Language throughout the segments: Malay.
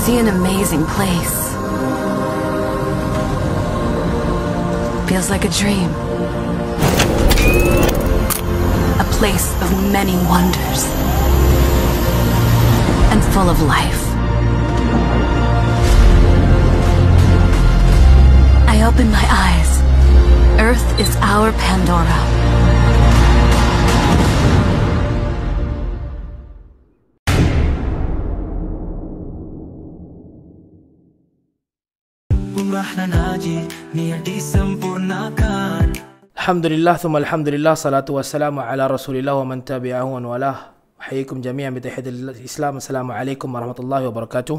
see an amazing place. Feels like a dream. A place of many wonders. And full of life. I open my eyes. Earth is our Pandora. Alhamdulillah, thumma alhamdulillah, salatu wassalamu ala rasulillah wa man tabi'ahu wa walah. Ahyikum jami'an bi tahiyatil Islam. Assalamualaikum warahmatullahi wabarakatuh.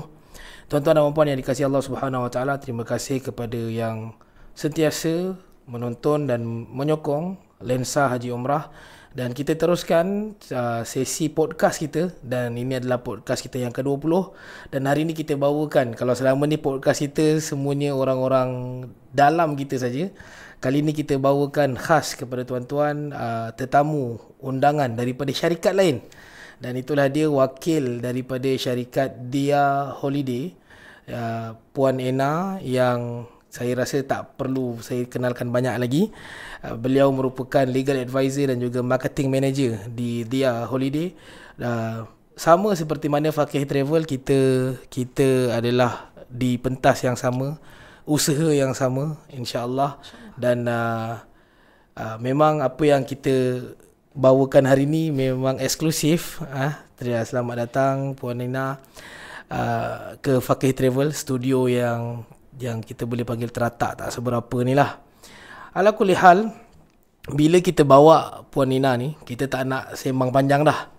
Tuan-tuan dan puan-puan yang dikasihi Allah Subhanahu wa taala, terima kasih kepada yang sentiasa menonton dan menyokong Lensa Haji Umrah. Dan kita teruskan sesi podcast kita, dan ini adalah podcast kita yang ke-20. Dan hari ini kita bawakan, kalau selama ni podcast kita semuanya orang-orang dalam kita saja, kali ini kita bawakan khas kepada tuan-tuan tetamu undangan daripada syarikat lain. Dan itulah dia wakil daripada syarikat Dia Holiday, Puan Ena, yang saya rasa tak perlu saya kenalkan banyak lagi. Beliau merupakan legal advisor dan juga marketing manager di Dia Holiday. Sama seperti mana Fakih Travel, kita adalah di pentas yang sama, usaha yang sama, insya-Allah. Dan memang apa yang kita bawakan hari ini memang eksklusif. Selamat datang Puan Ena ke Fakih Travel, studio yang kita boleh panggil teratak tak seberapa ni lah. Ala kulli hal, bila kita bawa Puan Ina ni, kita tak nak sembang panjang dah.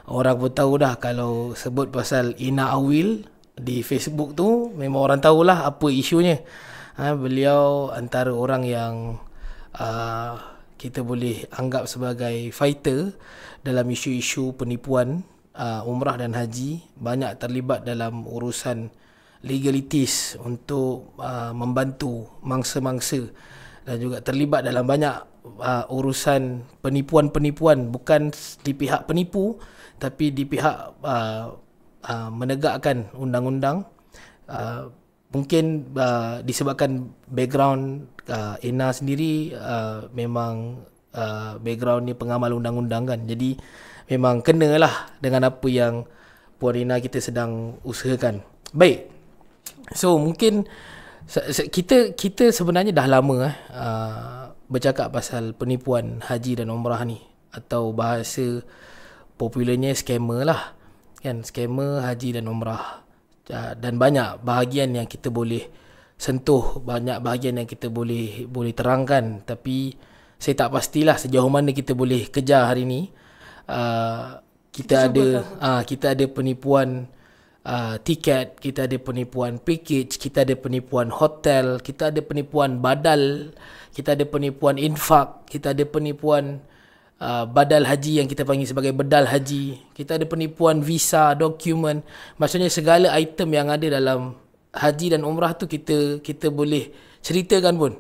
Orang pun tahu dah, kalau sebut pasal Ina Awil di Facebook tu, memang orang tahulah apa isunya. Beliau antara orang yang kita boleh anggap sebagai fighter dalam isu-isu penipuan umrah dan haji. Banyak terlibat dalam urusan legalities untuk membantu mangsa-mangsa, dan juga terlibat dalam banyak urusan penipuan-penipuan, bukan di pihak penipu tapi di pihak menegakkan undang-undang. Mungkin disebabkan background Ena sendiri memang background ni pengamal undang-undang kan, jadi memang kenalah dengan apa yang Puan Ena kita sedang usahakan. Baik, so mungkin kita sebenarnya dah lama bercakap pasal penipuan haji dan umrah ni, atau bahasa popularnya scammer lah kan, scammer haji dan umrah. Dan banyak bahagian yang kita boleh sentuh, banyak bahagian yang kita boleh terangkan, tapi saya tak pastilah sejauh mana kita boleh kejar hari ni. Kita ada penipuan tiket, kita ada penipuan package, kita ada penipuan hotel, kita ada penipuan badal, kita ada penipuan infak, kita ada penipuan badal haji yang kita panggil sebagai bedal haji, kita ada penipuan visa, dokumen. Maksudnya segala item yang ada dalam haji dan umrah tu kita boleh ceritakan pun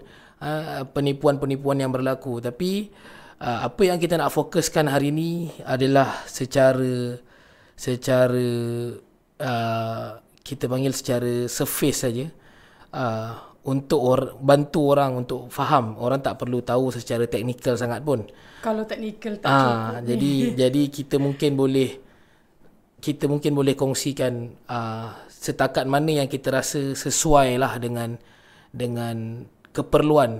penipuan-penipuan yang berlaku. Tapi apa yang kita nak fokuskan hari ini adalah secara kita panggil secara surface saja, untuk bantu orang untuk faham. Orang tak perlu tahu secara teknikal sangat pun. Kalau teknikal tak cukup. Jadi kita mungkin boleh kongsikan setakat mana yang kita rasa sesuai lah dengan keperluan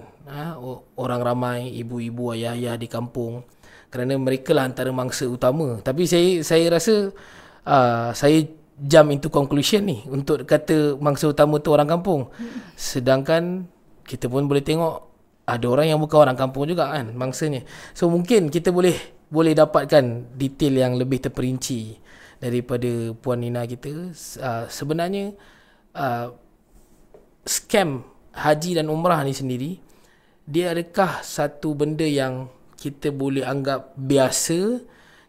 orang ramai, ibu-ibu, ayah-ayah di kampung, kerana mereka lah antara mangsa utama. Tapi saya rasa saya jump into conclusion ni untuk kata mangsa utama tu orang kampung. Sedangkan kita pun boleh tengok ada orang yang bukan orang kampung juga kan mangsanya. So mungkin kita boleh dapatkan detail yang lebih terperinci daripada Puan Ina kita. Sebenarnya scam haji dan umrah ni sendiri, dia adakah satu benda yang kita boleh anggap biasa,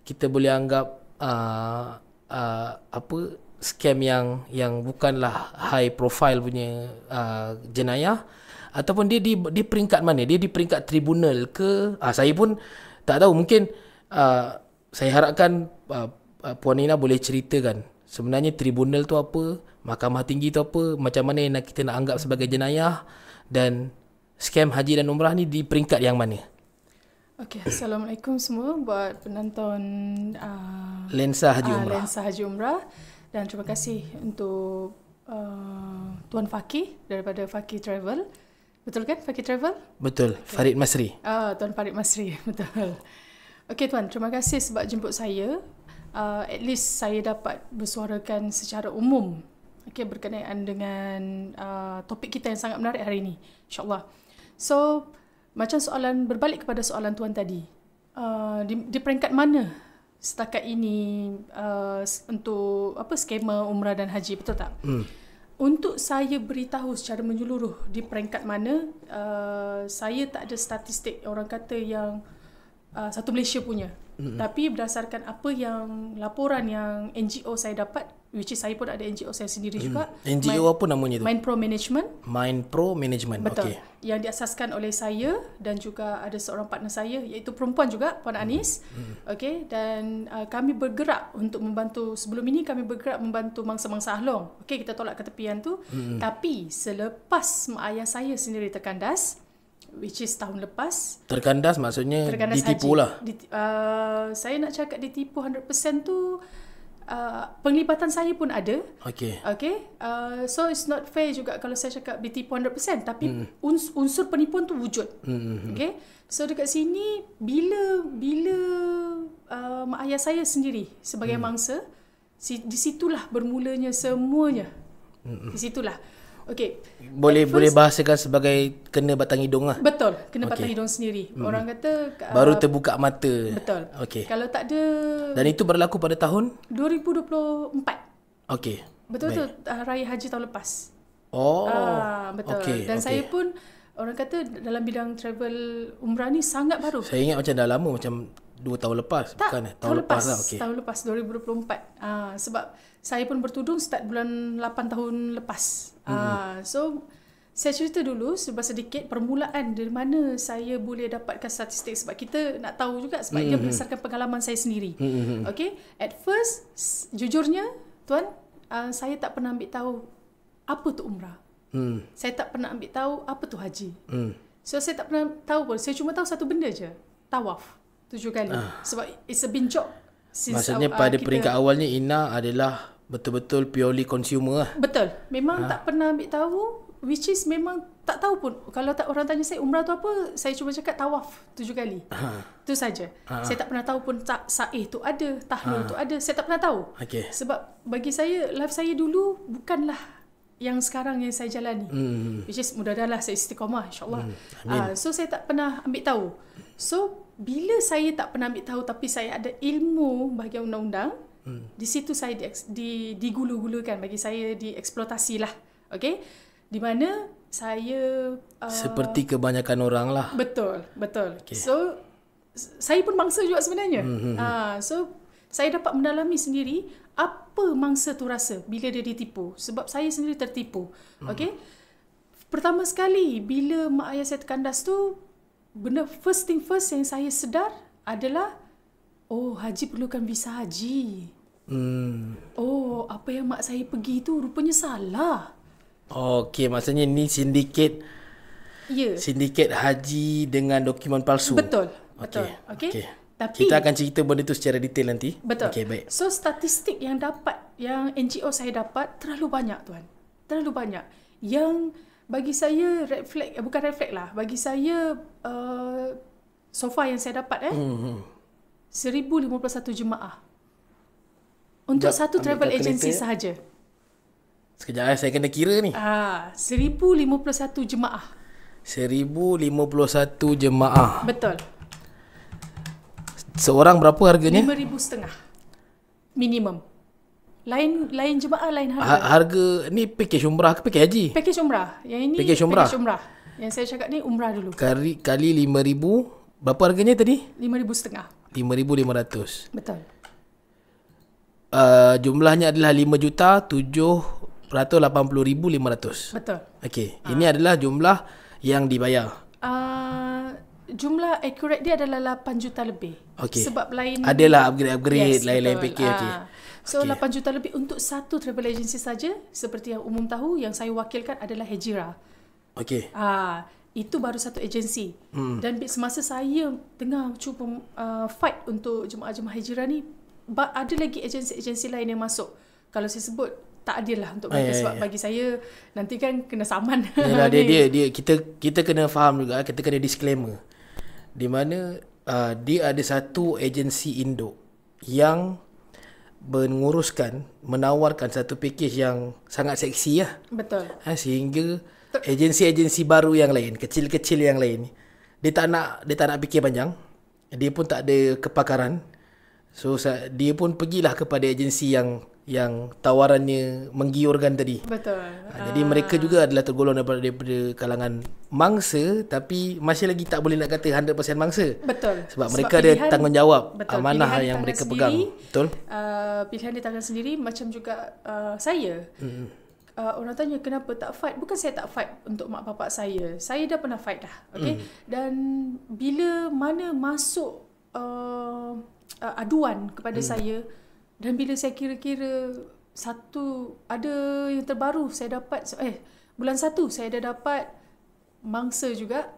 kita boleh anggap scam yang bukanlah high profile punya jenayah, ataupun dia di peringkat mana? Dia di peringkat tribunal ke? Saya pun tak tahu. Mungkin saya harapkan Puan Ina boleh ceritakan sebenarnya tribunal tu apa, mahkamah tinggi tu apa, macam mana yang kita nak anggap sebagai jenayah, dan skam haji dan umrah ni di peringkat yang mana? Okay, Assalamualaikum semua buat penonton Lensa Haji Umrah. Lensa Haji Umrah, dan terima kasih untuk Tuan Faki daripada Faki Travel. Betul kan Faki Travel? Betul, okay. Farid Masri. Tuan Farid Masri, betul. Okay Tuan, terima kasih sebab jemput saya. At least saya dapat bersuarakan secara umum, okay, berkenaan dengan topik kita yang sangat menarik hari ini, insyaAllah. So, macam soalan, berbalik kepada soalan Tuan tadi, di peringkat mana setakat ini untuk skema umrah dan haji, betul tak? Untuk saya beritahu secara menyeluruh di peringkat mana, saya tak ada statistik orang kata yang satu Malaysia punya. Tapi berdasarkan apa yang laporan yang NGO saya dapat, which is saya pun ada NGO saya sendiri juga. NGO apa namanya tu? Mindpro Management. Mindpro Management, betul. Okay. Yang diasaskan oleh saya dan juga ada seorang partner saya, iaitu perempuan juga, Puan Anis. Okay, dan kami bergerak untuk membantu, sebelum ini kami bergerak membantu mangsa-mangsa Ahlong. Okay, kita tolak ketepian tu. Tapi selepas mak ayah saya sendiri terkandas, which is tahun lepas. Terkandas maksudnya terkandas ditipu haji. lah. Saya nak cakap ditipu 100% tu, penglibatan saya pun ada. Okay. So it's not fair juga kalau saya cakap ditipu 100%, tapi unsur penipuan tu wujud. Okay. So dekat sini bila mak ayah saya sendiri sebagai mangsa, di situlah bermulanya semuanya. Di situlah. Okay. Boleh bahasakan sebagai kena batang hidung lah. Betul, kena batang hidung sendiri. Orang kata baru terbuka mata. Betul. Okay. Kalau tak ada. Dan itu berlaku pada tahun 2024. Okay. Betul-betul raya haji tahun lepas. Oh. Betul. Okay. Dan saya pun, orang kata dalam bidang travel umrah ni sangat baru. Saya ingat macam dah lama, macam 2 tahun lepas. Tak, bukan tahun lepas lah. Okay. Tahun lepas 2024. Sebab saya pun bertudung start bulan 8 tahun lepas. So saya cerita dulu sedikit permulaan dari mana saya boleh dapatkan statistik, sebab kita nak tahu juga, sebab dia berdasarkan pengalaman saya sendiri. Okay. At first, jujurnya Tuan, saya tak pernah ambil tahu apa tu umrah. Saya tak pernah ambil tahu apa tu haji. So saya tak pernah tahu pun. Saya cuma tahu satu benda je, tawaf 7 kali. Sebab it's a been job. Maksudnya pada peringkat awalnya Ina adalah betul-betul purely consumer lah. Betul. Memang tak pernah ambil tahu, which is memang tak tahu pun. Kalau tak orang tanya saya umrah tu apa, saya cuma cakap tawaf 7 kali. Itu saja. Saya tak pernah tahu pun sa'ih tu ada, tahlul tu ada. Saya tak pernah tahu. Okay. Sebab bagi saya, life saya dulu bukanlah yang sekarang yang saya jalani. Which is mudah-mudahan saya istiqamah, insyaAllah. So saya tak pernah ambil tahu. So bila saya tak pernah ambil tahu tapi saya ada ilmu bahagian undang-undang, di situ saya digulu-gulukan, bagi saya dieksploitasi lah. Okay. Di mana saya seperti kebanyakan orang lah. Betul. Okay. So saya pun mangsa juga sebenarnya. So saya dapat mendalami sendiri apa mangsa tu rasa bila dia ditipu. Sebab saya sendiri tertipu. Okay. Pertama sekali bila mak ayah saya terkandas tu, benda first thing first yang saya sedar adalah, oh, haji perlukan visa haji. Oh, apa yang mak saya pergi tu rupanya salah. Okey, maksudnya ni sindiket. Ya. Sindiket haji dengan dokumen palsu. Betul. Okay. Tapi kita akan cerita benda tu secara detail nanti. Betul. Okey, baik. So statistik yang NGO saya dapat terlalu banyak, Tuan. Terlalu banyak. Yang bagi saya red flag, bukan red flag lah. Bagi saya so far yang saya dapat 1051 jemaah. Untuk satu travel agency sahaja. Sekejap, saya kena kira ni. 1051 jemaah. 1051 jemaah. Betul. Seorang berapa harganya? 5,500 minimum. Lain jemaah, lain harga. Harga ni package umrah ke package haji? Package umrah. Yang ini package umrah. Yang saya cakap ni umrah dulu. Kali 5,000, berapa harganya tadi? 5,500. 5,500. Betul. Jumlahnya adalah 5,780,500. Betul. Okey, ini adalah jumlah yang dibayar. jumlah accurate dia adalah 8 juta lebih. Okey. Sebab lain adalah upgrade lain-lain betul. package. Okey. So 8 juta lebih untuk satu travel agency saja, seperti yang umum tahu, yang saya wakilkan adalah Hejira. Okey. Itu baru satu agensi. Dan semasa saya tengah cuba fight untuk jemaah-jemaah Hejira ni, ada lagi agensi-agensi lain yang masuk. Kalau saya sebut tak adil lah untuk mereka, sebab bagi saya nanti kan kena saman. Yalah, dia kita kena faham juga, kita kena disclaimer. Di mana dia ada satu agensi induk yang menawarkan satu package yang sangat seksi lah. Betul. Sehingga agensi-agensi baru yang lain, kecil-kecil yang lain, dia tak nak fikir panjang. Dia pun tak ada kepakaran. So dia pun pergilah kepada agensi yang tawarannya menggiurkan tadi. Betul. Jadi mereka juga adalah tergolong daripada kalangan mangsa, tapi masih lagi tak boleh nak kata 100% mangsa. Betul. Sebab mereka ada tanggungjawab, amanah yang mereka sendiri, pegang. Betul. Pilihan di tangan sendiri, macam juga saya. Orang tanya kenapa tak fight. Bukan saya tak fight untuk mak bapak saya. Saya dah pernah fight dah. Okay? Dan bila mana masuk aduan kepada saya, dan bila saya kira-kira ada yang terbaru saya dapat, bulan 1 saya dah dapat mangsa juga.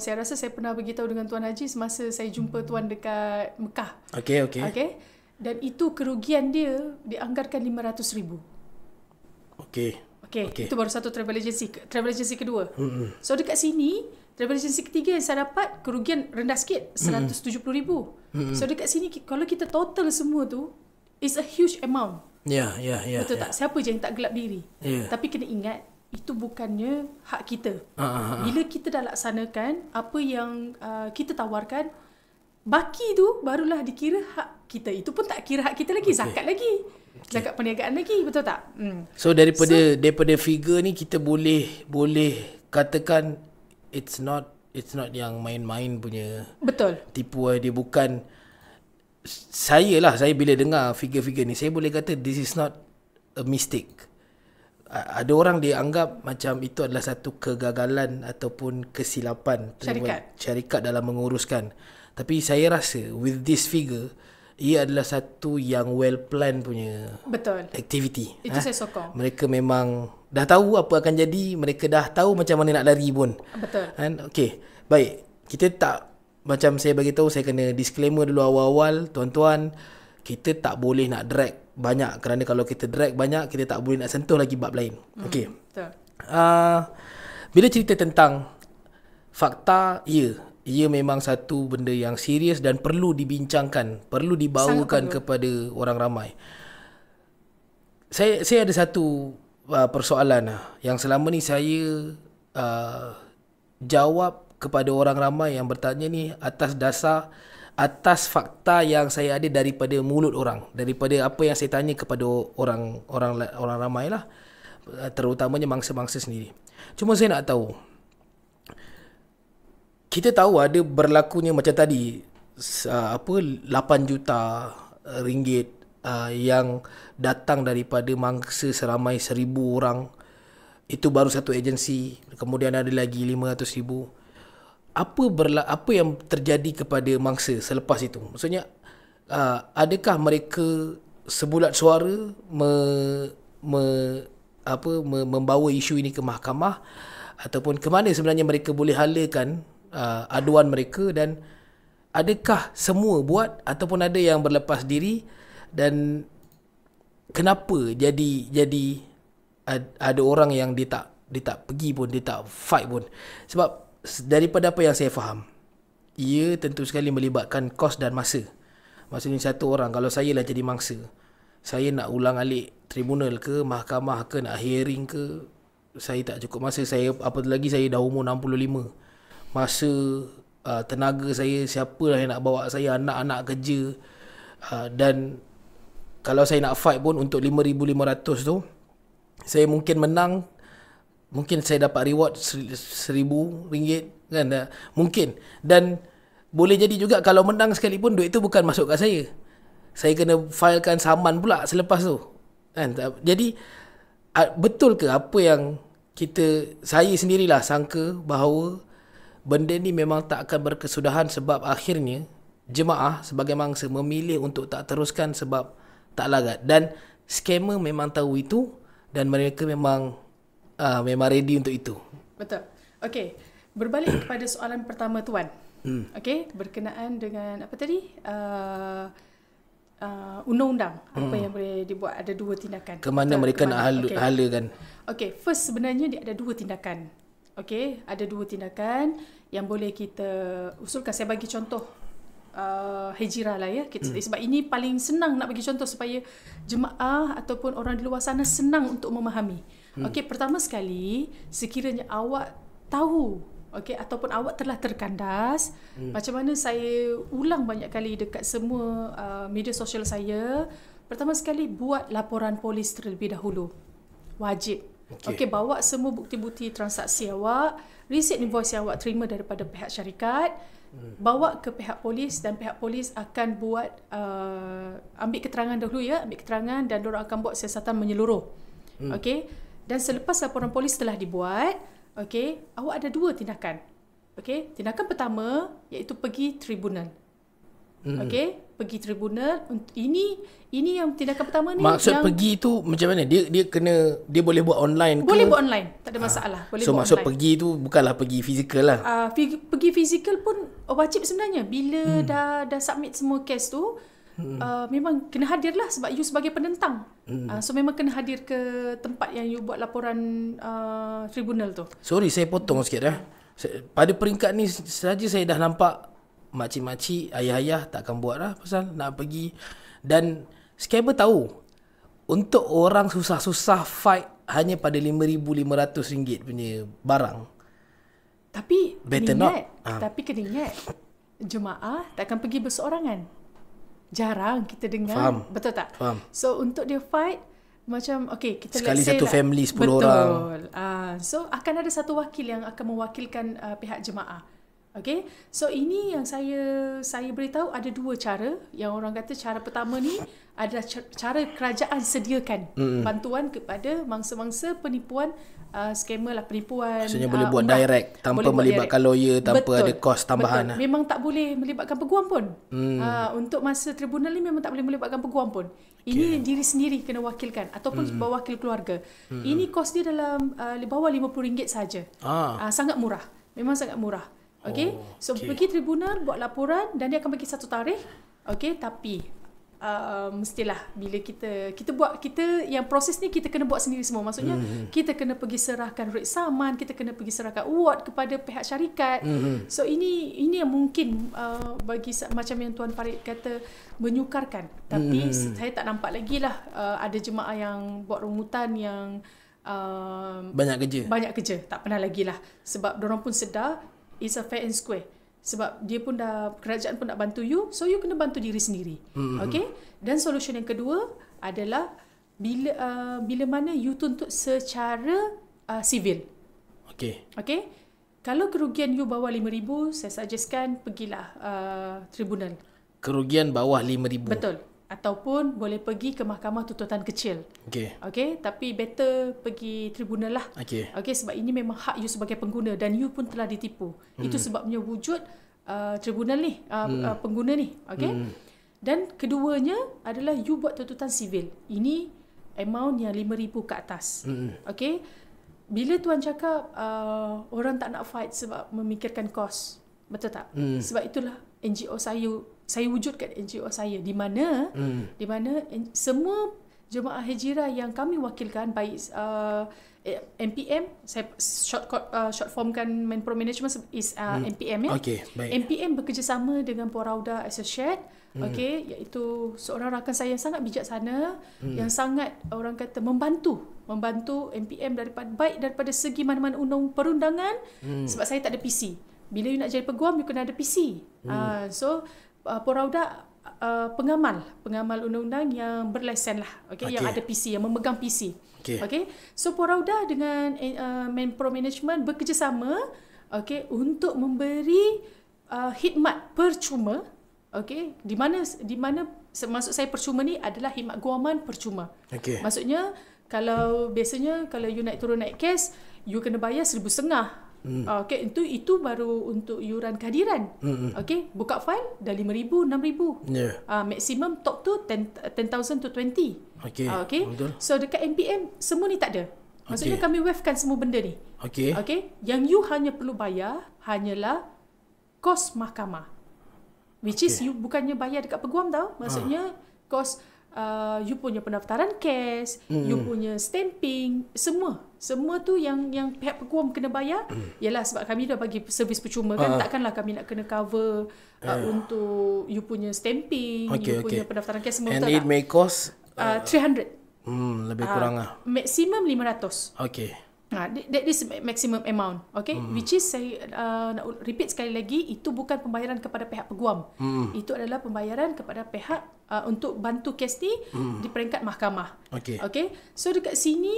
Saya rasa saya pernah beritahu dengan Tuan Haji semasa saya jumpa Tuan dekat Mekah. Okay. Dan itu kerugian dia dianggarkan RM500,000. Okay. Itu baru satu travel agency. Travel agency kedua. So dekat sini, travel agency ketiga yang saya dapat kerugian rendah sikit, RM170,000. So dekat sini kalau kita total semua tu, it's a huge amount. Ya. Betul tak? Siapa je yang tak gelap diri? Tapi kena ingat, itu bukannya hak kita. Bila kita dah laksanakan apa yang kita tawarkan, baki tu barulah dikira hak kita. Itu pun tak kira hak kita lagi, zakat lagi. Zakat perniagaan lagi, betul tak? So daripada figure ni kita boleh katakan it's not yang main-main punya. Betul. Tipu dia bukan. Saya bila dengar figure-figure ni, saya boleh kata this is not a mistake. Ada orang dia anggap macam itu adalah satu kegagalan ataupun kesilapan syarikat dalam menguruskan. Tapi saya rasa with this figure, ia adalah satu yang well planned punya activity. Itu saya sokong. Mereka memang dah tahu apa akan jadi, mereka dah tahu macam mana nak lari pun. Betul. Okey, baik. Kita tak, macam saya bagi tahu, saya kena disclaimer dulu awal-awal, tuan-tuan, kita tak boleh nak drag banyak, kerana kalau kita drag banyak, kita tak boleh nak sentuh lagi bab lain. Okey. Betul. Bila cerita tentang fakta, ia memang satu benda yang serius dan perlu dibincangkan, perlu dibawakan kepada orang ramai. Saya ada satu persoalan yang selama ni saya jawab kepada orang ramai yang bertanya ni atas fakta yang saya ada daripada mulut orang, daripada apa yang saya tanya kepada orang ramai lah, terutamanya mangsa-mangsa sendiri. Cuma saya nak tahu, kita tahu ada berlakunya macam tadi 8 juta ringgit yang datang daripada mangsa seramai 1,000 orang. Itu baru satu agensi. Kemudian ada lagi 500,000. Apa yang terjadi kepada mangsa selepas itu? Maksudnya adakah mereka sebulat suara membawa isu ini ke mahkamah, ataupun ke mana sebenarnya mereka boleh halakan aduan mereka, dan adakah semua buat ataupun ada yang berlepas diri, dan kenapa jadi ada orang yang dia tak pergi pun, dia tak fight pun? Sebab daripada apa yang saya faham, ia tentu sekali melibatkan kos dan masa. Maksudnya satu orang, kalau saya lah jadi mangsa, saya nak ulang alik tribunal ke, mahkamah ke, nak hearing ke, saya tak cukup masa. Saya, apatah lagi saya dah umur 65. Masa, tenaga saya, siapalah yang nak bawa saya, anak-anak kerja, dan kalau saya nak fight pun untuk 5,500 tu, saya mungkin menang, mungkin saya dapat reward RM1,000 kan, mungkin. Dan boleh jadi juga kalau menang sekalipun, duit tu bukan masuk kat saya. Saya kena filekan saman pula selepas tu kan. Jadi betul ke apa yang saya sendirilah sangka bahawa benda ni memang tak akan berkesudahan sebab akhirnya jemaah sebagai mangsa memilih untuk tak teruskan sebab tak larat. Dan scammer memang tahu itu dan mereka memang ready untuk itu. Betul. Okey, berbalik kepada soalan pertama Tuan. Okey, berkenaan dengan apa tadi? Undang-undang apa yang boleh dibuat, ada dua tindakan. Kemana mereka nak halakan? Okey, first sebenarnya dia ada dua tindakan. Okey, ada dua tindakan yang boleh kita usulkan. Saya bagi contoh hijrah lah ya. Sebab ini paling senang nak bagi contoh supaya jemaah ataupun orang di luar sana senang untuk memahami. Okey, pertama sekali, sekiranya awak tahu, okey, ataupun awak telah terkandas, macam mana saya ulang banyak kali dekat semua media sosial saya, pertama sekali buat laporan polis terlebih dahulu. Wajib. Okey, bawa semua bukti-bukti transaksi awak, resit invoice yang awak terima daripada pihak syarikat, bawa ke pihak polis dan pihak polis akan buat ambil keterangan dahulu ya, ambil keterangan dan diorang akan buat siasatan menyeluruh. Okey, dan selepas laporan polis telah dibuat, okey, awak ada dua tindakan. Okey, tindakan pertama iaitu pergi tribunal. Okey, pergi tribunal. Ini yang tindakan pertama ni. Maksud yang pergi tu macam mana? Dia boleh buat online ke? Boleh buat online, tak ada masalah. Boleh so buat maksud online. Pergi tu bukanlah pergi fizikal lah. Pergi fizikal pun wajib sebenarnya. Bila dah submit semua kes tu, memang kena hadir lah sebab you sebagai penentang. So memang kena hadir ke tempat yang you buat laporan tribunal tu. Sorry, saya potong sikit dah. Pada peringkat ni saja saya dah nampak makcik-makcik, ayah-ayah tak akan buat lah pasal nak pergi. Dan scammer tahu untuk orang susah-susah fight hanya pada RM5,500 punya barang. Tapi better kena not. ingat, tapi kena ingat, jemaah takkan pergi berseorangan. Jarang kita dengar. Faham. Betul tak? Faham. So untuk dia fight, macam okay, kita sekali let's say satu lah, family 10 betul. orang. So akan ada satu wakil yang akan mewakilkan pihak jemaah. Okay, so ini yang saya beritahu ada dua cara. Yang orang kata cara pertama ni adalah cara kerajaan sediakan bantuan kepada mangsa-mangsa penipuan, scammer lah, penipuan. Maksudnya boleh buat direct tanpa melibatkan lawyer, tanpa ada kos tambahan. Betul. Memang tak boleh melibatkan peguam pun. Untuk masa tribunal ni memang tak boleh melibatkan peguam pun. Ini diri sendiri kena wakilkan ataupun wakil keluarga. Ini kos dia dalam bawah RM50 saja. Sangat murah. Memang sangat murah. Okay, so pergi tribunal, buat laporan dan dia akan bagi satu tarikh. Okay, tapi mestilah bila kita buat, kita yang proses ni kita kena buat sendiri semua. Maksudnya kita kena pergi serahkan duit saman, kita kena pergi serahkan award kepada pihak syarikat. So ini yang mungkin bagi macam yang Tuan Farid kata menyukarkan. Tapi saya tak nampak lagi lah ada jemaah yang buat rungutan yang banyak kerja. Tak pernah lagi lah. Sebab diorang pun sedar it's a fair and square. Sebab dia pun kerajaan pun nak bantu you, so you kena bantu diri sendiri. Okay? Dan solution yang kedua adalah bila mana you tuntut secara sivil. Okay? Kalau kerugian you bawah RM5,000, saya suggestkan pergilah tribunal. Kerugian bawah RM5,000. Betul. Ataupun boleh pergi ke mahkamah tuntutan kecil. Okay, tapi better pergi tribunal lah. Okay, sebab ini memang hak you sebagai pengguna dan you pun telah ditipu. Itu sebabnya wujud tribunal ni, pengguna ni. Okay. Dan keduanya adalah you buat tuntutan sivil. Ini amount yang RM5,000 ke atas. Okay. Bila Tuan cakap orang tak nak fight sebab memikirkan kos, betul tak? Sebab itulah NGO saya wujudkan NGO saya di mana semua jemaah hijrah yang kami wakilkan, baik MPM, saya short formkan Menpro Management is MPM ya. MPM bekerjasama dengan Porauda Associate, iaitu seorang rakan saya yang sangat bijaksana, yang sangat orang kata membantu MPM daripada segi mana-mana perundangan, sebab saya tak ada PC. Bila you nak jadi peguam, you kena ada PC. So Porauda pengamal undang-undang yang berlesen lah, yang ada PC, yang memegang PC. So Porauda dengan Menpro Management bekerjasama untuk memberi khidmat percuma, di mana maksud saya percuma ni adalah khidmat guaman percuma. Maksudnya kalau biasanya kalau you naik turun naik kes, you kena bayar RM1,500 Okay, itu baru untuk yuran kehadiran. Okay, buka file dah 5,000, 6,000. Maximum top tu 10,000 to 20. Okay, betul. So dekat NPM semua ni tak ada. Maksudnya kami waivekan semua benda ni. Okay, yang you hanya perlu bayar hanyalah kos mahkamah. Which is you bukannya bayar dekat peguam tau. Maksudnya kos you punya pendaftaran kes, you punya stamping, semua tu yang pihak peguam kena bayar. Yalah, sebab kami dah bagi servis percuma kan, takkanlah kami nak kena cover untuk you punya stamping, you punya pendaftaran kes semua. And it may cost 300. Lebih kurang Maximum 500. Okay. That is maximum amount. Okay, which is saya nak repeat sekali lagi, itu bukan pembayaran kepada pihak peguam. Itu adalah pembayaran kepada pihak untuk bantu kes ni di peringkat mahkamah. Okay. So dekat sini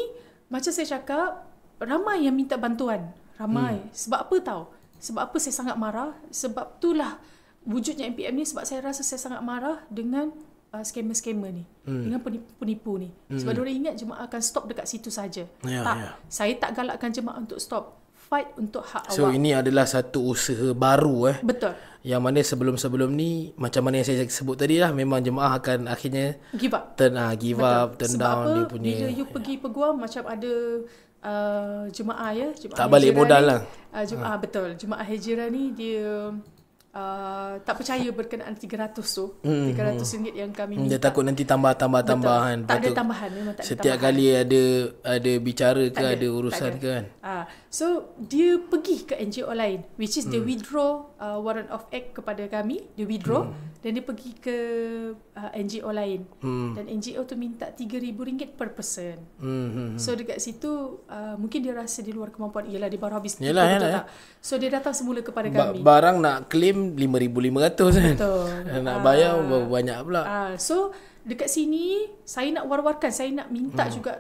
macam saya cakap, ramai yang minta bantuan. Ramai. Sebab apa tahu? Sebab apa saya sangat marah? Sebab itulah wujudnya NPM ni, sebab saya rasa saya sangat marah dengan scammer-scammer ni, dengan penipu ni. Sebab diorang ingat jemaah akan stop dekat situ saja. Saya tak galakkan jemaah untuk stop. Fight untuk hak awak. So ini adalah satu usaha baru Betul. Yang mana sebelum-sebelum ni, macam mana yang saya sebut tadi lah, memang jemaah akan akhirnya give up. Turn Sebab down apa? dia punya. Bila you pergi peguam, macam ada jemaah tak balik modal lah. Betul. Jemaah hijrah ni dia tak percaya berkenaan 300 tu. RM300 yang kami minta. Dia takut nanti tambahan. Tak ada tambahan. Memang tak ada setiap tambahan. kali ada bicara ke, ada urusan ke kan. So dia pergi ke NGO lain, which is dia withdraw warrant of act kepada kami. Dia withdraw dan dia pergi ke NGO lain. Dan NGO tu minta RM3,000 per person. So dekat situ mungkin dia rasa di luar kemampuan. Yelah, dia baru habis. Yelah. So dia datang semula kepada kami. Barang nak claim RM5,500 kan. Betul. Nak bayar banyak pula. So dekat sini saya nak war-warkan, saya nak minta juga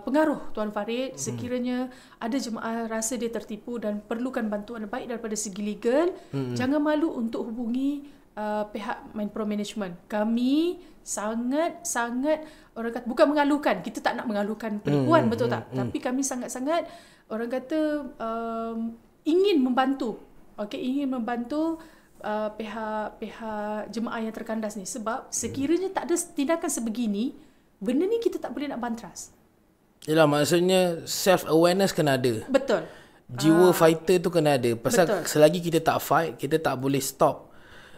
pengaruh Tuan Farid, sekiranya ada jemaah rasa dia tertipu dan perlukan bantuan baik daripada segi legal, jangan malu untuk hubungi pihak Mindpro Management. Kami sangat-sangat, orang kata, bukan mengalukan, kita tak nak mengalukan penipuan, betul tak? Tapi kami sangat-sangat, orang kata, ingin membantu. Ingin membantu pihak jemaah yang terkandas ni. Sebab sekiranya tak ada tindakan sebegini, benda ni kita tak boleh nak bantras. Yelah, maksudnya self-awareness kena ada. Betul. Jiwa fighter tu kena ada. Pasal selagi kita tak fight, kita tak boleh stop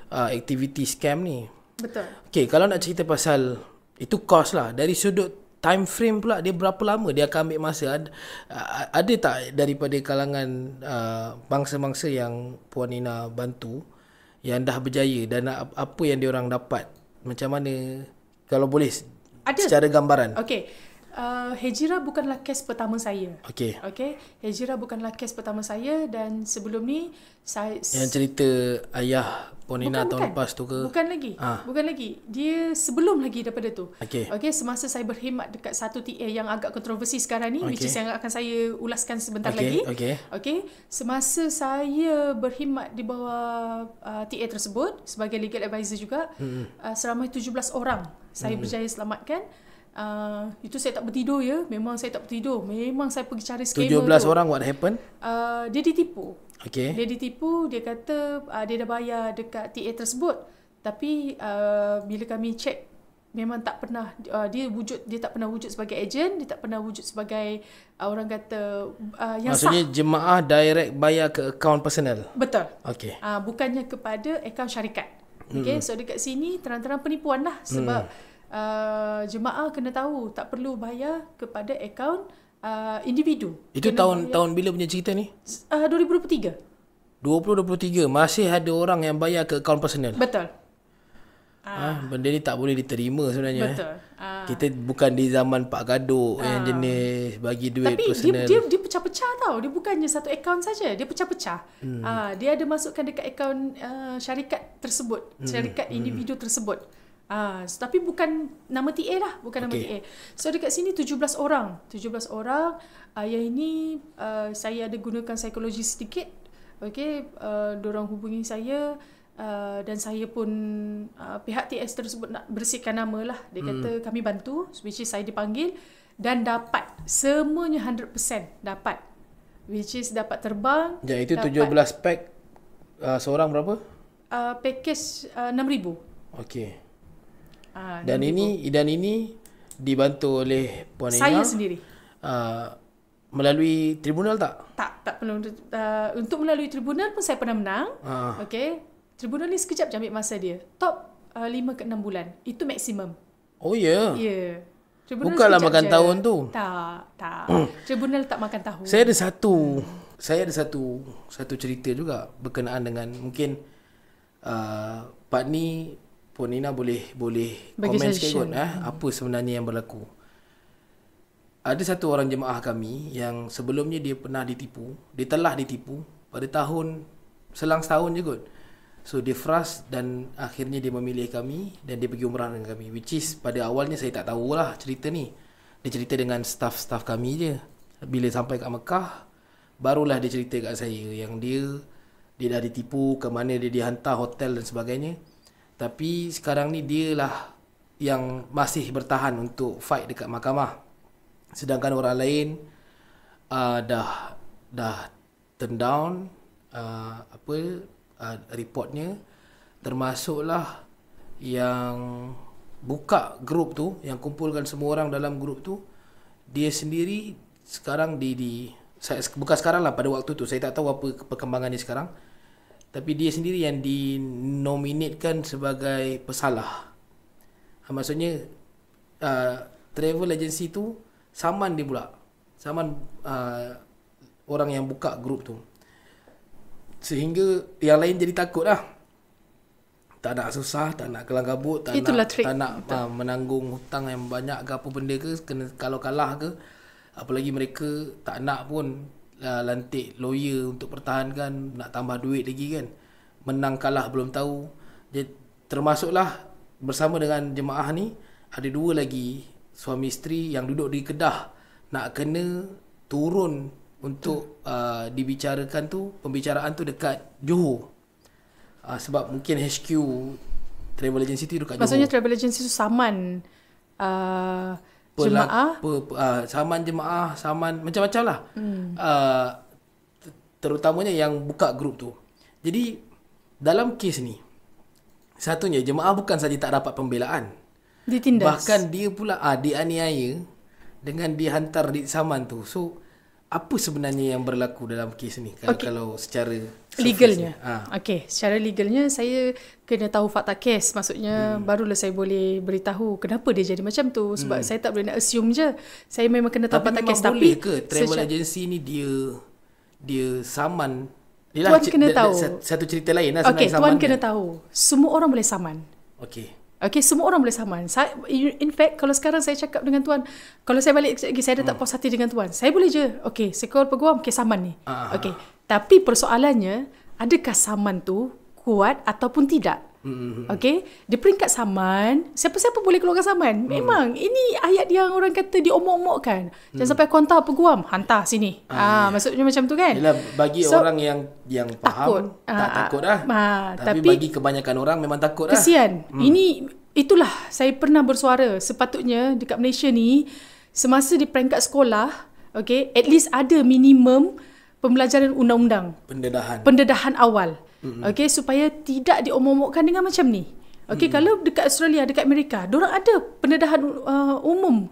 aktiviti scam ni. Betul. Okay, kalau nak cerita pasal itu cost lah, dari sudut time frame pula, dia berapa lama dia akan ambil masa? Ada tak daripada kalangan bangsa-bangsa yang Puan Nina bantu yang dah berjaya, dan apa yang diorang dapat? Macam mana, kalau boleh secara gambaran? Hejirah bukanlah kes pertama saya. Hejirah bukanlah kes pertama saya, dan sebelum ni saya yang cerita ayah Puan Nina tahun lepas tu ke? Bukan lagi. Dia sebelum lagi daripada tu. Semasa saya berkhidmat dekat satu TA yang agak kontroversi sekarang ni, which is yang akan saya ulaskan sebentar lagi. Semasa saya berkhidmat di bawah TA tersebut sebagai legal advisor juga, seramai 17 orang saya berjaya selamatkan. Itu saya tak bertidur ya. Memang saya tak bertidur. Memang saya pergi cari scammer 17 orang, what happened? Dia ditipu. Dia ditipu. Dia kata dia dah bayar dekat TA tersebut. Tapi bila kami cek, memang tak pernah dia tak pernah wujud sebagai ejen, dia tak pernah wujud sebagai orang kata yang maksudnya sah. Jemaah direct bayar ke akaun personal. Betul. Bukannya kepada akaun syarikat. So dekat sini terang-terang penipuan lah. Sebab jemaah kena tahu tak perlu bayar kepada akaun individu. Itu tahun bila punya cerita ni? 2023. 2023 masih ada orang yang bayar ke akaun personal. Betul. Benda ni tak boleh diterima sebenarnya. Betul. Kita bukan di zaman Pak Gadok yang jenis bagi duit tapi personal. Tapi dia pecah-pecah tau. Dia bukannya satu akaun saja. Dia pecah-pecah. Dia ada masukkan dekat akaun syarikat tersebut, syarikat individu tersebut. Tapi bukan nama TA lah, bukan nama TA. So dekat sini 17 orang. Yang ini saya ada gunakan psikologi sedikit. Diorang hubungi saya, dan saya pun pihak TS tersebut nak bersihkan nama lah. Dia kata kami bantu, which is saya dipanggil dan dapat semuanya 100% dapat. which is dapat terbang. Jadi itu 17 pack seorang berapa? Package 6,000. Okey. Dan 6,000. ini dibantu oleh Puan Ina. Saya sendiri. Melalui tribunal tak? Tak perlu. Untuk melalui tribunal pun saya pernah menang. Okey. Tribunal ni sekejap je ambil masa dia. Top 5 ke 6 bulan. Itu maksimum. Oh ya. Ya. Tribunal Bukanlah sekejap makan je. tahun tu. Tak. Tribunal tak makan tahun. Saya ada satu cerita juga berkenaan dengan mungkin part ni Puan Nina boleh bagi komen sikit kot suggestion. apa sebenarnya yang berlaku. Ada satu orang jemaah kami yang sebelumnya dia pernah ditipu, dia telah ditipu pada selang setahun je kot. So dia frust dan akhirnya dia memilih kami dan dia pergi umrah dengan kami, which is pada awalnya saya tak tahulah cerita ni. Dia cerita dengan staff kami je. Bila sampai kat Mekah, barulah dia cerita kat saya yang dia dah ditipu, ke mana dia dihantar hotel dan sebagainya. Tapi sekarang ni dia lah yang masih bertahan untuk fight dekat mahkamah. Sedangkan orang lain dah turn down reportnya, termasuklah yang buka grup tu, yang kumpulkan semua orang dalam grup tu, dia sendiri sekarang bukan sekarang lah, pada waktu tu saya tak tahu apa perkembangannya sekarang, tapi dia sendiri yang dinominatkan sebagai pesalah. Maksudnya travel agency tu saman dia pula, saman orang yang buka grup tu, sehingga yang lain jadi takut lah. Tak nak susah, tak nak kelang kabut, tak nak menanggung hutang yang banyak ke apa benda ke, kalau kalah ke. Apalagi mereka tak nak pun lantik lawyer untuk pertahankan, nak tambah duit lagi kan. Menang kalah belum tahu. Jadi, termasuklah bersama dengan jemaah ni ada 2 lagi suami isteri yang duduk di Kedah, nak kena turun untuk dibicarakan tu, pembicaraan tu dekat Johor. Sebab mungkin HQ travel agency tu dekat Johor. Maksudnya travel agency tu saman jemaah, saman jemaah, saman macam-macam lah. Terutamanya yang buka grup tu. Jadi dalam kes ni, satunya jemaah bukan saja tak dapat pembelaan, ditindas, bahkan dia pula dianiaya dengan dihantar di saman tu. So apa sebenarnya yang berlaku dalam kes ni kalau secara legalnya? Okey, secara legalnya saya kena tahu fakta kes. Maksudnya barulah saya boleh beritahu kenapa dia jadi macam tu. Sebab saya tak boleh nak assume je. Saya memang kena tahu fakta kes. Tapi boleh ke travel agency ni dia saman? Tuan kena tahu. Satu cerita lain lah. Okey, tuan kena tahu. Semua orang boleh saman. Okey, semua orang boleh saman. In fact, kalau sekarang saya cakap dengan tuan, kalau saya balik lagi, saya dah tak puas hati dengan tuan, saya boleh je, okey, saya call peguam, okey, saman ni. Okey, tapi persoalannya, adakah saman tu kuat ataupun tidak? Okey, di peringkat saman, siapa-siapa boleh keluarkan saman. Memang ini ayat yang orang kata diomong-omongkan. Jangan sampai kau hantar peguam, hantar sini. Maksudnya macam tu kan. Yalah, bagi orang yang faham tak takut lah. Tapi bagi kebanyakan orang memang takut lah. Kesian. Itulah saya pernah bersuara, sepatutnya dekat Malaysia ni semasa di peringkat sekolah, okey, at least ada minimum pembelajaran undang-undang. Pendedahan awal. Okey, supaya tidak diomong-omongkan dengan macam ni. Okey, kalau dekat Australia, dekat Amerika, diorang ada pendedahan umum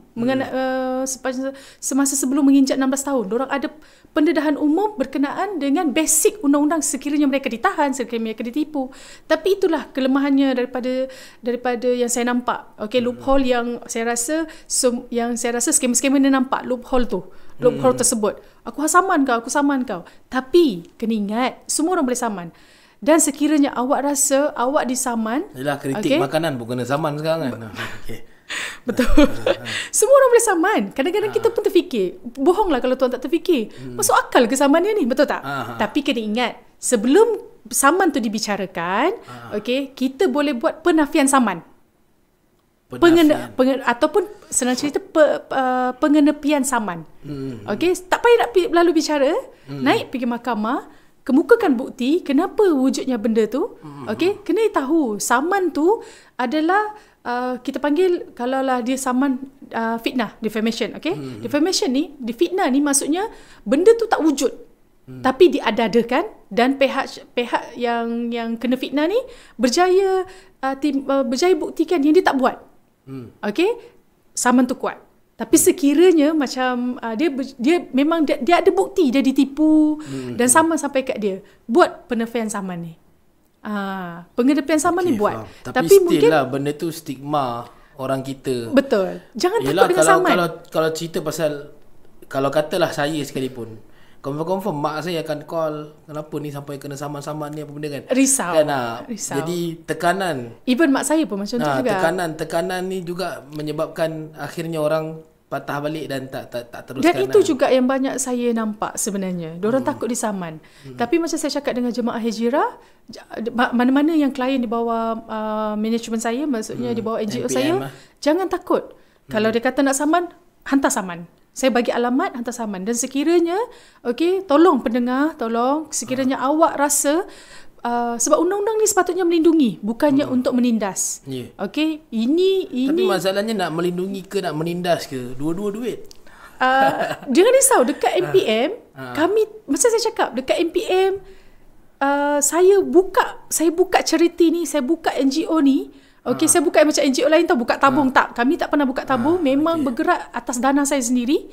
semasa sebelum menginjak 16 tahun. Diorang ada pendedahan umum berkenaan dengan basic undang-undang sekiranya mereka ditahan, sekiranya mereka ditipu. Tapi itulah kelemahannya daripada yang saya nampak. Okey, loophole yang saya rasa skema-skema ni nampak loophole tu. Loophole tersebut. Aku saman kau. Tapi kena ingat, semua orang boleh saman. Dan sekiranya awak rasa awak disaman, yalah, kritik makanan pun kena saman sekarang kan. Betul. Semua orang boleh saman. Kadang-kadang kita pun terfikir, bohonglah kalau tuan tak terfikir. Masuk akal ke samannya ni? Betul tak? Tapi kena ingat, sebelum saman tu dibicarakan, okey, kita boleh buat penafian saman. Ataupun senang cerita pengenepian saman. Okey, tak payah nak lalu bicara, naik pergi mahkamah, kemukakan bukti kenapa wujudnya benda tu. Okey, kena tahu saman tu adalah kita panggil, kalaulah dia saman fitnah, defamation, okay? Defamation ni, fitnah ni maksudnya benda tu tak wujud. Tapi diada-adakan dan pihak yang kena fitnah ni berjaya buktikan yang dia tak buat. Okay? Saman tu kuat. Tapi sekiranya macam dia memang dia ada bukti dia ditipu dan saman sampai kat dia, buat penepian saman ni. Pengenepian saman ni buat. Faham. Tapi still mungkin lah benda tu stigma orang kita. Betul. Jangan takut dengan saman. Kalau cerita pasal, kalau katalah saya sekalipun, confirm mak saya akan call, kenapa ni sampai kena saman-saman ni, apa benda kan. Risau. Kan, risau. Jadi tekanan. Even mak saya pun macam tu juga. Tekanan ni juga menyebabkan akhirnya orang patah balik dan tak teruskan. Dan itu juga yang banyak saya nampak sebenarnya. Diorang takut disaman. Tapi macam saya cakap dengan jemaah Hijrah, mana-mana yang klien di bawah management saya, maksudnya di bawah NGO NPM saya, jangan takut. Kalau dia kata nak saman, hantar saman. Saya bagi alamat, hantar saman. Dan sekiranya, tolong pendengar, sekiranya awak rasa, sebab undang-undang ni sepatutnya melindungi, bukannya untuk menindas. Okay, ini. Tapi masalahnya nak melindungi ke nak menindas ke, dua-dua duit. Jangan risau, dekat MPM, kami, masa saya cakap, dekat MPM, saya buka charity ni, saya buka NGO ni. Saya buka macam NGO lain tau, buka tabung tak. Kami tak pernah buka tabung, memang bergerak atas dana saya sendiri.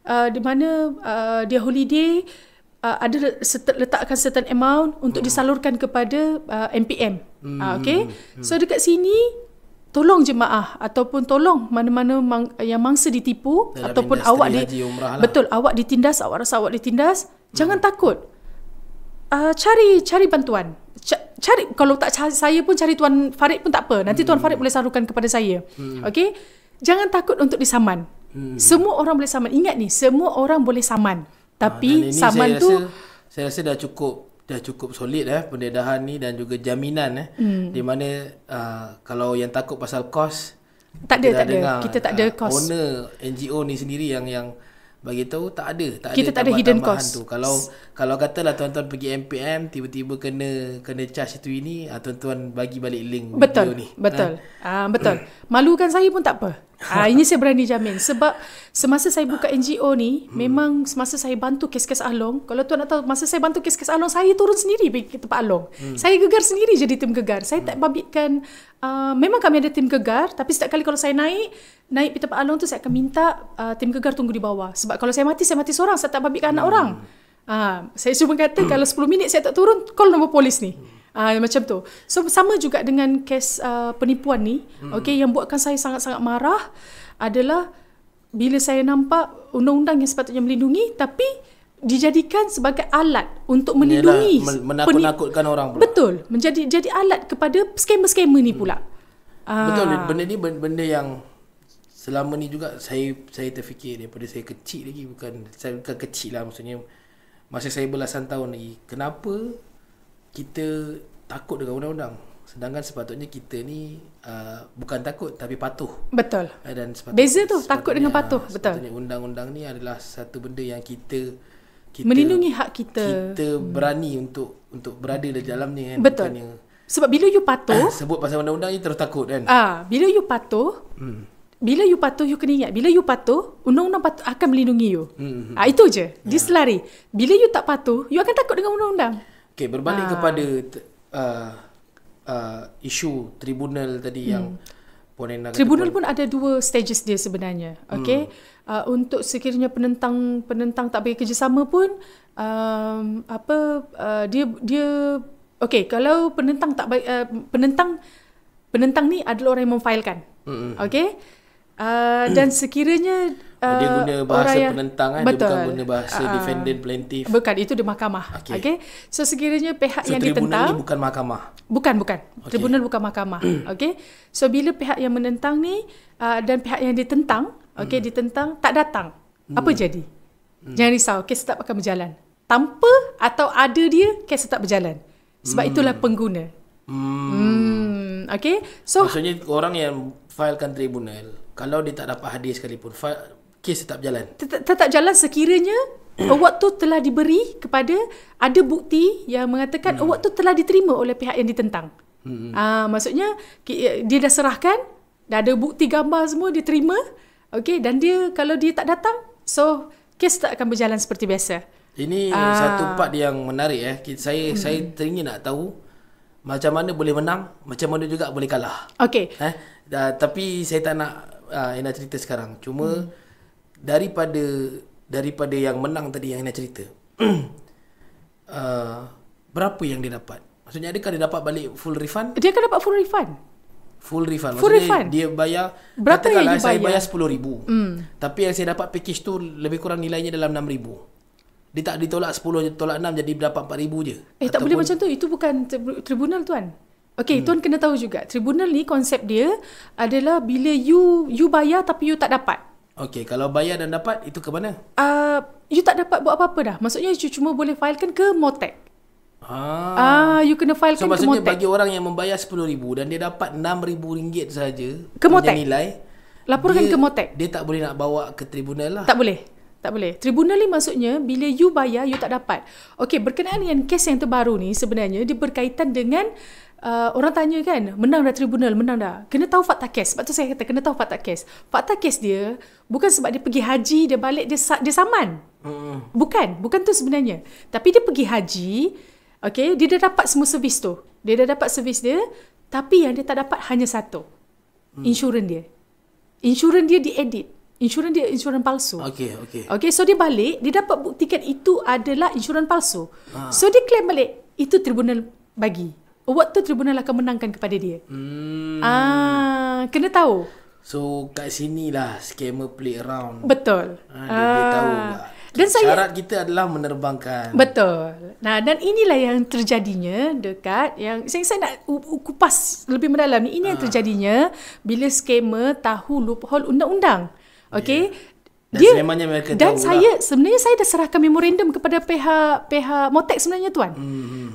Di mana dia holiday, ada letakkan certain amount untuk disalurkan kepada MPM. So dekat sini, tolong jemaah ataupun tolong mana-mana yang mangsa ditipu dalam ataupun awak betul, awak ditindas, awak rasa awak ditindas, jangan takut. Cari bantuan. Cari, kalau tak saya pun cari Tuan Farid pun tak apa. Nanti Tuan Farid boleh salurkan kepada saya. Jangan takut untuk disaman. Semua orang boleh saman. Ingat ni, semua orang boleh saman. Tapi saman saya rasa dah cukup solid pendedahan ni dan juga jaminan di mana kalau yang takut pasal kos, tak ada. Kita tak ada kos. Owner NGO ni sendiri yang bagi tahu tak ada kita tak ada hidden cost tu. Kalau katalah tuan-tuan pergi MPM tiba-tiba kena charge itu ini, tuan-tuan bagi balik link video ni. Betul. Malukan saya pun tak apa. Ini saya berani jamin sebab semasa saya buka NGO ni, memang semasa saya bantu kes-kes Ahlong, kalau tuan nak tahu, masa saya bantu kes-kes Ahlong, saya turun sendiri pergi ke tempat Ahlong. Saya gegar sendiri jadi tim gegar. Saya tak babitkan, memang kami ada tim gegar, tapi setiap kali kalau saya naik pergi tempat Ahlong tu, saya akan minta tim gegar tunggu di bawah. Sebab kalau saya mati seorang, saya tak babitkan anak orang. Saya cuma kata kalau 10 minit saya tak turun, call nombor polis ni. Macam tu. So sama juga dengan kes penipuan ni, yang buatkan saya sangat-sangat marah adalah bila saya nampak undang-undang yang sepatutnya melindungi tapi dijadikan sebagai alat untuk melindungi, menakut-nakutkan orang pula. Betul, jadi alat kepada scammer-scammer ni pula. Betul, benda ni benda yang selama ni juga saya terfikir daripada saya kecil lagi, bukan kecil lah, maksudnya masa saya belasan tahun lagi, kenapa kita takut dengan undang-undang, sedangkan sepatutnya kita ni bukan takut tapi patuh. Betul. Dan beza tu takut dengan patuh. Betul. Undang-undang ni adalah satu benda yang kita melindungi hak kita. Kita berani untuk berada di dalam ni kan. Betul. Sebab bila you patuh, sebut pasal undang-undang ni terus takut kan. Bila you patuh, you kena ingat, bila you patuh, undang-undang akan melindungi you. Itu je. Dia selari. Bila you tak patuh, you akan takut dengan undang-undang. Okay, berbalik kepada isu tribunal tadi yang Puan tribunal pun ada 2 stages dia sebenarnya. Untuk sekiranya penentang tak bagi kerjasama pun dia kalau penentang tak bagi, penentang ni adalah orang yang memfailkan. Dan sekiranya dia guna bahasa penentang dia bukan guna bahasa defendant plaintiff. Bukan, itu di mahkamah. So sekiranya pihak yang ditentang, tribunal ni bukan mahkamah. Bukan. Tribunal bukan mahkamah. So bila pihak yang menentang ni dan pihak yang ditentang, ditentang tak datang, apa jadi? Jangan risau, kes tetap akan berjalan. Tanpa atau ada dia, kes tetap berjalan. Sebab itulah pengguna. So maksudnya orang yang filekan tribunal, kalau dia tak dapat hadir sekalipun, kes tetap jalan. Tetap jalan sekiranya award tu telah diberi kepada, ada bukti yang mengatakan award tu telah diterima oleh pihak yang ditentang. Maksudnya dia dah serahkan, dah ada bukti gambar semua, dia terima. Okay, dan dia kalau dia tak datang, so kes tak akan berjalan seperti biasa. Ini satu part yang menarik Saya teringin nak tahu macam mana boleh menang, macam mana juga boleh kalah. Okay. Tapi saya tak nak Ina cerita sekarang. Cuma daripada yang menang tadi yang Ina cerita. Berapa yang dia dapat? Maksudnya adakah dia dapat balik full refund? Dia akan dapat full refund. Full refund. Full Maksudnya refund. dia bayar, berapa yang dia saya bayar? bayar RM10,000. Tapi yang saya dapat package tu lebih kurang nilainya dalam RM6,000. Dia tak ditolak 10, tolak 6 jadi dapat RM4,000 je. Tak boleh macam tu. Itu bukan tribunal, tuan. Okey, tuan kena tahu juga. Tribunal ni konsep dia adalah bila you bayar tapi you tak dapat. Okey, kalau bayar dan dapat itu ke mana? You tak dapat buat apa-apa dah. Maksudnya you cuma boleh filekan ke Motek. You kena filekan ke Motek. So maksudnya bagi orang yang membayar RM10,000 dan dia dapat RM6,000 sahaja ke Motek nilai, laporkan ke Motek. Dia tak boleh nak bawa ke tribunal lah. Tak boleh. Tribunal ni maksudnya bila you bayar, you tak dapat. Okey, berkenaan dengan kes yang terbaru ni sebenarnya dia berkaitan dengan orang tanya kan, menang dah tribunal, menang dah. Kena tahu fakta kes. Sebab tu saya kata kena tahu fakta kes. Fakta kes dia bukan sebab dia pergi haji, dia balik dia saman. Bukan tu sebenarnya. Tapi dia pergi haji, okey, dia dah dapat semua servis tu. Dia dah dapat servis dia, tapi yang dia tak dapat hanya satu. Insurans dia. Insurans dia diedit. Insurans dia insurans palsu. Okey, so dia balik, dia dapat buktikan itu adalah insurans palsu. So dia claim balik, itu tribunal bagi. Waktu tribunal akan menangkan kepada dia. Kena tahu. So kat sinilah scammer play around. Betul. Dia tahu dan syarat kita adalah menerbangkan. Betul. Nah, dan inilah yang terjadinya dekat yang saya nak kupas lebih mendalam ni. Ini yang terjadinya bila scammer tahu loophole undang-undang. Okey. Dan sememangnya mereka dan tahu sebenarnya saya dah serahkan memorandum kepada pihak Motek sebenarnya, tuan.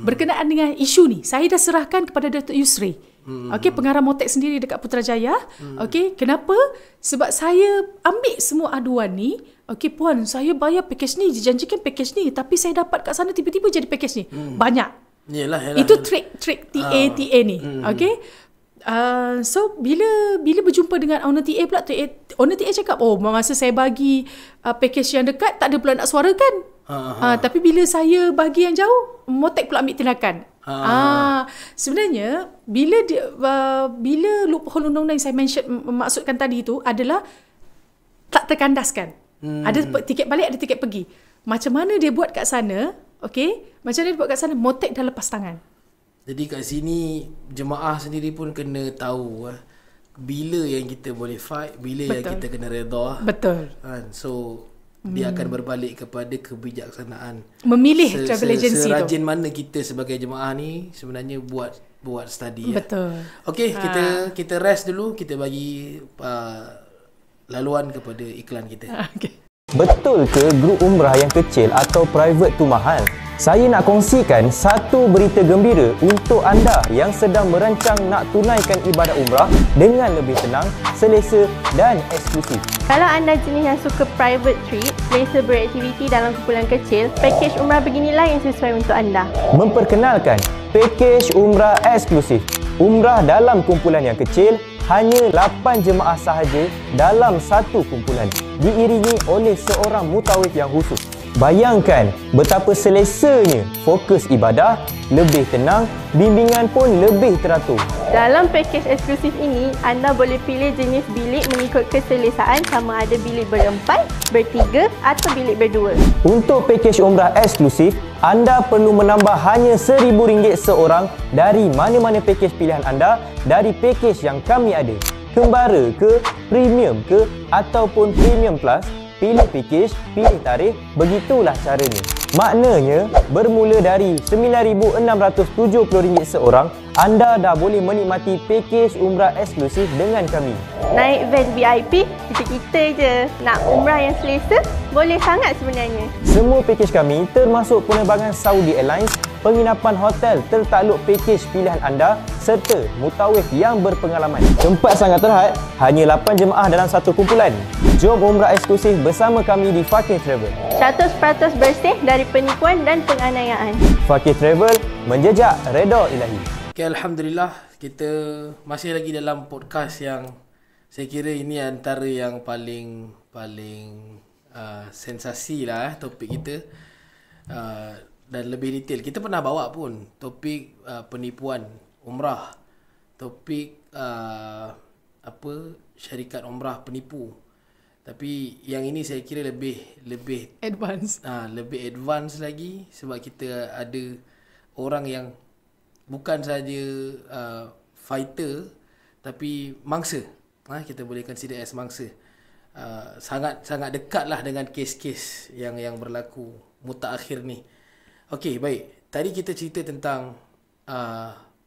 Berkenaan dengan isu ni, saya dah serahkan kepada Datuk Yusri. Okey, pengarah Motek sendiri dekat Putrajaya. Okey, kenapa? Sebab saya ambil semua aduan ni. Okey, puan, saya bayar package ni, dijanjikan package ni, tapi saya dapat kat sana tiba-tiba jadi package ni. Banyak. Yelah. Itu trik TA ni. Okey. So bila berjumpa dengan owner TA pula, owner TA cakap, masa saya bagi package yang dekat tak ada pula nak suarakan. Tapi bila saya bagi yang jauh, Motek pula ambil tindakan. Sebenarnya bila loophole undang-undang yang saya maksudkan tadi itu adalah tak terkandaskan. Ada tiket balik, ada tiket pergi. Macam mana dia buat kat sana? Okey, macam mana dia buat kat sana? Motek dah lepas tangan. Jadi kat sini jemaah sendiri pun kena tahu bila yang kita boleh fight, bila yang kita kena redha. Betul. So dia akan berbalik kepada kebijaksanaan memilih travel agency tu. Serajin mana kita sebagai jemaah ni sebenarnya buat study. Betul. Okey, kita rest dulu, kita bagi laluan kepada iklan kita. Betul ke grup umrah yang kecil atau private tu mahal? Saya nak kongsikan satu berita gembira untuk anda yang sedang merancang nak tunaikan ibadat umrah dengan lebih tenang, selesa dan eksklusif. Kalau anda jenis yang suka private trip, selesa beraktiviti dalam kumpulan kecil, pakej umrah beginilah yang sesuai untuk anda. Memperkenalkan pakej umrah eksklusif. Umrah dalam kumpulan yang kecil, hanya 8 jemaah sahaja dalam satu kumpulan, diiringi oleh seorang mutawif yang khusus. Bayangkan betapa selesanya fokus ibadah, lebih tenang, bimbingan pun lebih teratur. Dalam pakej eksklusif ini, anda boleh pilih jenis bilik mengikut keselesaan, sama ada bilik berempat, bertiga atau bilik berdua. Untuk pakej umrah eksklusif, anda perlu menambah hanya RM1,000 seorang dari mana-mana pakej pilihan anda dari pakej yang kami ada. Kembara ke, premium ke ataupun premium plus, pilih pakej, pilih tarikh, begitulah caranya. Maknanya, bermula dari RM9,670 seorang, anda dah boleh menikmati pakej umrah eksklusif dengan kami. Naik van VIP, kita-kita je. Nak umrah yang selesa, boleh sangat sebenarnya. Semua pakej kami termasuk penerbangan Saudi Airlines, penginapan hotel tertakluk pakej pilihan anda serta mutawif yang berpengalaman. Tempat sangat terhad, hanya 8 jemaah dalam satu kumpulan. Jom umrah eksklusif bersama kami di Fakih Travel. 100% bersih dari penipuan dan penganiayaan. Fakih Travel, menjejak redha ilahi. Okay, Alhamdulillah, kita masih lagi dalam podcast yang Saya kira ini antara yang paling sensasi lah topik kita. Dan lebih detail. Kita pernah bawa pun topik penipuan umrah. Topik syarikat umrah penipu. Tapi yang ini saya kira lebih Advance. Lebih advance lagi sebab kita ada orang yang bukan saja fighter tapi mangsa. Kita boleh consider as mangsa. Sangat dekat lah dengan kes-kes yang berlaku mutaakhir ni. Okey, baik. Tadi kita cerita tentang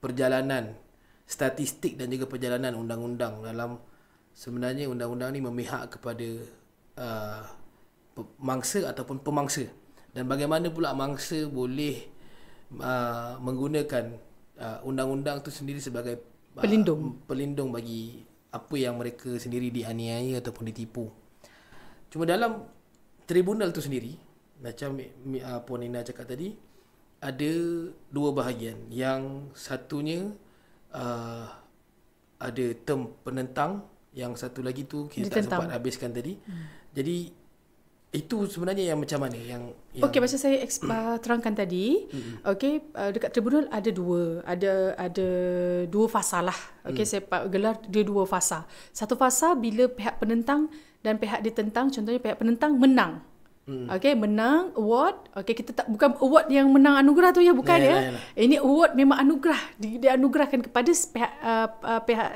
perjalanan statistik dan juga perjalanan undang-undang dalam sebenarnya undang-undang ni memihak kepada mangsa ataupun pemangsa, dan bagaimana pula mangsa boleh menggunakan undang-undang tu sendiri sebagai pelindung bagi apa yang mereka sendiri dianiaya ataupun ditipu. Cuma dalam tribunal tu sendiri, macam Puan Nina cakap tadi, ada dua bahagian. Yang satunya ada term penentang, yang satu lagi tu kita tak sempat habiskan tadi. Jadi itu sebenarnya yang macam mana yang Okey, macam saya terangkan tadi. Okey, dekat tribunal ada dua fasa lah. Okey, saya gelar dia dua fasa. Satu fasa bila pihak penentang dan pihak ditentang, contohnya pihak penentang menang. Okey, menang award. Okey, kita tak, bukan award yang menang anugerah tu ya, bukan ya. Ini award memang anugerah, dianugerahkan kepada pihak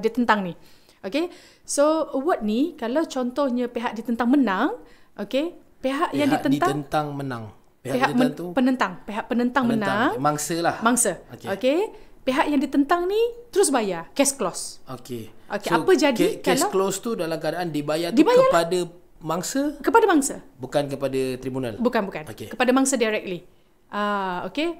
ditentang ni. Okey. So award ni kalau contohnya pihak ditentang menang, okey, pihak yang ditentang menang. Pihak penentang menang. Mangsa lah. Mangsa. Okey. Pihak yang ditentang ni terus bayar case clause. Okey. Okey, so, apa jadi case kalau clause tu dalam keadaan dibayar tu kepada mangsa? Kepada mangsa. Bukan kepada tribunal. Bukan. Okay. Kepada mangsa directly. Okey.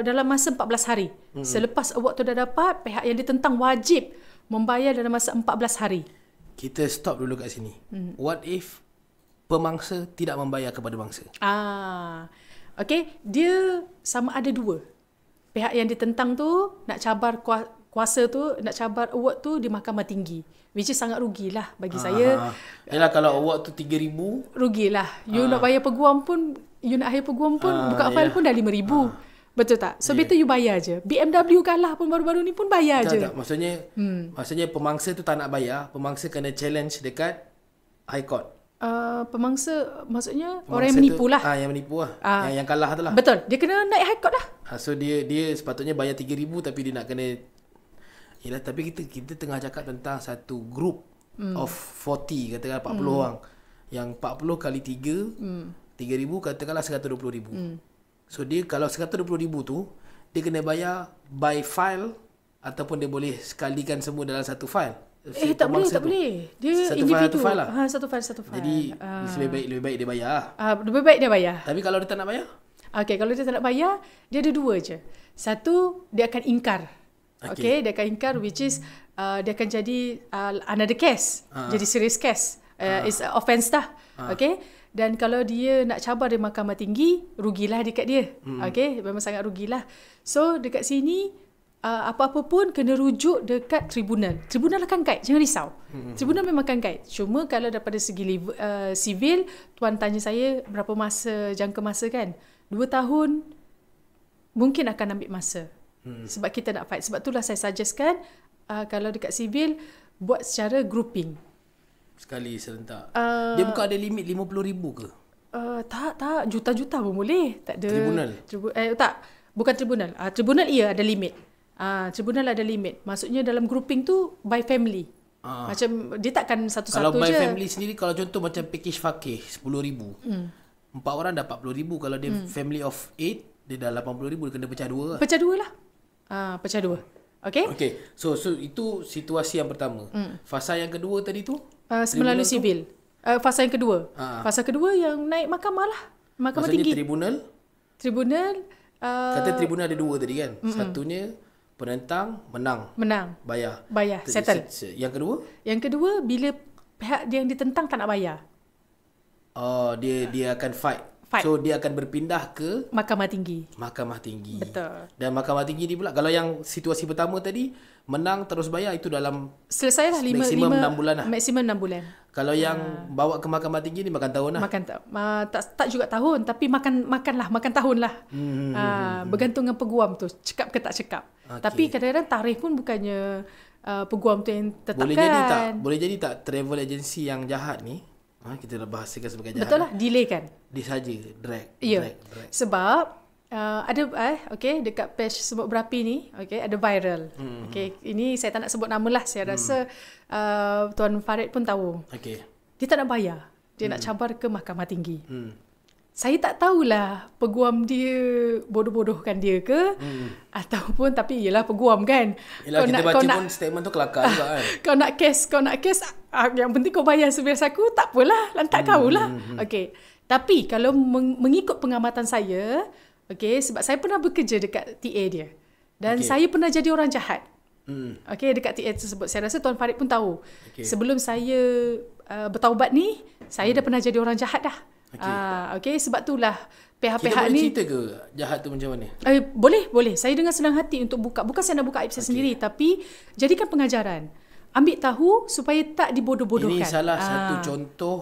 Dalam masa 14 hari. Selepas award tu dah dapat, pihak yang ditentang wajib membayar dalam masa 14 hari. Kita stop dulu kat sini. What if pemangsa tidak membayar kepada mangsa? Okey, dia sama ada dua. Pihak yang ditentang tu nak cabar kuasa tu, nak cabar award tu di mahkamah tinggi. Which is sangat rugilah bagi saya. Yalah, kalau award tu 3,000, rugilah. You nak bayar peguam pun, you nak hire peguam pun, buka file pun dah 5,000. Betul tak? So better you bayar je. BMW kalah pun baru-baru ni pun bayar je. Tak. Maksudnya pemangsa tu tak nak bayar, pemangsa kena challenge dekat High Court. Pemangsa maksudnya orang yang menipu lah. Yang menipu lah. Yang kalah tu lah. Betul. Dia kena naik High Court lah. So dia sepatutnya bayar 3,000 tapi dia nak kena. Yalah, tapi kita tengah cakap tentang satu group of 40, katakanlah 40 orang. Yang 40 kali 3, 3,000 katakanlah 120,000. So dia kalau 120,000 tu dia kena bayar by file ataupun dia boleh sekalikan semua dalam satu file. Tak boleh. Dia satu individu. File lah. Satu file. Jadi lebih baik dia bayar. Lebih baik dia bayar. Tapi kalau dia tak nak bayar? Okey, kalau dia tak nak bayar, dia ada dua je. Satu, dia akan ingkar. Okey, dia akan ingkar, which is dia akan jadi another case. Jadi serious case. It's offence dah. Okey. Dan kalau dia nak cabar di mahkamah tinggi, rugilah dekat dia. Okey, memang sangat rugilah. So dekat sini apa-apa pun kena rujuk dekat tribunal. Tribunal akan guide, jangan risau. Tribunal memang akan guide. Cuma kalau daripada segi civil, tuan tanya saya berapa jangka masa kan? 2 tahun mungkin akan ambil masa. Sebab kita nak fight. Sebab itulah saya suggestkan kalau dekat civil buat secara grouping. Sekali serentak. Dia bukan ada limit 50,000 ke? Tak. Juta-juta pun boleh. Tak ada. Tribunal? Tak. Bukan tribunal. Tribunal ada limit. Tribunal ada limit. Maksudnya dalam grouping tu by family. Macam dia takkan satu-satu je. Kalau by family sendiri, kalau contoh macam package fakih 10,000. 4 orang dah 40,000. Kalau dia family of 8, dia dah 80,000, dia kena pecah 2 lah. Pecah 2 lah. Pecah 2. Okay? So itu situasi yang pertama. Fasa yang kedua tadi tu? Melalui civil. Fasa yang kedua. Fasa kedua yang naik mahkamah lah. Mahkamah maksudnya tinggi. Tribunal. Kata tribunal ada 2 tadi kan? Satunya penentang menang. Bayar. Settle. Yang kedua bila pihak yang ditentang tak nak bayar. Dia akan fight. Fight. So dia akan berpindah ke Mahkamah Tinggi. Mahkamah Tinggi. Betul. Dan Mahkamah Tinggi ni pula, kalau yang situasi pertama tadi menang terus bayar, itu dalam Selesai lah maksimum 6 bulan lah. Maksimum 6 bulan. Kalau yang bawa ke Mahkamah Tinggi ni makan tahun lah. Makan tak juga tahun, tapi makan tahun lah. Bergantung dengan peguam tu, cekap ke tak cekap. Tapi kadang-kadang tarikh pun bukannya peguam tu yang tetapkan. Boleh jadi tak travel agency yang jahat ni, kita dah bahasakan sebagai jahat. Betul lah, delay kan. Dia saja drag. Ya. Sebab ada dekat page Semut Berapi ni, ada viral. Ini saya tak nak sebut nama lah. Saya rasa Tuan Farid pun tahu. Dia tak nak bayar. Dia nak cabar ke Mahkamah Tinggi. Saya tak tahulah peguam dia bodoh-bodohkan dia ke ataupun, tapi yelah peguam kan. Yelah, kita baca pun statement tu kelakar juga kan. Kau nak kes, yang penting kau bayar sebiasa aku, tak apalah, lantak kau lah. Tapi kalau mengikut pengamatan saya, sebab saya pernah bekerja dekat TA dia. Dan saya pernah jadi orang jahat. Dekat TA tersebut. Saya rasa Tuan Farid pun tahu. Sebelum saya bertaubat ni, saya dah pernah jadi orang jahat dah. Sebab itulah pihak-pihak ni. Kita boleh cerita ke jahat tu macam mana? Boleh. Saya dengan senang hati untuk buka. Bukan saya nak buka aib saya sendiri, tapi jadikan pengajaran. Ambil tahu supaya tak dibodoh-bodohkan. Ini salah satu contoh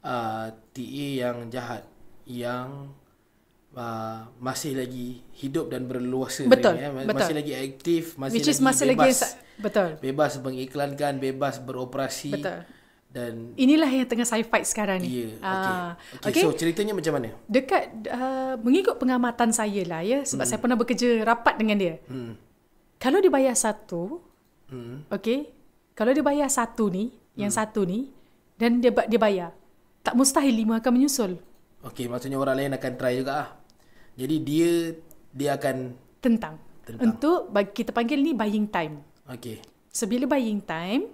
TA yang jahat, yang masih lagi hidup dan berleluasa. Betul. Masih lagi aktif, masih bebas mengiklankan, bebas beroperasi. Betul. Dan inilah yang tengah saya fight sekarang ni. So ceritanya macam mana? Dekat mengikut pengamatan saya lah ya, sebab saya pernah bekerja rapat dengan dia. Kalau dia bayar satu, kalau dia bayar satu ni, yang satu ni, dan dia bayar, tak mustahil 5 akan menyusul. Maksudnya orang lain akan try juga lah. Jadi dia akan tentang. Untuk kita panggil ni buying time. So bila buying time,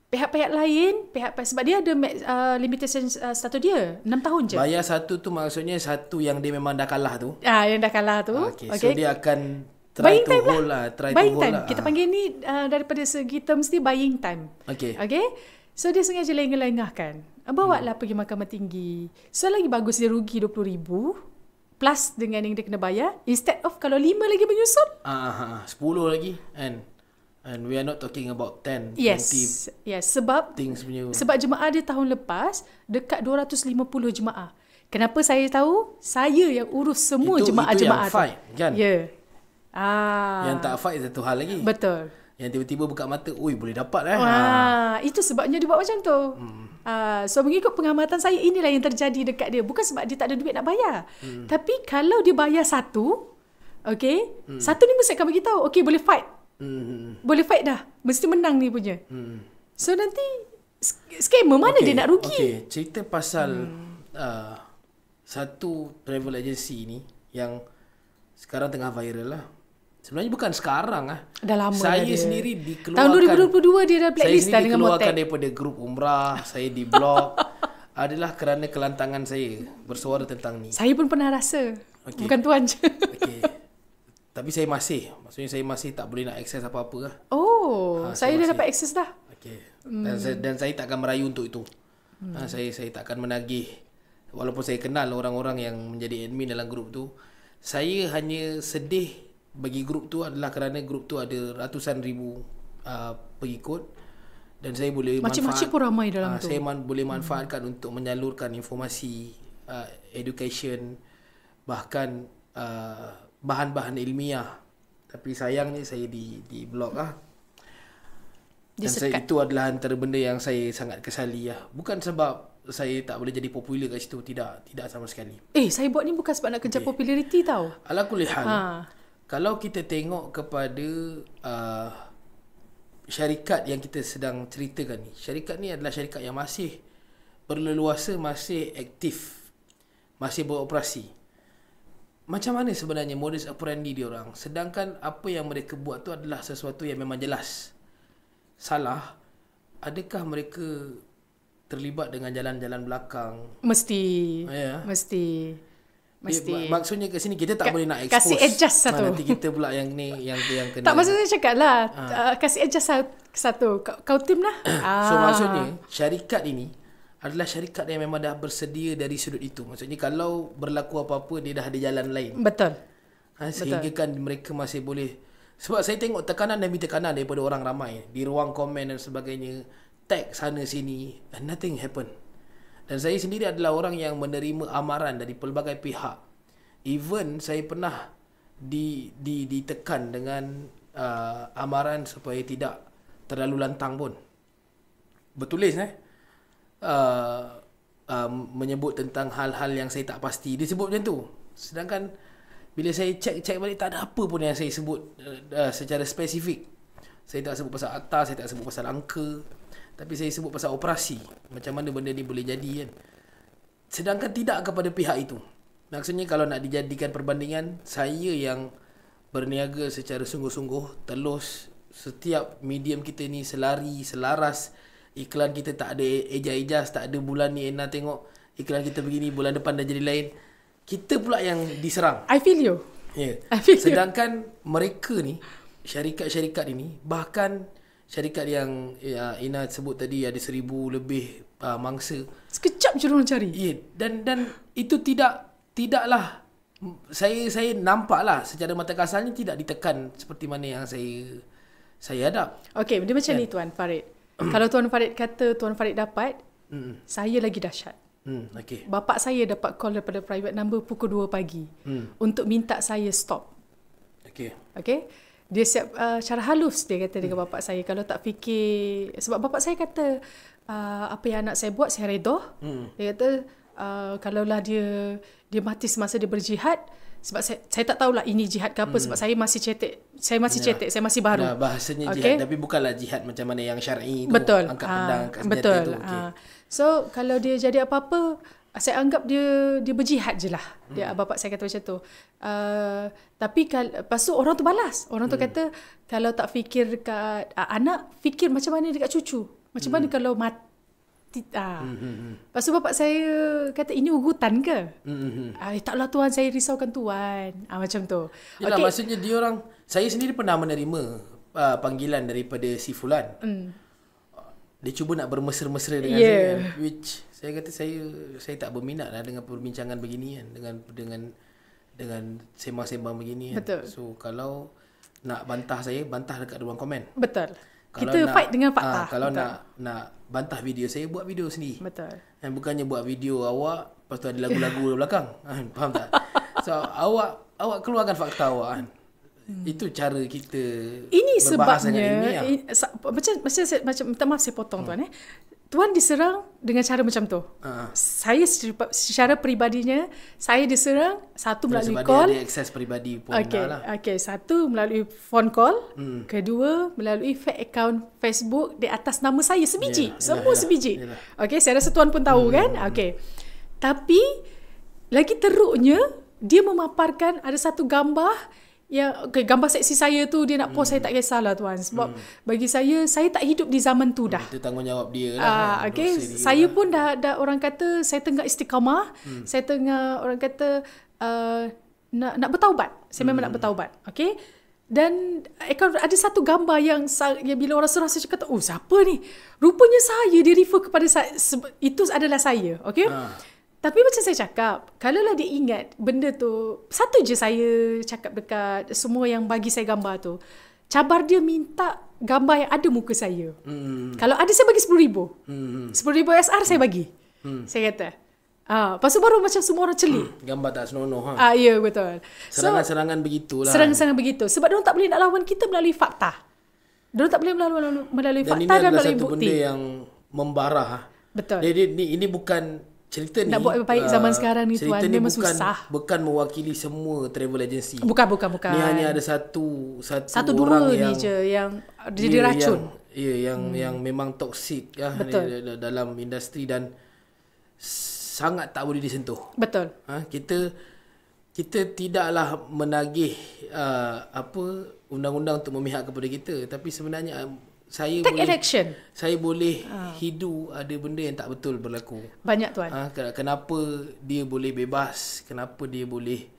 pihak-pihak lain, sebab dia ada limitation status dia 6 tahun je. Bayar satu tu maksudnya satu yang dia memang dah kalah tu. Yang dah kalah tu. So dia akan try to hold lah. Buying time. Kita panggil ni daripada segi terms ni buying time. So dia sengaja lengah-lengahkan. Bawa lah pergi Mahkamah Tinggi. So lagi bagus dia rugi 20,000 plus dengan yang dia kena bayar, instead of kalau 5 lagi menyusul. 10 lagi and we are not talking about 10, 20. Yes, sebab jemaah dia tahun lepas dekat 250 jemaah. Kenapa saya tahu? Saya yang urus semua jemaah-jemaah tu. Itu yang fight kan? Ya. Yang tak fight satu hal lagi. Betul. Yang tiba-tiba buka mata, boleh dapat Itu sebabnya dia buat macam tu. So mengikut pengamatan saya, inilah yang terjadi dekat dia. Bukan sebab dia tak ada duit nak bayar. Tapi kalau dia bayar satu, satu ni mesti akan bagi tahu, boleh fight. Boleh fight dah. Mesti menang ni punya. So nanti scammer mana dia nak rugi? Cerita pasal satu travel agency ni yang sekarang tengah viral lah. Sebenarnya bukan sekarang lah. Dah lama saya dia. Sendiri dikeluarkan. Tahun 2022 dia dah blacklist dah dengan Motek. Saya sendiri dikeluarkan daripada grup umrah. Saya di blog. Adalah kerana kelantangan saya bersuara tentang ni. Saya pun pernah rasa. Bukan tuan je. Tapi saya maksudnya saya masih tak boleh nak akses apa-apa lah. Saya dah dapat akses dah. Dan saya tak akan merayu untuk itu. Saya tak akan menagih. Walaupun saya kenal orang-orang yang menjadi admin dalam grup tu. Saya hanya sedih bagi grup tu adalah kerana grup tu ada ratusan ribu pengikut. Dan saya boleh makcik-makcik pun ramai dalam tu. Saya boleh manfaatkan untuk menyalurkan informasi, education, bahkan bahan-bahan ilmiah. Tapi sayangnya saya di blog lah. Dan itu adalah antara benda yang saya sangat kesali lah. Bukan sebab saya tak boleh jadi popular kat situ. Tidak sama sekali. Saya buat ni bukan sebab nak kejar populariti tau. Ala kulli hal. Kalau kita tengok kepada syarikat yang kita sedang ceritakan ni. Syarikat ni adalah syarikat yang masih berleluasa, masih aktif, masih beroperasi. Macam mana sebenarnya modus operandi diorang? Sedangkan apa yang mereka buat tu adalah sesuatu yang memang jelas salah. Adakah mereka terlibat dengan jalan-jalan belakang? Mesti. Maksudnya kat sini kita tak boleh nak expose. Kasih adjust satu. Nanti kita pula yang ni yang kena. Tak, maksudnya cakap lah. Kasih adjust satu. Kau tim lah. So maksudnya syarikat ini adalah syarikat yang memang dah bersedia dari sudut itu. Maksudnya kalau berlaku apa-apa, dia dah ada jalan lain. Betul. Sehingga kan mereka masih boleh. Sebab saya tengok tekanan demi tekanan daripada orang ramai di ruang komen dan sebagainya, tag sana sini, and nothing happen. Dan saya sendiri adalah orang yang menerima amaran dari pelbagai pihak. Even saya pernah ditekan dengan amaran supaya tidak terlalu lantang pun. Bertulis menyebut tentang hal-hal yang saya tak pasti. Dia sebut macam tu. Sedangkan bila saya cek balik, tak ada apa pun yang saya sebut secara spesifik. Saya tak sebut pasal akta, saya tak sebut pasal angka, tapi saya sebut pasal operasi. Macam mana benda ni boleh jadi kan. Sedangkan tidak kepada pihak itu. Maksudnya kalau nak dijadikan perbandingan, saya yang berniaga secara sungguh-sungguh, telus setiap medium kita ni selaras. Iklan kita tak ada ejas-ejas, tak ada bulan ni Ena tengok iklan kita begini, bulan depan dah jadi lain. Kita pula yang diserang. I feel you. Yeah. I feel Sedangkan mereka ni, syarikat-syarikat ini, bahkan syarikat yang Ina sebut tadi ada 1,000 lebih mangsa. Sekejap je orang cari. Yeah. Dan itu tidaklah, saya nampaklah secara mata kasarnya tidak ditekan seperti mana yang saya hadap. Okey, dia macam ni Tuan Farid. Kalau Tuan Farid kata Tuan Farid dapat, saya lagi dahsyat. Okay. Bapak saya dapat call daripada private number pukul 2 pagi untuk minta saya stop. Okay. Dia siap cara halus dia kata dengan bapak saya, kalau tak fikir, sebab bapak saya kata apa yang anak saya buat saya redha. Dia kata kalaulah dia mati semasa dia berjihad, sebab saya tak tahulah ini jihad ke apa, sebab saya masih cetek, saya masih baru. Nah, bahasanya jihad, tapi bukanlah jihad macam mana yang syar'i tu. Betul. Angkat pedang, angkat senjata betul. tu. Okay. So kalau dia jadi apa-apa, saya anggap dia berjihad je lah. Bapak saya kata macam tu. Tapi lepas tu orang tu balas. Orang tu kata kalau tak fikir dekat anak, fikir macam mana dekat cucu. Macam mana kalau mati. Lepas tu bapak saya kata, ini ugutan ke? Taklah Tuan, saya risaukan Tuan. Macam tu. Yalah, maksudnya dia orang, saya sendiri pernah menerima panggilan daripada si Fulan. Dia cuba nak bermesra-mesra dengan saya, which saya kata saya tak berminat lah dengan perbincangan begini kan, dengan sembang-sembang begini kan. Betul. So kalau nak bantah saya, bantah dekat ruang komen. Betul. Kalau kita fight dengan fakta. Kalau nak bantah video saya, buat video sendiri. Betul. Dan bukannya buat video awak, lepas tu ada lagu-lagu di belakang. Faham tak? So awak keluarkan fakta awak kan. Itu cara kita ini berbahasa sebabnya macam minta maaf saya potong Tuan. Tuan diserang dengan cara macam tu. Saya secara peribadinya, saya diserang satu melalui call. Sebab dia ada akses peribadi pun lah. Okay, satu melalui phone call, kedua melalui fake account Facebook di atas nama saya sebiji. Semua sebiji. Okay, saya rasa Tuan pun tahu kan? Okay. Tapi lagi teruknya, dia memaparkan ada satu gambar yang gambar seksi saya tu dia nak post, saya tak kisahlah Tuan, sebab bagi saya tak hidup di zaman tu dah. Itu tanggungjawab dia lah. Okay, saya pun dah orang kata saya tengah istiqamah, saya tengah orang kata nak bertaubat. Saya memang nak bertaubat. Okay, dan ada satu gambar yang bila orang surah saya kata, siapa ni? Rupanya saya, dia refer kepada saya, itu adalah saya. Okay. Tapi macam saya cakap, kalaulah dia ingat benda tu, satu je saya cakap dekat semua yang bagi saya gambar tu, cabar dia minta gambar yang ada muka saya. Kalau ada, saya bagi RM10,000. RM10,000 SR saya bagi. Saya kata. Lepas tu baru macam semua orang celik. Gambar tak senonoh. Ya, betul. Serangan-serangan begitulah. Serangan-serangan begitu. Sebab diorang tak boleh nak lawan kita melalui fakta. Diorang tak boleh melalui fakta dan melalui bukti. Dan ini adalah satu benda yang membarah. Betul. Ini bukan cerita ni, nak buat baik zaman sekarang ni Tuan, memang susah. Bukan mewakili semua travel agency. Bukan. Ni hanya ada satu dua orang ni je yang jadi racun. Yang memang toksik dalam industri dan sangat tak boleh disentuh. Betul. Kita tidaklah menagih undang-undang untuk memihak kepada kita, tapi sebenarnya saya boleh hidu ada benda yang tak betul berlaku. Banyak Tuan. Kenapa dia boleh bebas? Kenapa dia boleh?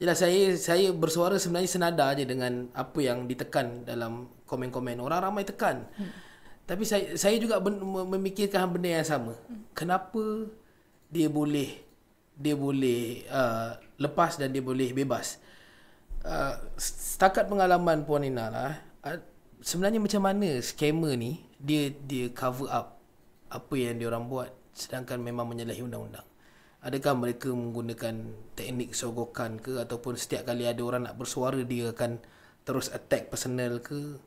Yalah, saya bersuara sebenarnya senada je dengan apa yang ditekan dalam komen-komen. Orang ramai tekan. Tapi saya juga memikirkan benda yang sama. kenapa dia boleh lepas dan dia boleh bebas. Setakat pengalaman Puan Nina lah, sebenarnya macam mana scammer ni dia cover up apa yang dia orang buat sedangkan memang menyalahi undang-undang. Adakah mereka menggunakan teknik sogokan ke, ataupun setiap kali ada orang nak bersuara dia akan terus attack personal ke?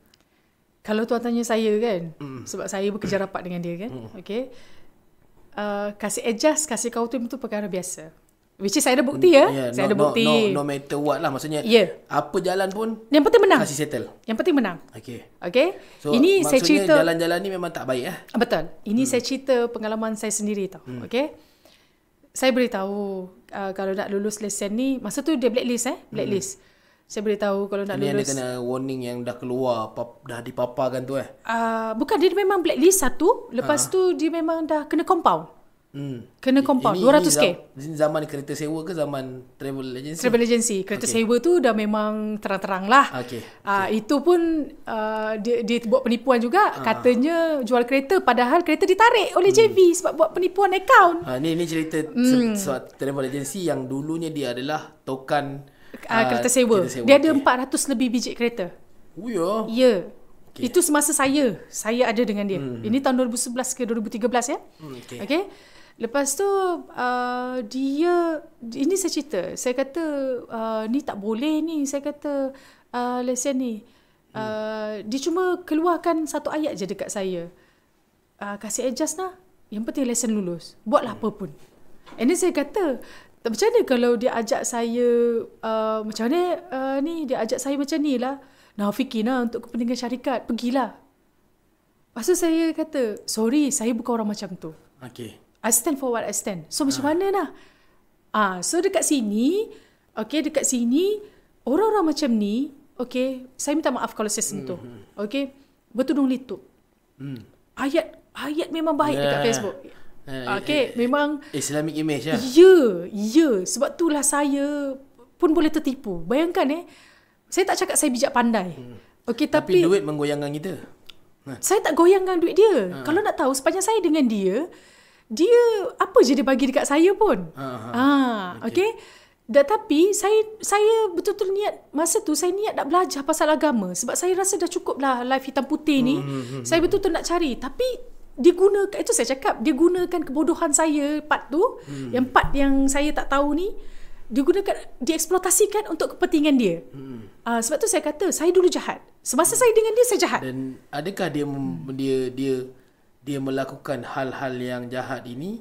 Kalau tuan tanya saya kan, sebab saya bekerja rapat dengan dia kan, okay, kasih adjust, kasih kautim tu perkara biasa. Which is saya ada bukti saya ada bukti. No matter what lah, maksudnya apa jalan pun yang penting menang. Kasih settle. Yang penting menang. Okay. So ini saya cerita jalan-jalan ni memang tak baik Betul. Ini saya cerita pengalaman saya sendiri tau. Okay. Saya beritahu kalau nak lulus lesen ni, masa tu dia blacklist. Saya beritahu kalau nak ini lulus. Ini ada kena warning yang dah keluar, dah dipaparkan tu bukan, dia memang blacklist satu, lepas tu dia memang dah kena compound. Kena compound 200k. Zaman kereta sewa ke zaman travel agency? Travel agency. Kereta sewa tu dah memang terang-terang lah. Itu pun dia buat penipuan juga. Katanya jual kereta, padahal kereta ditarik oleh JV sebab buat penipuan akaun. Ni cerita travel agency yang dulunya dia adalah tokan kereta sewa. Dia ada 400 lebih biji kereta. Ya. Itu semasa saya ada dengan dia. Ini tahun 2011 ke 2013 ya. Okay. Lepas tu dia, ini saya cerita, saya kata ni tak boleh ni, saya kata lesen ni. Dia cuma keluarkan satu ayat je dekat saya. Kasih adjust lah, yang penting lesen lulus. Buatlah apa pun. And then saya kata, macam mana kalau dia ajak saya macam mana ni, dia ajak saya macam ni lah. Fikin lah untuk kepentingan syarikat, pergilah. Lepas tu saya kata, sorry, saya bukan orang macam tu. I stand for what I stand. So macam mana lah? So dekat sini, dekat sini, orang-orang macam ni, saya minta maaf kalau saya sentuh. Bertudung litut. Ayat memang baik dekat Facebook. Memang Islamic image lah. Ya. Sebab itulah saya pun boleh tertipu. Bayangkan saya tak cakap saya bijak pandai. Tapi duit menggoyangkan kita. Saya tak goyangkan duit dia. Kalau nak tahu, sepanjang saya dengan dia apa je dia bagi dekat saya pun. Tapi saya betul-betul niat, masa tu saya niat nak belajar pasal agama. Sebab saya rasa dah cukup lah life hitam putih ni. Saya betul-betul nak cari. Tapi dia gunakan, itu saya cakap, dia gunakan kebodohan saya part tu. Yang part yang saya tak tahu ni, dieksploitasikan untuk kepentingan dia. Sebab tu saya kata, saya dulu jahat. Semasa saya dengan dia, saya jahat. Dan adakah dia melakukan hal-hal yang jahat ini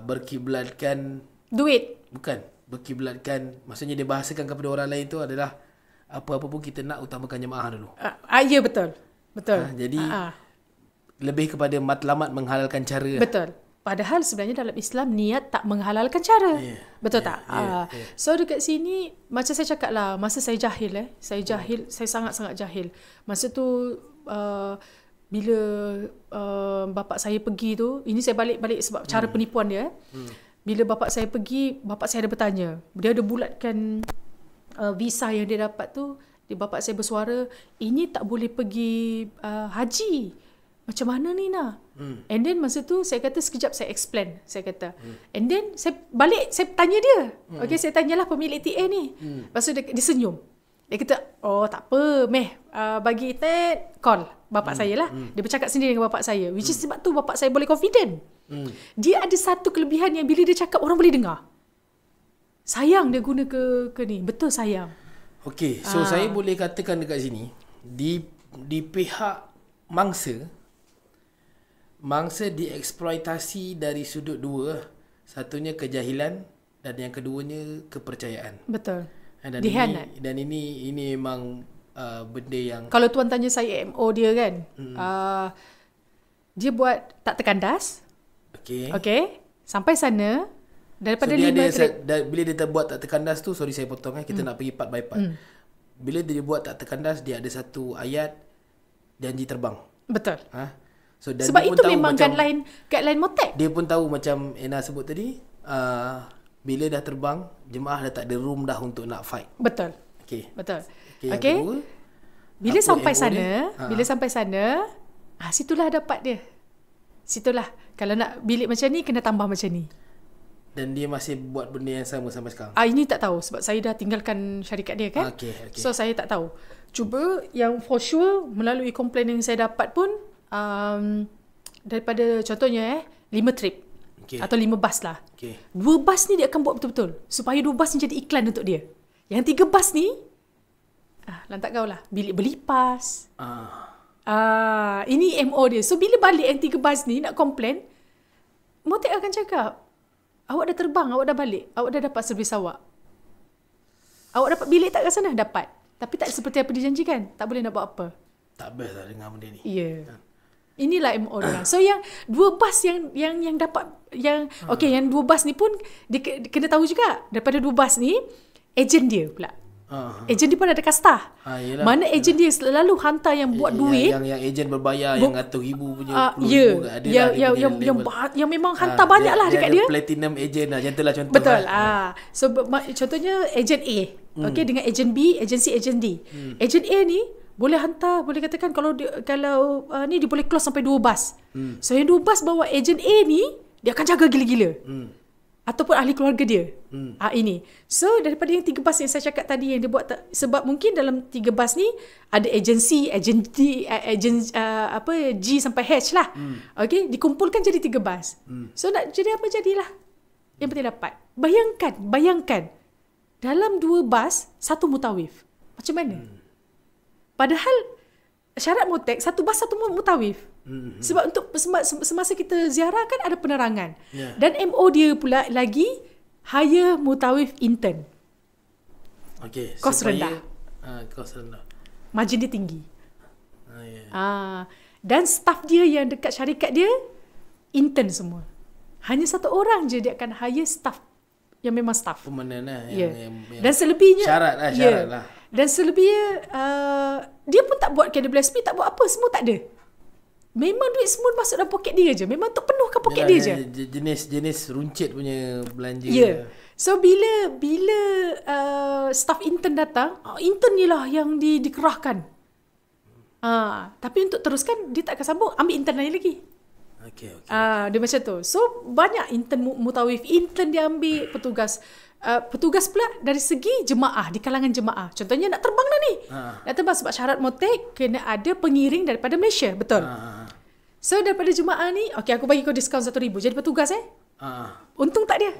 berkiblatkan duit? Bukan, berkiblatkan, maksudnya dia bahasakan kepada orang lain tu adalah apa-apa pun kita nak utamakan jemaah dulu. Ya, betul. Jadi lebih kepada matlamat menghalalkan cara. Betul. Padahal sebenarnya dalam Islam niat tak menghalalkan cara. Betul tak? So dekat sini, macam saya cakap lah, masa saya jahil saya sangat-sangat jahil. Masa tu bila bapak saya pergi tu, ini saya balik sebab cara penipuan dia. Bila bapak saya pergi, bapak saya ada bertanya. Dia ada bulatkan visa yang dia dapat tu. Bapak saya bersuara, ini tak boleh pergi haji. Macam mana ni nak? And then masa tu saya kata sekejap saya explain. Saya kata. And then saya balik, saya tanya dia. Saya tanyalah pemilik TA ni. Lepas tu dia senyum. Dia kata, tak apa, bagi call bapak saya lah. Dia bercakap sendiri dengan bapak saya. Which is sebab tu bapak saya boleh confident. Dia ada satu kelebihan yang bila dia cakap orang boleh dengar. Sayang dia guna ke ni. Betul sayang. So saya boleh katakan dekat sini, di pihak mangsa dieksploitasi dari sudut dua. Satunya kejahilan dan yang keduanya kepercayaan. Betul. Dan ini memang benda yang, kalau tuan tanya saya MO dia kan, dia buat tak terkandas. Sampai sana daripada bila dia buat tak terkandas tu, sorry saya potong kita nak pergi part by part. Bila dia buat tak terkandas, dia ada satu ayat janji terbang. Betul. So, sebab itu memang guideline Motek. Dia pun tahu macam Ena sebut tadi, bila dah terbang, jemaah dah tak ada room dah untuk nak fight. Betul. Betul. Kedua, bila sampai sana, situlah dapat dia. Situlah. Kalau nak bilik macam ni, kena tambah macam ni. Dan dia masih buat benda yang sama sampai sekarang? Ini tak tahu sebab saya dah tinggalkan syarikat dia kan. Okay. So saya tak tahu. Cuba yang for sure melalui komplain yang saya dapat pun daripada contohnya 5 trip atau 5 bas lah. 2 bas ni dia akan buat betul-betul supaya 2 bas ni jadi iklan untuk dia. Yang 3 bas ni lantak kau lah, bilik berlipas. Ini MO dia. So bila balik yang 3 bas ni nak komplain, Motek akan cakap, awak dah terbang, awak dah balik, awak dah dapat servis awak. Awak dapat bilik tak kat sana? Dapat. Tapi tak seperti apa dijanjikan. Tak boleh nak buat apa. Tak best lah dengan benda ni. Ya. Inilah MO dia. So yang 2 bas yang dapat yang yang 2 bas ni pun dia kena tahu juga. Daripada 2 bas ni, ejen dia pula. Ejen dia pun ada kasta. Mana ejen dia selalu hantar yang buat duit. Yang ejen berbayar yang ratus ribu punya. Yang memang hantar banyak lah dekat dia. Platinum ejen lah. Macam tu lah contoh. Betul. So contohnya ejen A. Dengan ejen B, ejen C, ejen D. Ejen A ni boleh hantar, boleh katakan kalau ni dia boleh close sampai 2 bas. So yang 2 bas bawa ejen A ni, dia akan jaga gila-gila. Ataupun ahli keluarga dia. Ini. So daripada yang 3 bas yang saya cakap tadi yang dia buat sebab mungkin dalam 3 bas ni ada agensi, ejen D, G sampai H lah. Dikumpulkan jadi 3 bas. So nak jadi apa jadilah. Yang penting dapat. Bayangkan dalam 2 bas 1 mutawif. Macam mana? Padahal syarat Motek 1 bas 1 mutawif. Sebab untuk semasa kita ziarah kan ada penerangan. Dan MO dia pula lagi hire mutawif intern. Kos rendah. Kos rendah. Margin dia tinggi. Dan staff dia yang dekat syarikat dia intern semua. Hanya 1 orang je dia akan hire staff yang memang staff. Permanent lah. Dan selebihnya syarat lah. Dan selebihnya dia pun tak buat KWSP, tak buat apa, semua tak ada. Memang duit semua masuk dalam poket dia je. Memang untuk penuhkan poket dia je. Jenis runcit punya belanja. So bila staff intern datang, intern ni lah yang dikerahkan. Tapi untuk teruskan dia tak akan sambung, ambil intern lain lagi. Dia macam tu. So banyak intern mutawif, intern dia ambil, petugas pula dari segi jemaah, di kalangan jemaah. Contohnya nak terbang dah ni. Nak terbang sebab syarat Motek kena ada pengiring daripada Malaysia. Betul. So daripada jemaah ni, aku bagi kau diskaun 1,000 jadi petugas Untung tak dia.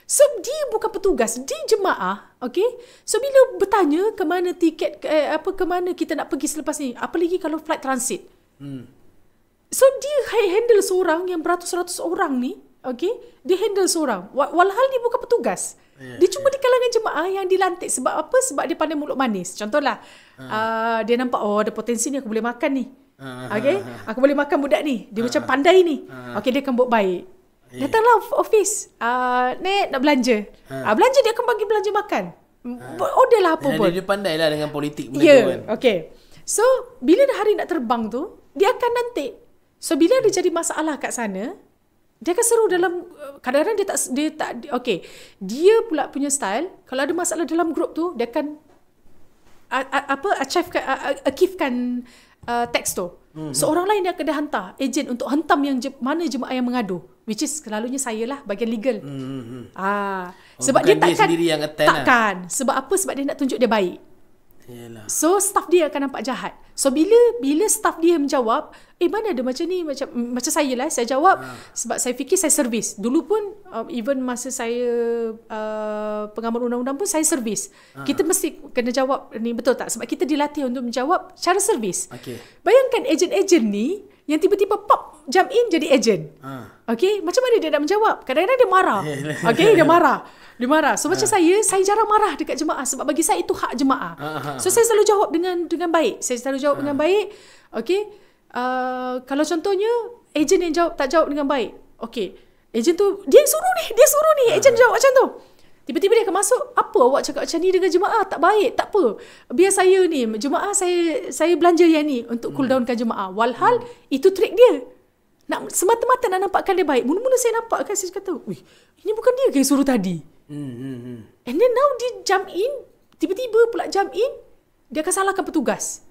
So dia bukan petugas, dia jemaah. So bila bertanya ke mana tiket, ke mana kita nak pergi selepas ni, apalagi kalau flight transit. So dia handle seorang yang beratus-ratus orang ni. Dia handle seorang. Walhal dia bukan petugas. Dia cuma di kalangan jemaah yang dilantik. Sebab apa? Sebab dia pandai mulut manis. Contohlah, dia nampak, ada potensi ni, aku boleh makan ni. Aku boleh makan budak ni. Dia macam pandai ni. Dia akan buat baik. Datanglah office. Nek nak belanja. Belanja, dia akan bagi belanja makan. Order lah apa pun. Dia pandai lah dengan politik benda tu kan. So bila dah hari nak terbang tu, dia akan nanti. So bila ada jadi masalah kat sana, dia akan seru dalam, kadang-kadang dia tak dia pula punya style, kalau ada masalah dalam grup tu, dia akan archivekan teks tu. So orang lain dia akan hantar ejen untuk hentam yang mana jemaah yang mengadu, which is selalunya saya lah, bahagian legal. Sebab dia takkan sebab apa? Sebab dia nak tunjuk dia baik. So staff dia akan nampak jahat. So bila staff dia menjawab, mana ada macam ni, macam saya lah, saya jawab sebab saya fikir saya servis. Dulu pun even masa saya pengamal undang-undang pun saya servis. Kita mesti kena jawab ni, betul tak? Sebab kita dilatih untuk menjawab cara servis. Bayangkan ejen-ejen ni yang tiba-tiba pop jump in jadi ejen. Macam mana dia nak menjawab? Kadang-kadang dia marah. Dia marah. So macam saya jarang marah dekat jemaah sebab bagi saya itu hak jemaah. So saya selalu jawab dengan baik. Dengan baik. Kalau contohnya ejen yang tak jawab dengan baik. Ejen tu dia suruh ni ejen jawab macam tu. Tiba-tiba dia akan masuk, apa awak cakap macam ni dengan jemaah? Tak baik, tak apa. Biar saya ni, jemaah saya belanja yang ni untuk cool downkan jemaah. Walhal itu trik dia. Nak semata-mata nak nampakkan dia baik. Mula-mula saya nampak kan, saya kata, ini bukan dia yang suruh tadi. And then now dia jump in, tiba-tiba pula jump in, dia akan salahkan petugas.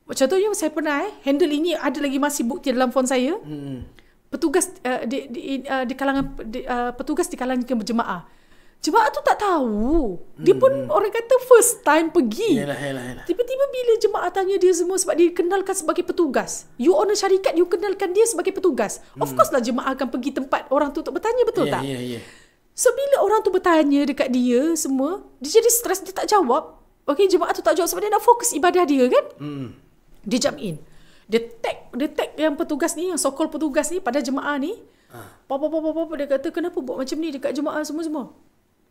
Contohnya saya pernah handle ini, ada lagi masih bukti dalam phone saya. Petugas di kalangan petugas di kalangan jemaah. Jemaah tu tak tahu. Dia pun orang kata first time pergi. Yalah. Tiba-tiba bila jemaah tanya dia semua sebab dia kenalkan sebagai petugas. You owner syarikat, you kenalkan dia sebagai petugas. Of course lah jemaah akan pergi tempat orang tu untuk bertanya, betul tak? Ya. So bila orang tu bertanya dekat dia semua, dia jadi stres, dia tak jawab. Okay, jemaah tu tak jawab sebab dia nak fokus ibadah dia kan. Dia jump in. Dia tag yang petugas ni, yang so-called petugas ni pada jemaah ni. Papa dia kata, kenapa buat macam ni dekat jemaah semua-semua?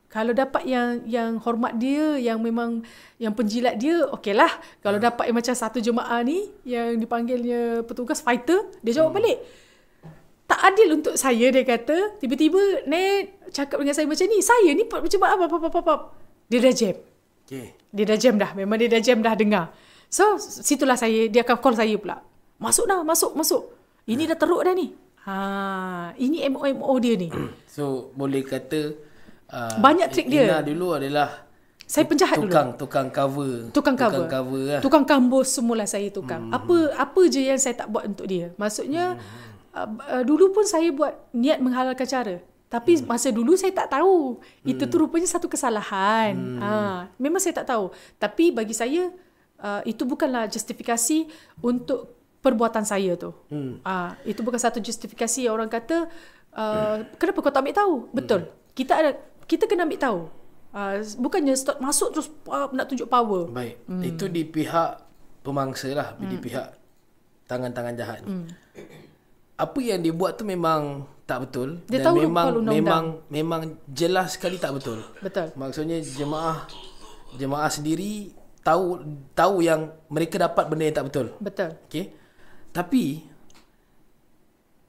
Kalau dapat yang hormat dia, yang memang yang penjilat dia, okeylah. Kalau dapat yang macam satu jemaah ni yang dipanggilnya petugas fighter, dia jawab balik. Tak adil untuk saya, dia kata. Tiba-tiba cakap dengan saya macam ni. Saya ni jemaah apa. Dia dah jam. Okay. Dia dah jam dah. Memang dia dah jam dah dengar. So, situlah dia akan call saya pula. Masuk dah, masuk. Ini dah teruk dah ni. Ini MO dia ni. So, boleh kata banyak trik dia. Ina dulu adalah saya penjahat tukang cover. Tukang cover lah. Tukang kambus semualah saya tukang. Apa je yang saya tak buat untuk dia. Maksudnya dulu pun saya buat niat menghalalkan cara. Tapi masa dulu saya tak tahu. Itu tu rupanya satu kesalahan. Memang saya tak tahu. Tapi bagi saya itu bukanlah justifikasi untuk perbuatan saya tu. Itu bukan satu justifikasi yang orang kata kenapa kau tak ambil tahu? Betul. Kita kena ambil tahu. Bukannya start masuk terus nak tunjuk power. Baik. Itu di pihak pemangsa lah. Di pihak tangan-tangan jahat ni. Apa yang dia buat tu memang tak betul. Dia dan tahu memang jelas sekali tak betul. Betul. Maksudnya jemaah sendiri tahu yang mereka dapat benda yang tak betul. Betul. Okey. Tapi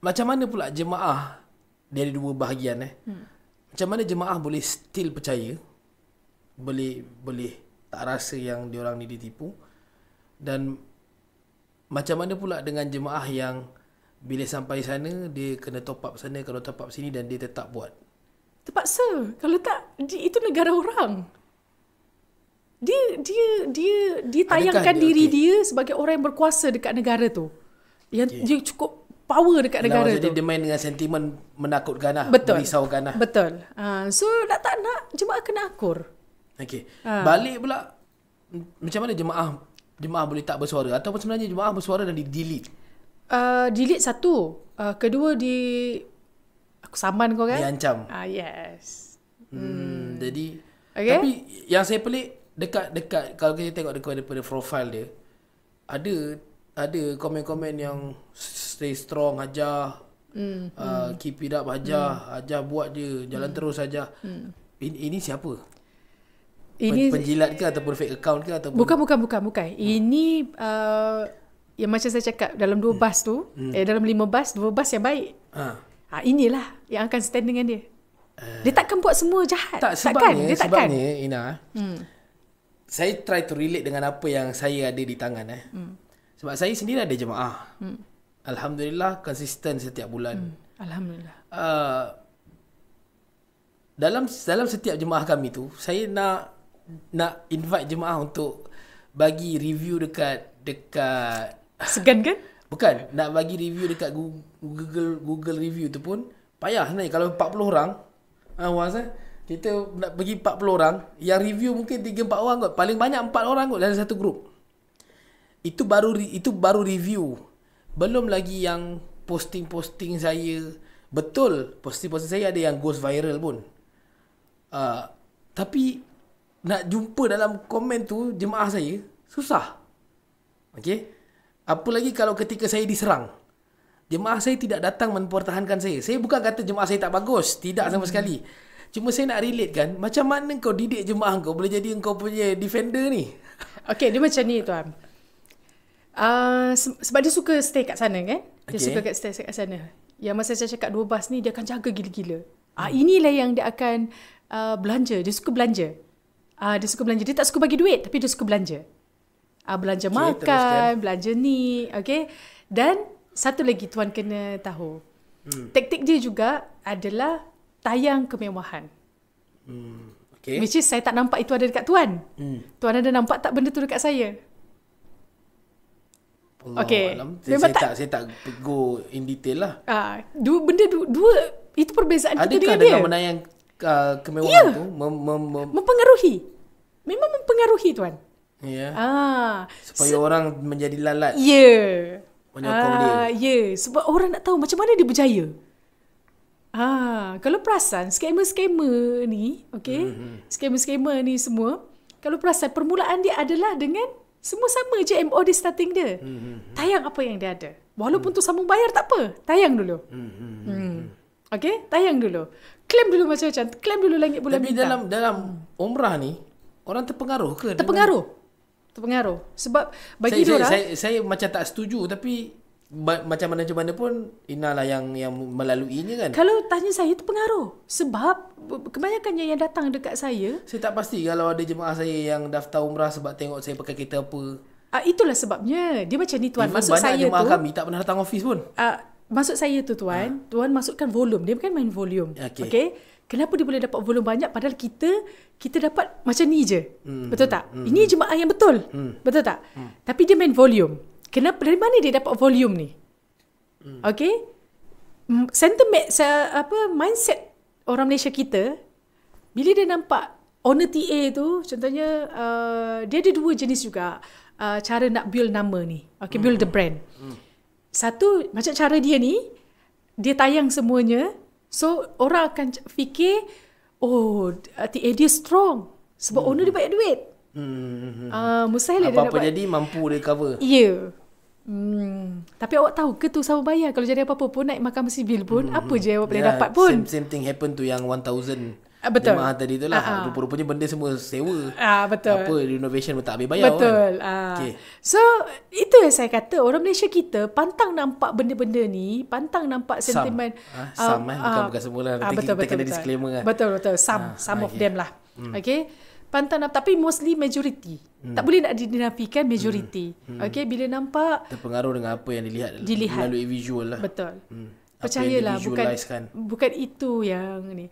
macam mana pula jemaah, dia ada dua bahagian Macam mana jemaah boleh still percaya, boleh tak rasa yang diorang ni ditipu, dan macam mana pula dengan jemaah yang bila sampai sana dia kena top up sana, kalau top up sini, dan dia tetap buat? Terpaksa. Kalau tak, itu negara orang. Dia tayangkan diri dia sebagai orang yang berkuasa dekat negara tu. Yang dia cukup power dekat negara tu. Jadi dia main dengan sentimen menakutkan lah. Betul. Merisaukan lah. Betul. So tak nak jemaah kena akur. Okey. Balik pula, macam mana jemaah boleh tak bersuara? Ataupun sebenarnya jemaah bersuara dan di-delete? Delete satu. Kedua aku saman kau kan? Diancam. Yes. Jadi okay. Tapi yang saya pelik dekat kalau kita tengok daripada profile dia, ada komen-komen yang stay strong, ajar, keep it up, ajar buat je, jalan terus aja. Ini siapa? Ini penjilat ke ataupun fake account ke ataupun bukan. Ini yang macam saya cakap dalam 2 bas tu, dalam 5 bas, 2 bas yang baik. Inilah yang akan stand dengan dia. Dia takkan buat semua jahat. Sebabnya Ina, saya try to relate dengan apa yang saya ada di tangan. Sebab saya sendiri ada jemaah. Alhamdulillah konsisten setiap bulan. Alhamdulillah. Dalam setiap jemaah kami tu, saya nak invite jemaah untuk bagi review dekat segan kan? Bukan, nak bagi review dekat Google review tu pun payah sebenarnya. Kalau 40 orang, kita nak bagi 40 orang, yang review mungkin 3-4 orang kot, paling banyak 4 orang kot dalam satu grup. Itu baru review. Belum lagi yang posting saya. Betul, posting saya ada yang goes viral pun. Tapi nak jumpa dalam komen tu jemaah saya susah. Okey. Apa lagi kalau ketika saya diserang, jemaah saya tidak datang mempertahankan saya. Saya bukan kata jemaah saya tak bagus, tidak sama sekali. Cuma saya nak relate kan, macam mana kau didik jemaah kau boleh jadi engkau punya defender ni? Okey, dia macam ni tuan. Sebab dia suka stay kat sana kan? Dia suka stay kat sana. Yang masa saya cakap 2 bas ni, dia akan jaga gila-gila. Inilah yang dia akan belanja. Dia suka belanja. Dia tak suka bagi duit, tapi dia suka belanja. Belanja makan, belanja ni. Okay. Dan satu lagi tuan kena tahu. Taktik dia juga adalah tayang kemewahan. Okay. Which is saya tak nampak itu ada dekat tuan. Tuan ada nampak tak benda tu dekat saya? Okey. Memang saya tak go in detail lah. Dua itu perbezaan kita Adakah dengan dia. dengan menayang kemewahan tu mempengaruhi. Memang mempengaruhi tuan. Ya. Supaya orang menjadi lalat. Ya. Menyokong dia. Ya, sebab orang nak tahu macam mana dia berjaya. Kalau perasan skamer-skamer ni, okey? Skamer-skamer ni semua, kalau perasan permulaan dia adalah dengan semua sama je MO dia starting dia. Tayang apa yang dia ada. Walaupun tu sambung bayar tak apa, tayang dulu. Okey, tayang dulu. Claim dulu macam-macam. Claim dulu langit bulan bintang. Tapi dalam umrah ni orang terpengaruh ke? Terpengaruh. Sebab bagi diorang saya macam tak setuju, tapi macam mana pun Ina lah yang melaluinya kan. Kalau tanya saya terpengaruh. Sebab kebanyakannya yang datang dekat saya tak pasti kalau ada jemaah saya yang daftar umrah sebab tengok saya pakai kereta apa. Itulah sebabnya. Dia macam ni tuan. Even Maksud banyak saya jemaah tu kami tak pernah datang office pun. Maksud saya tu tuan, tuan masukkan volume. Dia bukan main volume. Okay? Kenapa dia boleh dapat volume banyak padahal kita dapat macam ni je. Betul tak? Ini jemaah yang betul. Betul tak? Tapi dia main volume. Kenapa? Dari mana dia dapat volume ni? Okay? Sentiment, mindset orang Malaysia kita, bila dia nampak owner TA tu, contohnya dia ada dua jenis juga cara nak build nama ni. Okay, build the brand. Satu, macam cara dia ni, dia tayang semuanya. So, orang akan fikir, TA dia strong. Sebab owner dia banyak duit. Mustahil dia dapat. Apa-apa jadi, mampu dia cover. Ya. Tapi awak tahu ke tu sama bayar. Kalau jadi apa-apa pun, naik mahkamah sivil pun, apa je awak boleh dapat pun. Same thing happen to yang 1,000 betul. jemaah tadi tu lah. Rupa-rupanya benda semua sewa. Betul. Apa, renovation pun tak habis bayar. Betul. Kan? Okay. So, itu yang saya kata. Orang Malaysia kita pantang nampak benda-benda ni. Pantang nampak sentimen. Bukan semua lah. Nanti betul, kita kena betul. disclaimer lah. Betul. Some of them lah. Okay. Pantang nampak. Tapi mostly majority. Tak boleh nak dinafikan majority. Okay. Bila nampak. Terpengaruh dengan apa yang dilihat. Melalui visual lah. Betul. Percayalah. Bukan itu yang ni.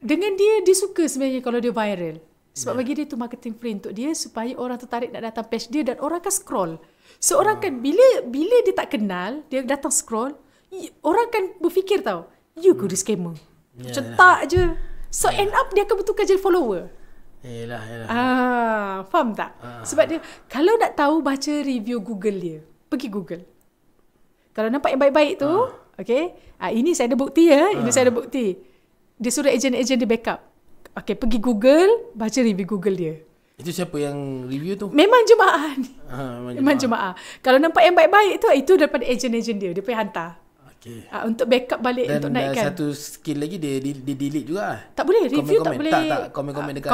Dengan dia suka sebenarnya kalau dia viral. Sebab bagi dia tu marketing free untuk dia supaya orang tertarik nak datang page dia dan orang akan scroll. So orang kan bila dia tak kenal, dia datang scroll, orang akan berfikir tau, you go scammer. Macam tak je. So end up dia akan betulkan jadi follower. Yelah. Faham tak? Sebab dia kalau nak tahu baca review Google dia, pergi Google. Kalau nampak yang baik-baik tu, okay, ini saya ada bukti ya, ini saya ada bukti. Dia suruh ejen-ejen dia backup. Okay, pergi Google, baca review Google dia. Itu siapa yang review tu? Memang jemaah ni. Memang jemaah. Kalau nampak yang baik-baik tu, itu daripada ejen-ejen dia. Dia pergi hantar. Okay. Untuk backup balik, untuk naikkan. Dan satu skill lagi, dia delete juga. Tak boleh, review tak boleh. Tak, komen-komen dekat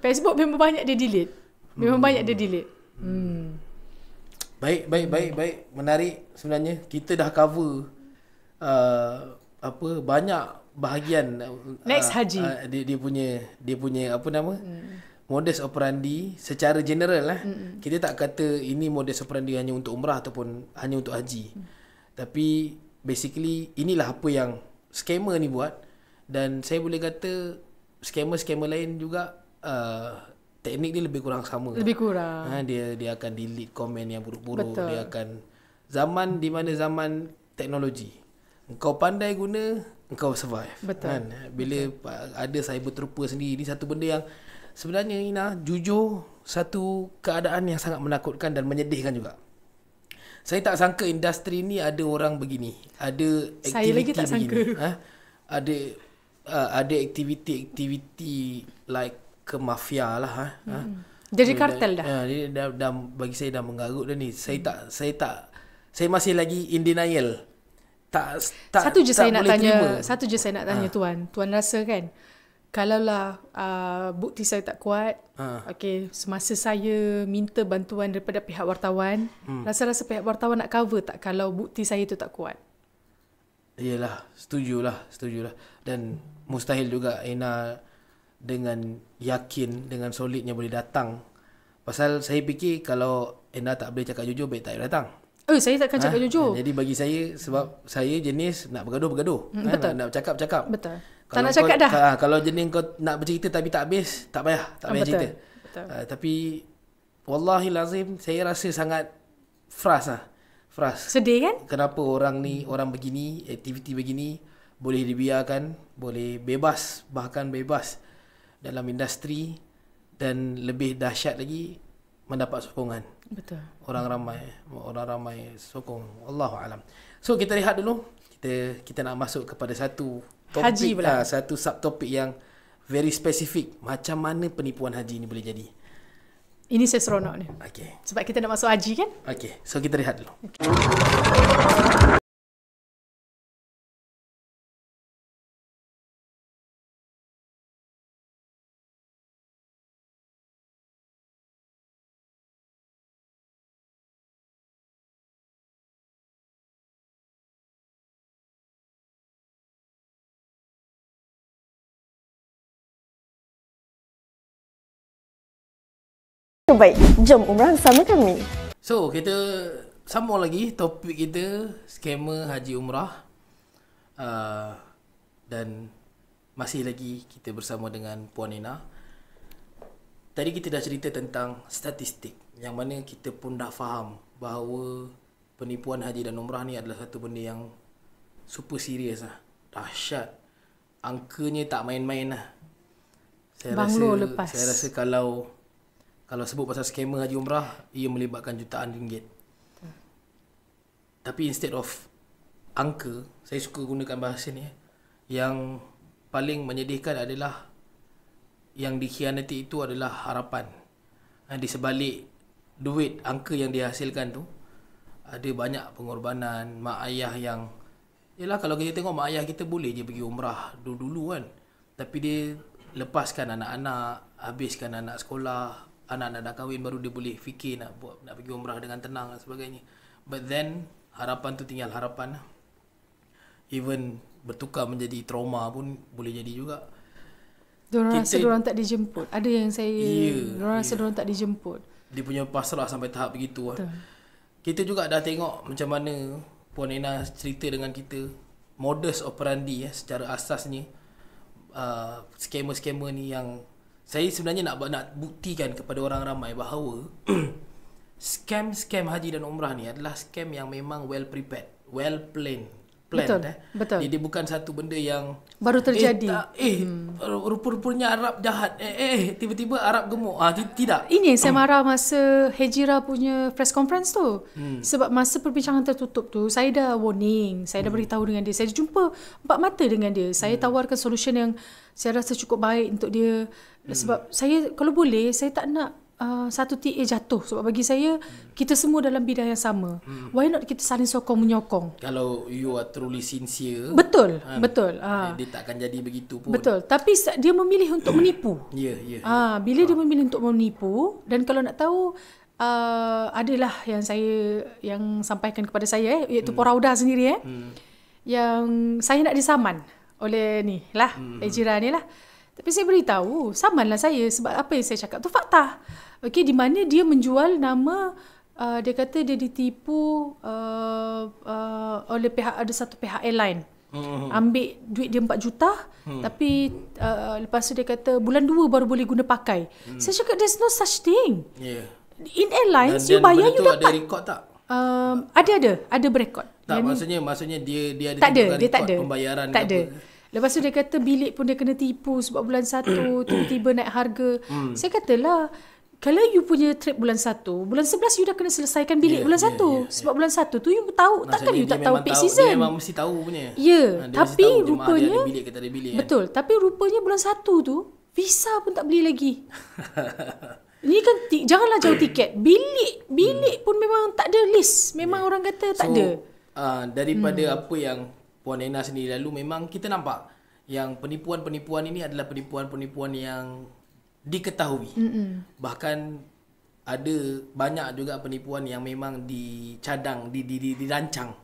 Facebook memang banyak dia delete. Memang banyak dia delete. Baik. Menarik sebenarnya. Kita dah cover banyak bahagian next haji dia punya apa nama modus operandi secara general lah. Kita tak kata ini modus operandi hanya untuk umrah ataupun hanya untuk haji. Tapi basically inilah apa yang scammer ni buat, dan saya boleh kata scammer lain juga teknik dia lebih kurang sama. Lebih kurang. Dia akan delete komen yang buruk-buruk. Betul. Dia akan di mana zaman teknologi. Engkau pandai guna, engkau survive. Betul. Kan? Bila ada cyber trooper sendiri, ini satu benda yang sebenarnya Ina, jujur, satu keadaan yang sangat menakutkan dan menyedihkan juga. Saya tak sangka industri ni ada orang begini. Ada aktiviti begini. Saya lagi tak sangka. Ada aktiviti like ke mafia lah. Jadi kartel dah. Dia dah bagi saya dah mengarut dah ni. Saya masih lagi in denial. Satu je saya nak tanya tuan. Tuan rasa kan, kalaulah bukti saya tak kuat, okay, semasa saya minta bantuan daripada pihak wartawan, rasa-rasa pihak wartawan nak cover tak kalau bukti saya tu tak kuat? Yelah, setujulah. Dan mustahil juga Ina dengan yakin, dengan solidnya boleh datang. Pasal saya fikir kalau Ina tak boleh cakap jujur, baik tak datang. Saya takkan cakap jujur. Jadi bagi saya, sebab saya jenis nak bergaduh. Betul. Nak cakap. Betul. Tak nak cakap dah. Kalau jenis kau nak bercerita tapi tak habis, tak payah cerita. Betul. Tapi wallahi lazim, saya rasa sangat Fras. Sedih kan? Kenapa orang begini, aktiviti begini boleh dibiarkan, boleh bebas, bahkan bebas dalam industri, dan lebih dahsyat lagi mendapat sokongan. Betul. Orang ramai sokong. Allahu alam. So kita lihat dulu. Kita nak masuk kepada satu topik, haji pula. Satu subtopik yang very spesifik. Macam mana penipuan haji ni boleh jadi? Ini saya seronok ni. Okay. Sebab kita nak masuk haji kan? Okay. So kita lihat dulu. Baik, jom umrah bersama kami. So, kita sambung lagi topik kita, skamer haji umrah. Dan masih lagi kita bersama dengan Puan Nina. Tadi kita dah cerita tentang statistik, yang mana kita pun dah faham bahawa penipuan haji dan umrah ni adalah satu benda yang super serius lah. Dahsyat. Angkanya tak main-main lah. Saya rasa kalau sebut pasal skamer haji umrah, ia melibatkan jutaan ringgit. Tapi instead of angka, saya suka gunakan bahasa ni. Yang paling menyedihkan adalah yang dikhianati itu adalah harapan. Di sebalik duit, angka yang dihasilkan tu, ada banyak pengorbanan, mak ayah yang... Yelah, kalau kita tengok mak ayah kita boleh je pergi umrah dulu-dulu kan. Tapi dia lepaskan anak-anak, habiskan anak sekolah, anak-anak dah kahwin, baru dia boleh fikir nak pergi umrah dengan tenang dan sebagainya. But then harapan tu tinggal harapan. Even bertukar menjadi trauma pun boleh jadi juga. Diorang rasa diorang tak dijemput. Ada yang diorang rasa diorang tak dijemput. Dia punya pasrah sampai tahap begitu lah. Kita juga dah tengok macam mana Puan Nina cerita dengan kita modus operandi secara asasnya. Skamer-skamer ni yang saya sebenarnya nak buktikan kepada orang ramai bahawa scam haji dan umrah ni adalah scam yang memang well prepared, well planned. Betul. Jadi bukan satu benda yang baru terjadi. Rupa-rupanya Arab jahat. Tiba-tiba Arab gemuk. Tidak. Ini yang saya marah masa Hejira punya press conference tu. Sebab masa perbincangan tertutup tu, saya dah warning, saya dah beritahu dengan dia. Saya jumpa empat mata dengan dia. Saya tawarkan solution yang saya rasa cukup baik untuk dia. Sebab saya, kalau boleh, saya tak nak satu TA jatuh. Sebab bagi saya, kita semua dalam bidang yang sama. Why not kita saling sokong-menyokong? Kalau you are truly sincere, betul. Dia takkan jadi begitu pun. Betul. Tapi dia memilih untuk menipu. Bila dia memilih untuk menipu, dan kalau nak tahu, adalah yang saya sampaikan kepada saya, iaitu Porauda sendiri yang saya nak disaman oleh ni lah, Ejira ni lah. Tapi saya beritahu, samanlah saya, sebab apa yang saya cakap tu fakta. Okey, di mana dia menjual nama, dia kata dia ditipu oleh ada satu pihak airline. Ambil duit dia 4 juta, tapi lepas tu dia kata bulan 2 baru boleh guna pakai. Saya cakap there's no such thing. In airlines, you bayar, you dapat. Ada rekod tak? Ada berekod. Tak, maksudnya dia ada rekod pembayaran. Tak ada. Lepas tu dia kata bilik pun dia kena tipu sebab bulan 1 tiba-tiba naik harga. Saya katalah, kalau you punya trip bulan 1, bulan 11 you dah kena selesaikan bilik bulan 1. Sebab bulan 1 tu you tahu, takkan you tak tahu peak season. Dia memang mesti tahu punya. Tapi rupanya dia ada bilik ke tak ada bilik. Betul, tapi rupanya bulan 1 tu visa pun tak beli lagi. Ini kan janganlah jauh tiket. Bilik pun memang tak ada list. Memang orang kata tak ada. Daripada apa yang Puan Nina sendiri lalu, memang kita nampak yang penipuan-penipuan ini adalah penipuan-penipuan yang diketahui. Bahkan ada banyak juga penipuan yang memang dicadang, dirancang.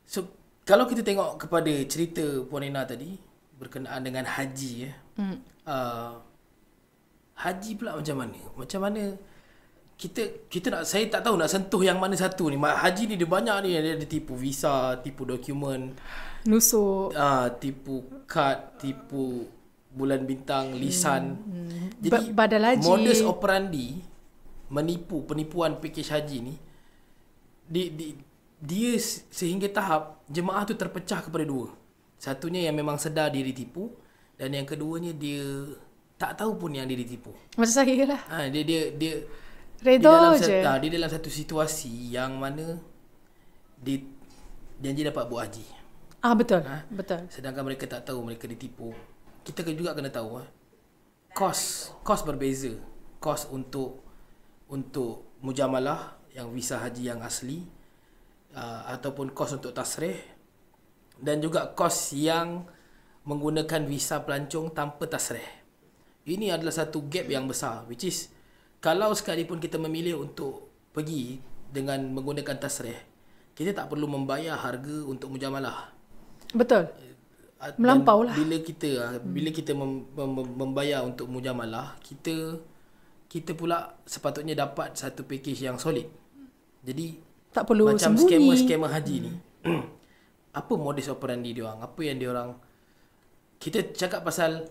So, kalau kita tengok kepada cerita Puan Nina tadi berkenaan dengan haji, haji pula macam mana? Macam mana kita nak, saya tak tahu nak sentuh yang mana satu ni. Haji ni dia banyak ni, dia tipu visa, tipu dokumen, nusuk, tipu kad, tipu bulan bintang, lisan. Jadi badal haji, modus operandi penipuan pakej haji ni dia sehingga tahap jemaah tu terpecah kepada dua. Satunya yang memang sedar diri tipu dan yang keduanya dia tak tahu pun yang dia ditipu. Macam saya lah. Dia redha je. Dia dalam satu situasi yang mana dia janji dapat buat haji. Betul. Betul. Sedangkan mereka tak tahu mereka ditipu. Kita juga kena tahu kos berbeza. Kos untuk mujamalah yang visa haji yang asli ataupun kos untuk tasrih dan juga kos yang menggunakan visa pelancong tanpa tasrih. Ini adalah satu gap yang besar, which is kalau sekalipun kita memilih untuk pergi dengan menggunakan tasrih, kita tak perlu membayar harga untuk mujamalah. Betul. Melampau lah. Bila kita membayar untuk mujamalah, kita pula sepatutnya dapat satu package yang solid. Jadi tak perlu macam sembunyi. skema haji ni. Apa modus operandi dia orang? Apa yang dia orang, kita cakap pasal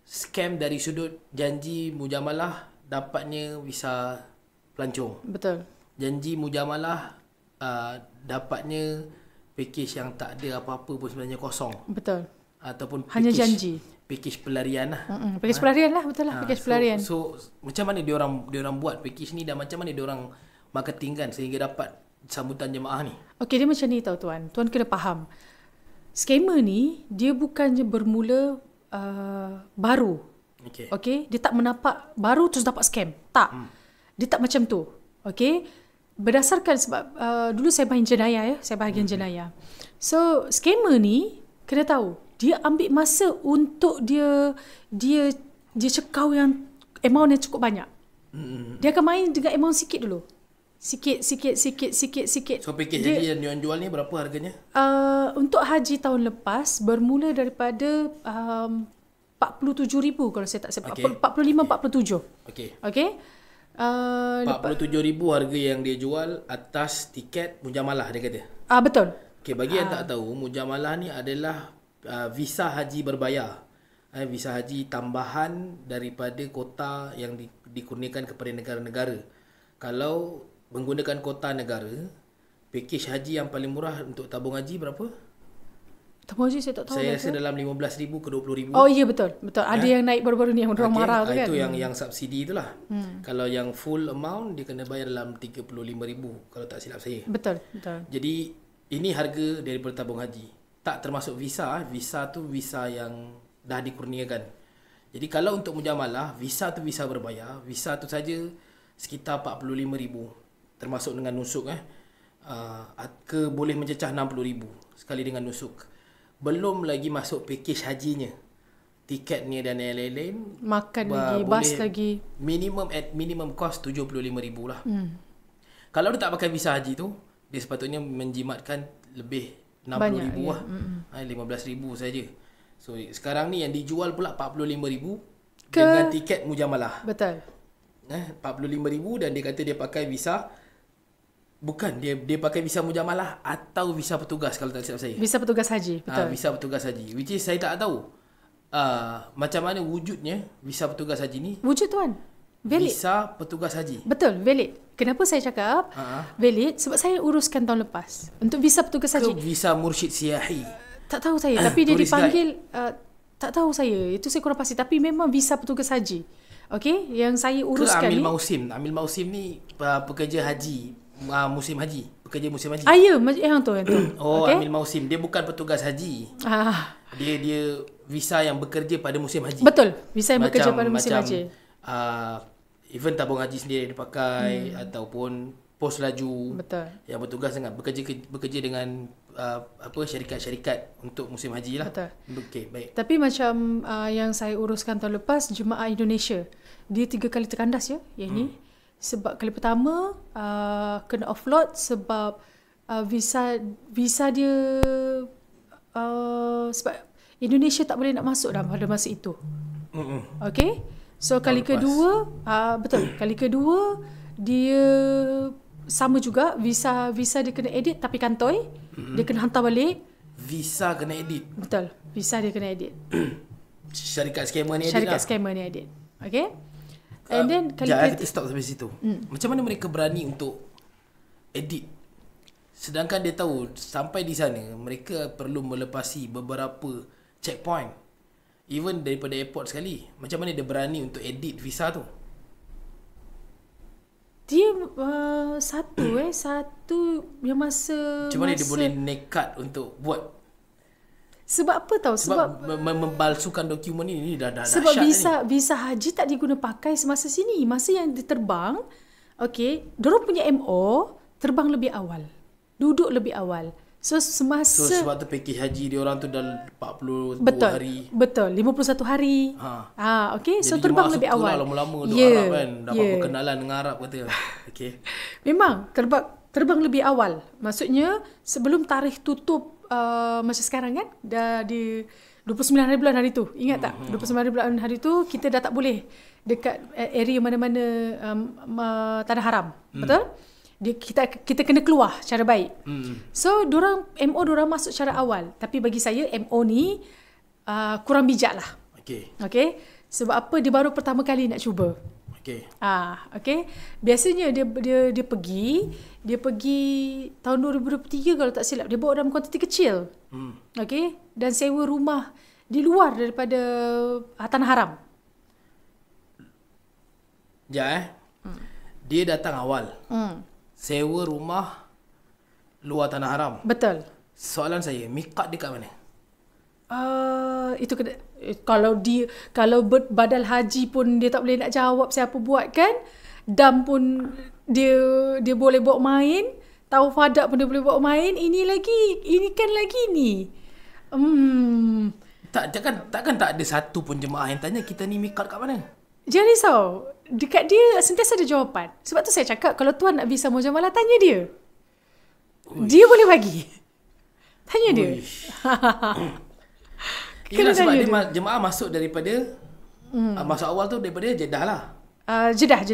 scam dari sudut janji mujamalah dapatnya visa pelancong. Betul. Janji mujamalah dapatnya package yang tak ada apa-apa pun, sebenarnya kosong. Betul. Ataupun hanya janji. Package pelarian lah. Package pelarian lah, betul lah. Package pelarian. So macam mana dia orang buat package ni dan macam mana dia orang marketingkan sehingga dapat sambutan jemaah ni? Okey, dia macam ni tau tuan. Tuan kena faham. Skamer ni dia bukannya bermula baru. Okey, dia tak menapak baru terus dapat scam. Tak. Dia tak macam tu. Okey. Berdasarkan sebab dulu saya bahagian jenayah ya. Saya bahagian jenayah. So, skamer ni kena tahu, dia ambil masa untuk dia cekau yang amount yang cukup banyak. Dia akan main dengan amount sikit dulu. Sikit. So package haji yang dia jual ni berapa harganya? Untuk haji tahun lepas bermula daripada 47,000 kalau saya tak salah. 45-47. Okey. 47,000 harga yang dia jual atas tiket mujamalah, dia kata. Betul. Okey, bagi yang tak tahu, mujamalah ni adalah visa haji berbayar. Visa haji tambahan daripada kota yang dikurniakan kepada negara-negara. Kalau menggunakan kota negara, package haji yang paling murah untuk tabung haji berapa? Tabung haji saya tak tahu. Saya rasa dalam 15,000 ke 20,000. Oh ya, betul. Ada yang naik baru-baru ni yang orang marah tu kan. Itu yang subsidi itulah. Kalau yang full amount dia kena bayar dalam 35,000 kalau tak silap saya. Betul. Jadi ini harga daripada tabung haji. Tak termasuk visa. Visa tu visa yang dah dikurniakan. Jadi kalau untuk mujamalah, visa tu visa berbayar. Visa tu saja sekitar 45,000. Termasuk dengan nusuk boleh mencecah 60,000 sekali dengan nusuk. Belum lagi masuk package hajinya, tiketnya dan yang lain-lain, makan lagi, bas lagi. Minimum cost 75,000 lah. Kalau dia tak pakai visa haji tu, dia sepatutnya menjimatkan lebih 60,000 lah. 15,000 saja. So sekarang ni yang dijual pula 45,000 dengan tiket mujamalah. Betul. 45,000 dan dia kata dia pakai visa. Bukan, dia pakai visa mujamalah atau visa petugas kalau tak silap saya. Visa petugas haji, betul. Visa petugas haji, which is saya tak tahu macam mana wujudnya visa petugas haji ni. Wujud tuan, valid. Visa petugas haji. Betul, valid. Kenapa saya cakap valid? Sebab saya uruskan tahun lepas untuk visa petugas haji. Visa mursyid siyahi? Tak tahu saya, tapi dia dipanggil tak tahu saya. Itu saya kurang pasti, tapi memang visa petugas haji. Okey, yang saya uruskan Amil ni. Amil Mausim ni pekerja haji. Musim haji, pekerja musim haji. Ya, yang tu. Oh, okay. Amil Mausim, dia bukan petugas haji. Dia visa yang bekerja pada musim haji. Betul, visa yang bekerja pada musim haji. Even tabung haji sendiri dia pakai ataupun pos laju. Betul. Yang bertugas dengan bekerja dengan syarikat-syarikat untuk musim haji lah. Betul. Okey, baik. Tapi macam yang saya uruskan tahun lepas, jemaah Indonesia, dia 3 kali terkandas ya, yang ni. Sebab kali pertama kena offload sebab visa dia sebab Indonesia tak boleh nak masuk dah pada masa itu. Okey. So kali kedua kali kedua dia sama juga, visa dia kena edit tapi kantoi. Dia kena hantar balik. Visa kena edit. Betul. Visa dia kena edit. Syarikat skamer ni edit. Syarikat skamer ni edit. Okey. And then kita stop sampai situ. Macam mana mereka berani untuk edit Sedangkan dia tahu sampai di sana mereka perlu melepasi beberapa checkpoint. Even daripada airport sekali. Macam mana dia berani untuk edit visa tu? Dia satu yang masa Macam mana dia boleh nekat untuk buat? Sebab apa tahu? Sebab membalsukan dokumen ni dah sebab dahsyat visa haji tak diguna pakai semasa sini. Masa yang dia terbang, okey, diorang punya MO terbang lebih awal. Duduk lebih awal. So semasa sebab tu package haji dia orang tu dah 42 betul, hari. Betul, 51 hari. Okey, so Jadi terbang jemaah lebih suka awal. lah lama-lama duduk Arab kan. Dapat berkenalan dengan Arab kata. Okey. Memang terbang lebih awal. Maksudnya sebelum tarikh tutup macam sekarang kan, dah di 29 hari bulan hari tu. Ingat tak? 29 hari bulan hari tu kita dah tak boleh dekat area mana-mana tanah haram. Betul? Kita kena keluar secara baik. So dorang masuk secara awal. Tapi bagi saya MO ni kurang bijak lah. Okay. Sebab apa? Dia baru pertama kali nak cuba. Okay. Biasanya dia pergi tahun 2023 kalau tak silap. Dia bawa dalam kuantiti kecil. Okay. Dan sewa rumah di luar daripada tanah haram. Dia datang awal. Sewa rumah luar tanah haram. Betul. Soalan saya, miqat dia kat mana? Itu kena, kalau badal haji pun dia tak boleh nak jawab siapa buat kan. Dam pun dia boleh bawa main. Tahu fadak pun dia boleh bawa main. Ini kan lagi ni. Takkan tak ada satu pun jemaah yang tanya kita ni miqat kat mana? Jangan risau. Dekat dia sentiasa ada jawapan. Sebab tu saya cakap kalau tuan nak visa mujamalah, tanya dia. Dia boleh bagi. Tanya dia. Yalah, sebab dia jemaah masuk daripada masuk awal tu daripada Jeddah lah. Jeddah.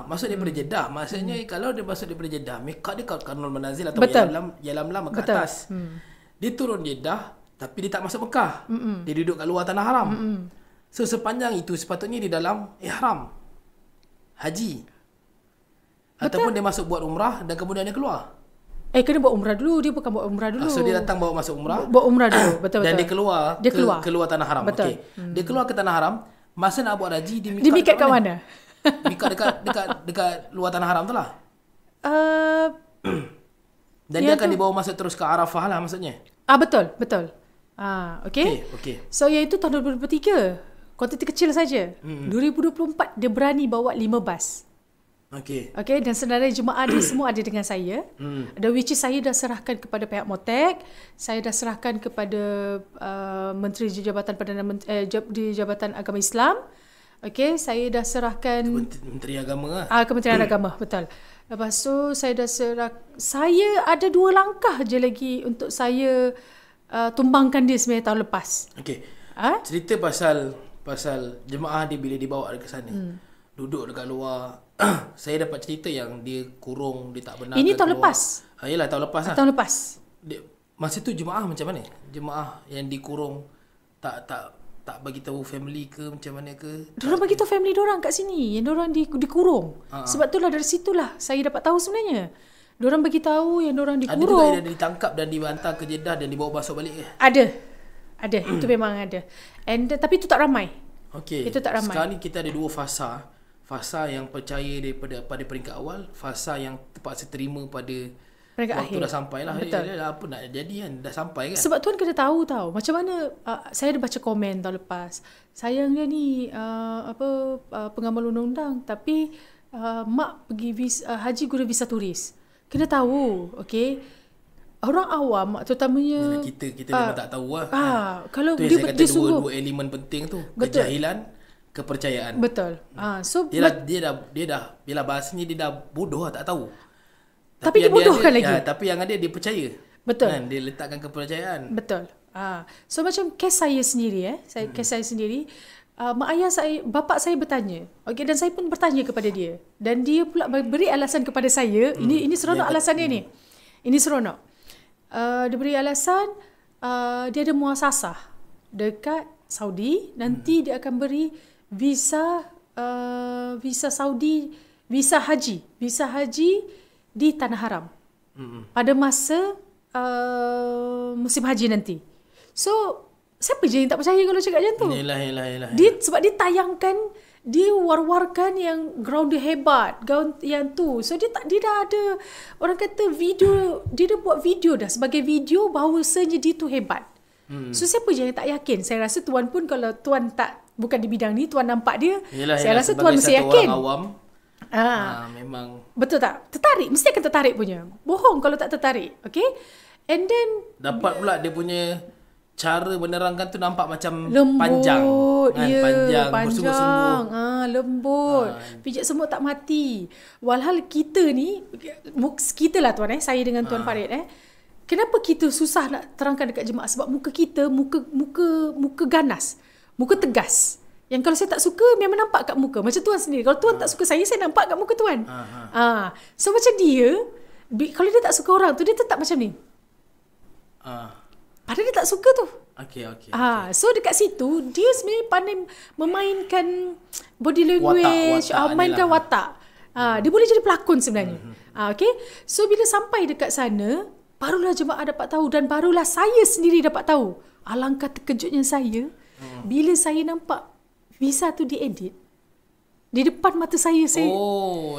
Masuk daripada Jeddah. Maksudnya kalau dia masuk daripada Jeddah, miqat dia kat Karnul Manazil atau Yalamlam ke atas. Dia turun Jeddah tapi dia tak masuk Mekah. Dia duduk kat luar tanah haram. So sepanjang itu sepatutnya di dalam ihram haji. Ataupun dia masuk buat umrah dan kemudian dia keluar. Kena buat umrah dulu. Dia bukan buat umrah dulu. So dia datang bawa masuk umrah. Buat umrah dulu. Betul. Dan dia keluar tanah haram. Betul. Dia keluar ke tanah haram. Masa nak buat haji, dia miqat kat mana? Miqat dekat luar tanah haram tu lah. Dan dia akan dibawa masuk terus ke Arafah lah maksudnya. Betul. Okay. So iaitu tahun 2023. Kuantiti kecil saja. 2024 dia berani bawa 5 bas. Okay, dan sebenarnya jemaah dia semua ada dengan saya. Dan which is saya dah serahkan kepada pihak Motek. Saya dah serahkan kepada Menteri Jabatan di Jabatan Agama Islam. Okay, saya dah serahkan Menteri Agama lah. Kementerian Agama, betul. Lepas tu saya dah saya ada 2 langkah je lagi untuk saya tumbangkan dia sebenarnya tahun lepas. Cerita pasal jemaah dia bila dibawa ke sana. Duduk dekat luar. Saya dapat cerita yang dia kurung, dia tak benar. Ini tahun lepas. Yalah, tahun lepas lah. Tahun lepas. Masa tu jemaah macam mana? Jemaah yang dikurung tak bagi tahu family ke macam mana ke? Diorang bagi tahu family diorang kat sini yang diorang dikurung. Sebab itulah dari situlah saya dapat tahu sebenarnya. Diorang bagi tahu yang diorang dikurung. Ada juga yang ditangkap dan dihantar ke Jeddah dan dibawa masuk balik ke? Ada. Itu memang ada. Tapi itu tak ramai. Itu tak ramai. Sekarang ni kita ada 2 fasa. Fasa yang percaya pada peringkat awal, fasa yang terpaksa terima pada peringkat waktu akhir. Dah sampai lah. Apa nak jadi kan, dah sampai kan. Sebab tuan kena tahu macam mana. Saya ada baca komen tahun lepas. Sayang dia ni pengamal undang-undang, tapi mak pergi haji guna visa turis. Kena tahu, okay. Orang awam terutamanya kita memang tak tahu lah. Kalau tu yang saya kata dua elemen penting tu. Betul. Kejahilan, kepercayaan. Betul. So dia dah bila bahasanya dia dah bodoh lah, tak tahu. Tapi dia bodohkan lagi. Tapi yang ada dia percaya. Betul. Kan? Dia letakkan kepercayaan. Betul. So macam kes saya sendiri kes saya sendiri, mak ayah saya, bapa saya bertanya. Dan saya pun bertanya kepada dia. Dan dia pula beri alasan kepada saya. Ini seronok alasannya ni. Ini seronok. Dia beri alasan dia ada muasasah dekat Saudi. Nanti dia akan beri visa Saudi, visa haji di tanah haram. pada masa musim haji nanti. So, siapa je yang tak percaya kalau cakap macam tu? Yelah. Sebab dia tayangkan, dia war-warkan yang ground dia hebat, ground yang tu. So dia dah ada, orang kata video, dia dah buat video dah sebagai video bahawasanya dia tu hebat. So siapa je yang tak yakin? Saya rasa tuan pun, kalau tuan bukan di bidang ni, tuan nampak dia, saya rasa tuan mesti yakin. Orang awam, memang betul tak? Tertarik, mesti akan tertarik punya. Bohong kalau tak tertarik. Okay? And then dapat pula dia punya cara menerangkan tu nampak macam lembut, panjang kan? Ya, panjang bersungguh-sungguh. Lembut. Pijak semut tak mati. Walhal kita ni, kita lah tuan saya dengan tuan Farid kenapa kita susah nak terangkan dekat jemaah? Sebab muka kita muka ganas, muka tegas. Yang kalau saya tak suka memang nampak kat muka. Macam tuan sendiri, kalau tuan tak suka saya nampak kat muka tuan. So macam dia, kalau dia tak suka orang tu, dia tetap macam ni. Padahal dia tak suka tu. Okay. So dekat situ dia sebenarnya pandai memainkan body language, mainkan watak. Dia boleh jadi pelakon sebenarnya. Okay. So bila sampai dekat sana, barulah jemaah dapat tahu, dan barulah saya sendiri dapat tahu. Alangkah terkejutnya saya bila saya nampak visa tu diedit di depan mata saya.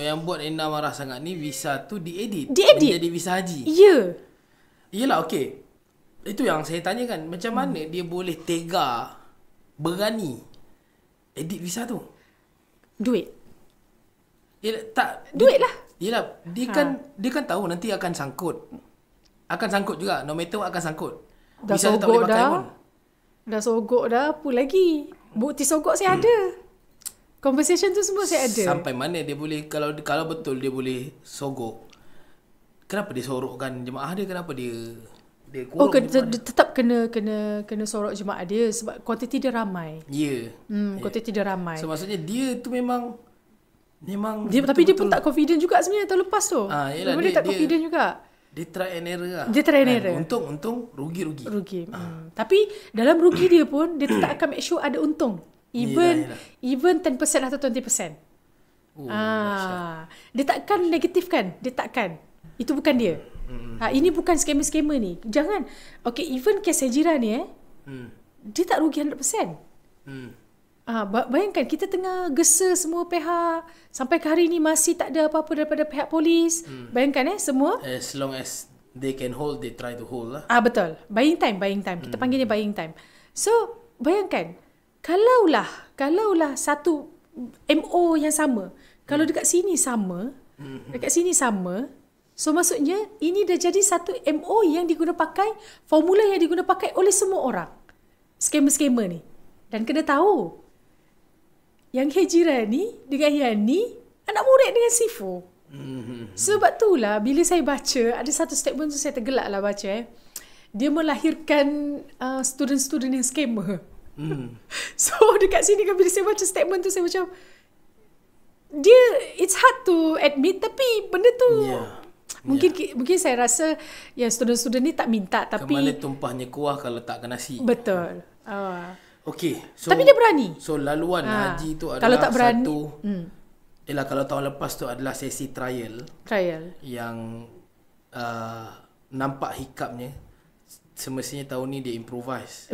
Yang buat Ina marah sangat ni, visa tu diedit menjadi visa haji. Ya. Yelah, okey. Itu yang saya tanyakan, macam mana dia boleh tega, berani edit visa tu? Duit. Yelah, tak. Duit lah. Yelah, dia kan tahu nanti akan sangkut. Akan sangkut juga, no matter what akan sangkut. Dah visa tu tak boleh pakai dah. pun. Dah sogok dah, apa lagi? Bukti sogok saya ada. Conversation tu semua saya ada. Sampai mana dia boleh, kalau betul dia boleh sogok, kenapa dia sorokkan jemaah dia? Kenapa dia kurung tetap kena sorok jemaah dia sebab kuantiti dia ramai. Ya. Kuantiti dia ramai. So maksudnya dia tu memang dia, tapi dia pun tak confident juga sebenarnya tahun lepas tu. Yelah, dia tak confident juga. Dia try and error lah. Dia try and error. Untung, rugi. Tapi dalam rugi dia pun, dia tetap akan make sure ada untung. Even 10% atau 20%. Dia takkan negatifkan. Dia takkan. Itu bukan dia. Ini bukan scammer-scammer ni. Jangan. Okay, even kes Hejira ni dia tak rugi 100%. Bayangkan kita tengah gesa semua pihak, sampai ke hari ni masih tak ada apa-apa daripada pihak polis. Bayangkan semua. As long as they can hold, they try to hold lah. Betul. Buying time. Kita panggilnya buying time. So, bayangkan, kalaulah satu MO yang sama, kalau dekat sini sama, so maksudnya ini dah jadi satu MO yang diguna pakai, formula yang diguna pakai oleh semua orang. Scammer-scammer ni. Dan kena tahu, yang Hejira ni dengan yang ni anak murid dengan Sifu. Sebab itulah bila saya baca, ada satu statement tu saya tergelak lah baca. Dia melahirkan student-student yang scammer. So dekat sini kan bila saya baca statement tu, saya macam, it's hard to admit, tapi benda tu mungkin saya rasa yang student-student ni tak minta, tapi kemana tumpahnya kuah kalau tak kena nasi. Betul. Okey, so tapi dia berani. So laluan haji tu adalah kalau tak berani, satu. Kalau tahun lepas tu adalah sesi trial yang nampak hikapnya. Semestinya tahun ni dia improvise.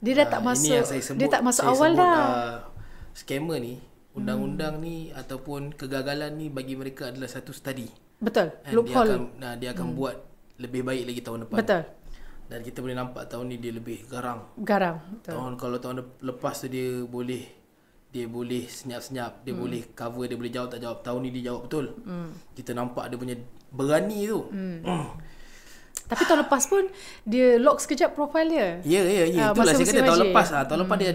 Dia dah tak masuk. Dia tak masuk awal dah. Scammer ni, undang-undang ni ataupun kegagalan ni bagi mereka adalah satu study. Betul. Loophole. Dia akan buat lebih baik lagi tahun depan. Betul. Dan kita boleh nampak tahun ni dia lebih garang. Betul. Kalau tahun lepas tu dia boleh senyap-senyap, dia boleh cover, dia boleh jawab tak jawab. Tahun ni dia jawab betul. Kita nampak dia punya berani tu. Tapi tahun lepas pun dia lock sekejap profile dia. Ya. Itulah saya kata tahun lepas. Tahun lepas dia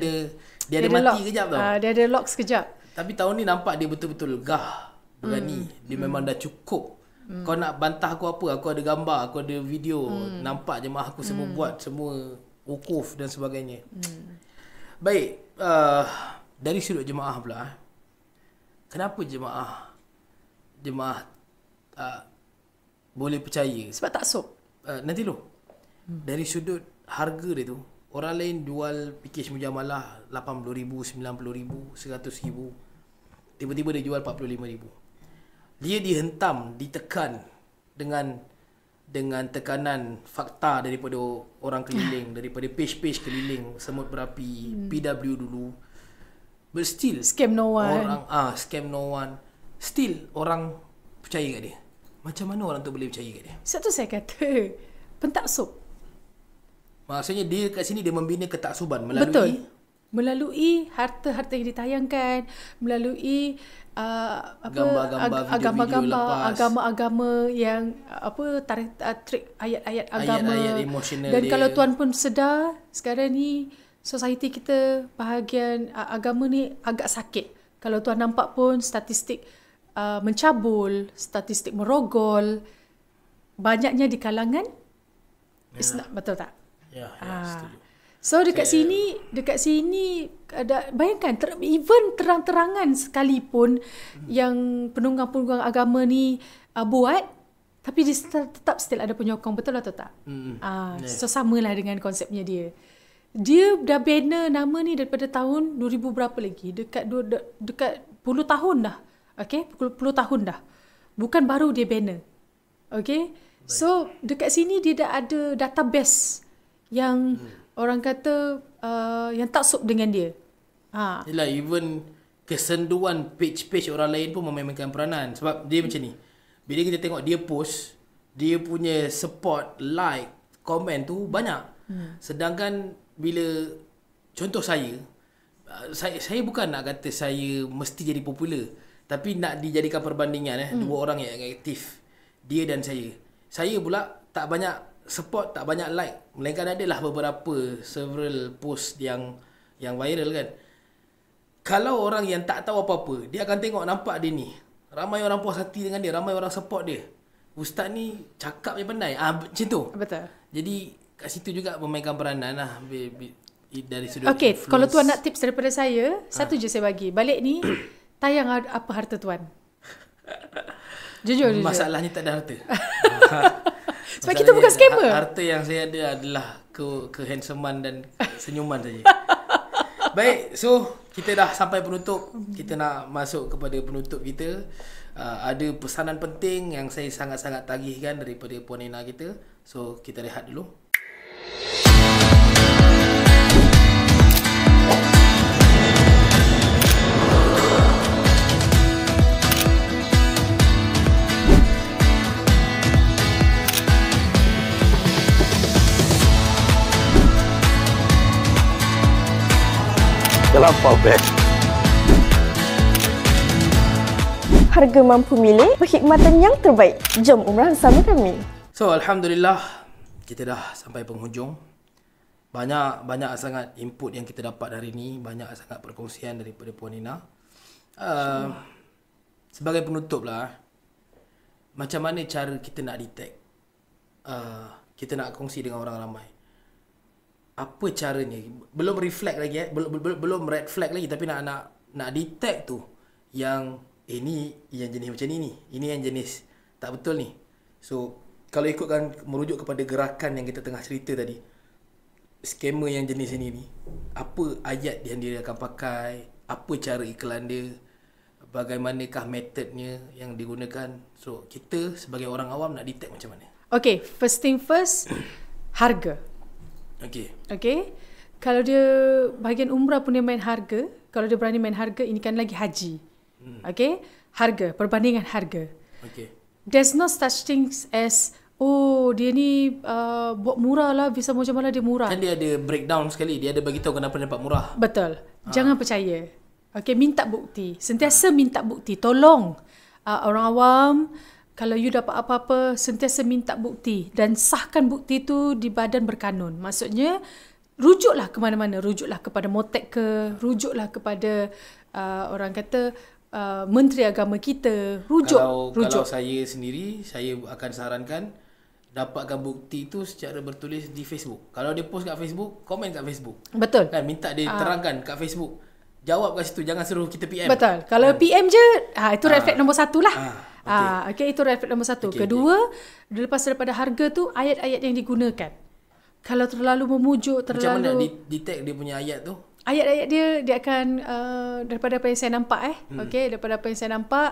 ada mati lock, kejap tau. Dia ada lock sekejap. Tapi tahun ni nampak dia betul-betul gah, berani. Dia memang dah cukup. Kau nak bantah aku apa? Aku ada gambar, aku ada video. Nampak jemaah aku semua buat semua wukuf dan sebagainya. Baik, dari sudut jemaah pula. Kenapa jemaah boleh percaya? Sebab tak sok. Nanti dulu. Dari sudut harga dia tu, orang lain jual package mujamalah 80,000, 90,000, 100,000. Tiba-tiba dia jual 45,000. Dia dihentam, ditekan dengan tekanan fakta daripada orang keliling, daripada page-page keliling, semut berapi, PW dulu. But still Scam no one. Scam no one. Still orang percaya kat dia. Macam mana orang tu boleh percaya kat dia? Sebab tu saya kata pentaksub. Maksudnya dia kat sini dia membina ketaksuban melalui harta-harta yang ditayangkan, melalui gambar-gambar, gambar-gambar agama-agama yang trik ayat-ayat agama. Ayat-ayat emosional Dan dia. kalau tuan pun sedar, sekarang ni society kita bahagian agama ni agak sakit. Kalau tuan nampak pun statistik mencabul, statistik merogol, banyaknya di kalangan Islam, betul tak? Ya, setuju. So dekat sini ada, bayangkan even terang-terangan sekalipun yang penunggang-penunggang agama ni buat, tapi dia tetap still ada penyokong, betul atau tak? So samalah dengan konsepnya dia. Dia dah banner nama ni daripada tahun 2000 berapa lagi? Dekat puluh tahun dah. Okay? 10 tahun dah. Bukan baru dia banner. Okay? So dekat sini dia dah ada database yang orang kata yang taksub dengan dia. Yelah, even kesenduan page-page orang lain pun memainkan peranan. Sebab dia macam ni, bila kita tengok dia post, dia punya support, like, komen tu banyak. Sedangkan bila contoh saya bukan nak kata saya mesti jadi popular, tapi nak dijadikan perbandingan dua orang yang aktif, dia dan saya. Saya pula tak banyak support, tak banyak like, melainkan adalah beberapa several post yang viral kan. Kalau orang yang tak tahu apa-apa, dia akan tengok, nampak dia ni, ramai orang puas hati dengan dia, ramai orang support dia, ustaz ni cakap je pandai, macam tu. Betul. Jadi kat situ juga memainkan peranan lah dari sudut Okay, influence. kalau tuan nak tips daripada saya, satu je saya bagi. Balik ni, tayang apa harta tuan. Jujur. Masalahnya tak ada harta. Sebab kita bukan scammer. Harta yang saya ada adalah kehandsomean dan senyuman saja. Baik, so kita dah sampai penutup. Kita nak masuk kepada penutup kita. Ada pesanan penting yang saya sangat-sangat tagihkan daripada Puan Nina kita. So kita rehat dulu. Terlampau best. Harga mampu milik, perkhidmatan yang terbaik. Jom umrah bersama kami. So alhamdulillah, kita dah sampai penghujung. Banyak sangat input yang kita dapat hari ni, banyak sangat perkongsian daripada Puan Nina. Sebagai penutup lah, macam mana cara kita nak detect, kita nak kongsi dengan orang ramai. Apa caranya? Belum reflect lagi, belum red flag lagi, tapi nak detect tu yang ni yang jenis macam ni, ini yang jenis tak betul ni. So kalau ikutkan merujuk kepada gerakan yang kita tengah cerita tadi, scammer yang jenis ini ni, apa ayat yang dia akan pakai, apa cara iklan dia, bagaimanakah metodnya yang digunakan. So kita sebagai orang awam nak detect macam mana? Okay, first thing first, harga. Okay. Kalau dia bahagian umrah pun dia main harga, kalau dia berani main harga, ini kan lagi haji. Okay, harga, perbandingan harga. Okay. There's no such things as dia ni buat murah lah, bisa macam mana dia murah. Kan dia ada breakdown sekali, dia ada bagi tahu kenapa dia dapat murah. Betul. Jangan percaya. Okay, minta bukti. Sentiasa minta bukti. Tolong orang awam, kalau you dapat apa-apa, sentiasa minta bukti dan sahkan bukti tu di badan berkanun. Maksudnya, rujuklah ke mana-mana. Rujuklah kepada Motek ke, rujuklah kepada orang kata Menteri Agama kita. Rujuk. Kalau saya sendiri, saya akan sarankan dapatkan bukti tu secara bertulis di Facebook. Kalau dia post kat Facebook, komen kat Facebook. Betul. Kan, minta dia terangkan kat Facebook. Jawab kat situ, jangan suruh kita PM. Betul. Kalau PM je, itu red flag nombor 1 lah. Okay, itu red flag nombor 1. Kedua, lepas daripada harga tu, ayat-ayat yang digunakan. Kalau terlalu memujuk, terlalu... Macam mana detect dia punya ayat tu? ayat-ayat dia akan daripada apa yang saya nampak okey, daripada apa yang saya nampak,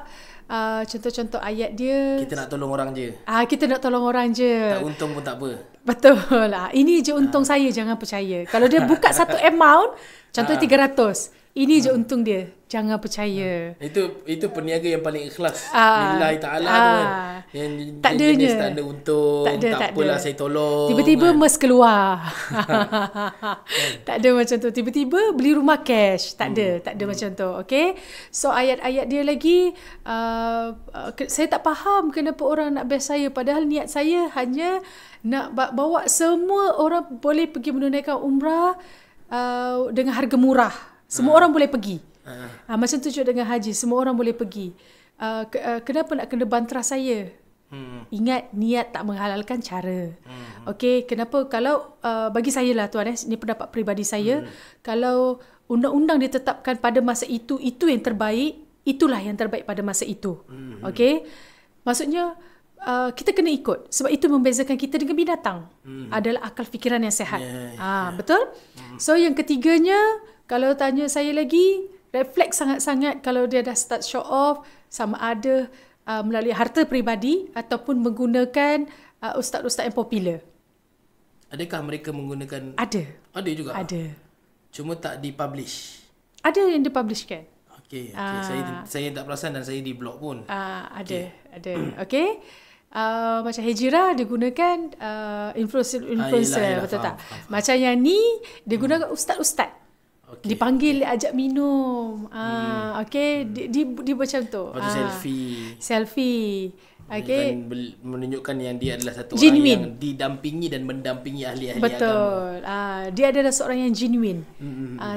contoh-contoh ayat dia, Kita nak tolong orang je. kita nak tolong orang je. Tak untung pun tak apa. Betul. Ini je untung saya, jangan percaya. Kalau dia buka satu amount, contohnya 300. Ini je untung dia. Jangan percaya. Itu peniaga yang paling ikhlas. Lillahi ta'ala tu kan. Yang Tak jenis adanya. tak ada untung. Tak apalah ada. saya tolong. Tiba-tiba kan. mes keluar. Tak ada macam tu. Tiba-tiba beli rumah cash. Tak ada macam tu. Okay. So ayat-ayat dia lagi, saya tak faham kenapa orang nak best saya. Padahal niat saya hanya nak bawa semua orang boleh pergi menunaikan umrah dengan harga murah. Semua orang boleh pergi. Macam tu juga dengan haji. Semua orang boleh pergi. Kenapa nak kena bantah saya? Ingat, niat tak menghalalkan cara. Okey, kenapa kalau bagi saya lah tuan, ini pendapat peribadi saya, kalau undang-undang ditetapkan pada masa itu yang terbaik, itulah yang terbaik pada masa itu. Okey? Maksudnya kita kena ikut, sebab itu membezakan kita dengan binatang. Adalah akal fikiran yang sihat. Betul? So yang ketiganya, kalau tanya saya lagi, refleks sangat-sangat kalau dia dah start show off, sama ada melalui harta peribadi ataupun menggunakan ustaz-ustaz yang popular. Adakah mereka menggunakan? Ada. Ada juga? Ada. Cuma tak dipublish? Ada yang dipublishkan. Okey. Saya tak perasan dan saya di blog pun. Ada. Okey. Macam Hejira dia gunakan influencer, yelah, betul tak? faham. Macam yang ni dia gunakan ustaz-ustaz. Okay. Dipanggil, ajak minum. Okey, dia macam tu. Lepas tu selfie. Okey. Menunjukkan yang dia adalah satu Genuine. orang yang didampingi dan mendampingi ahli-ahli Betul. agama. Dia adalah seorang yang genuine.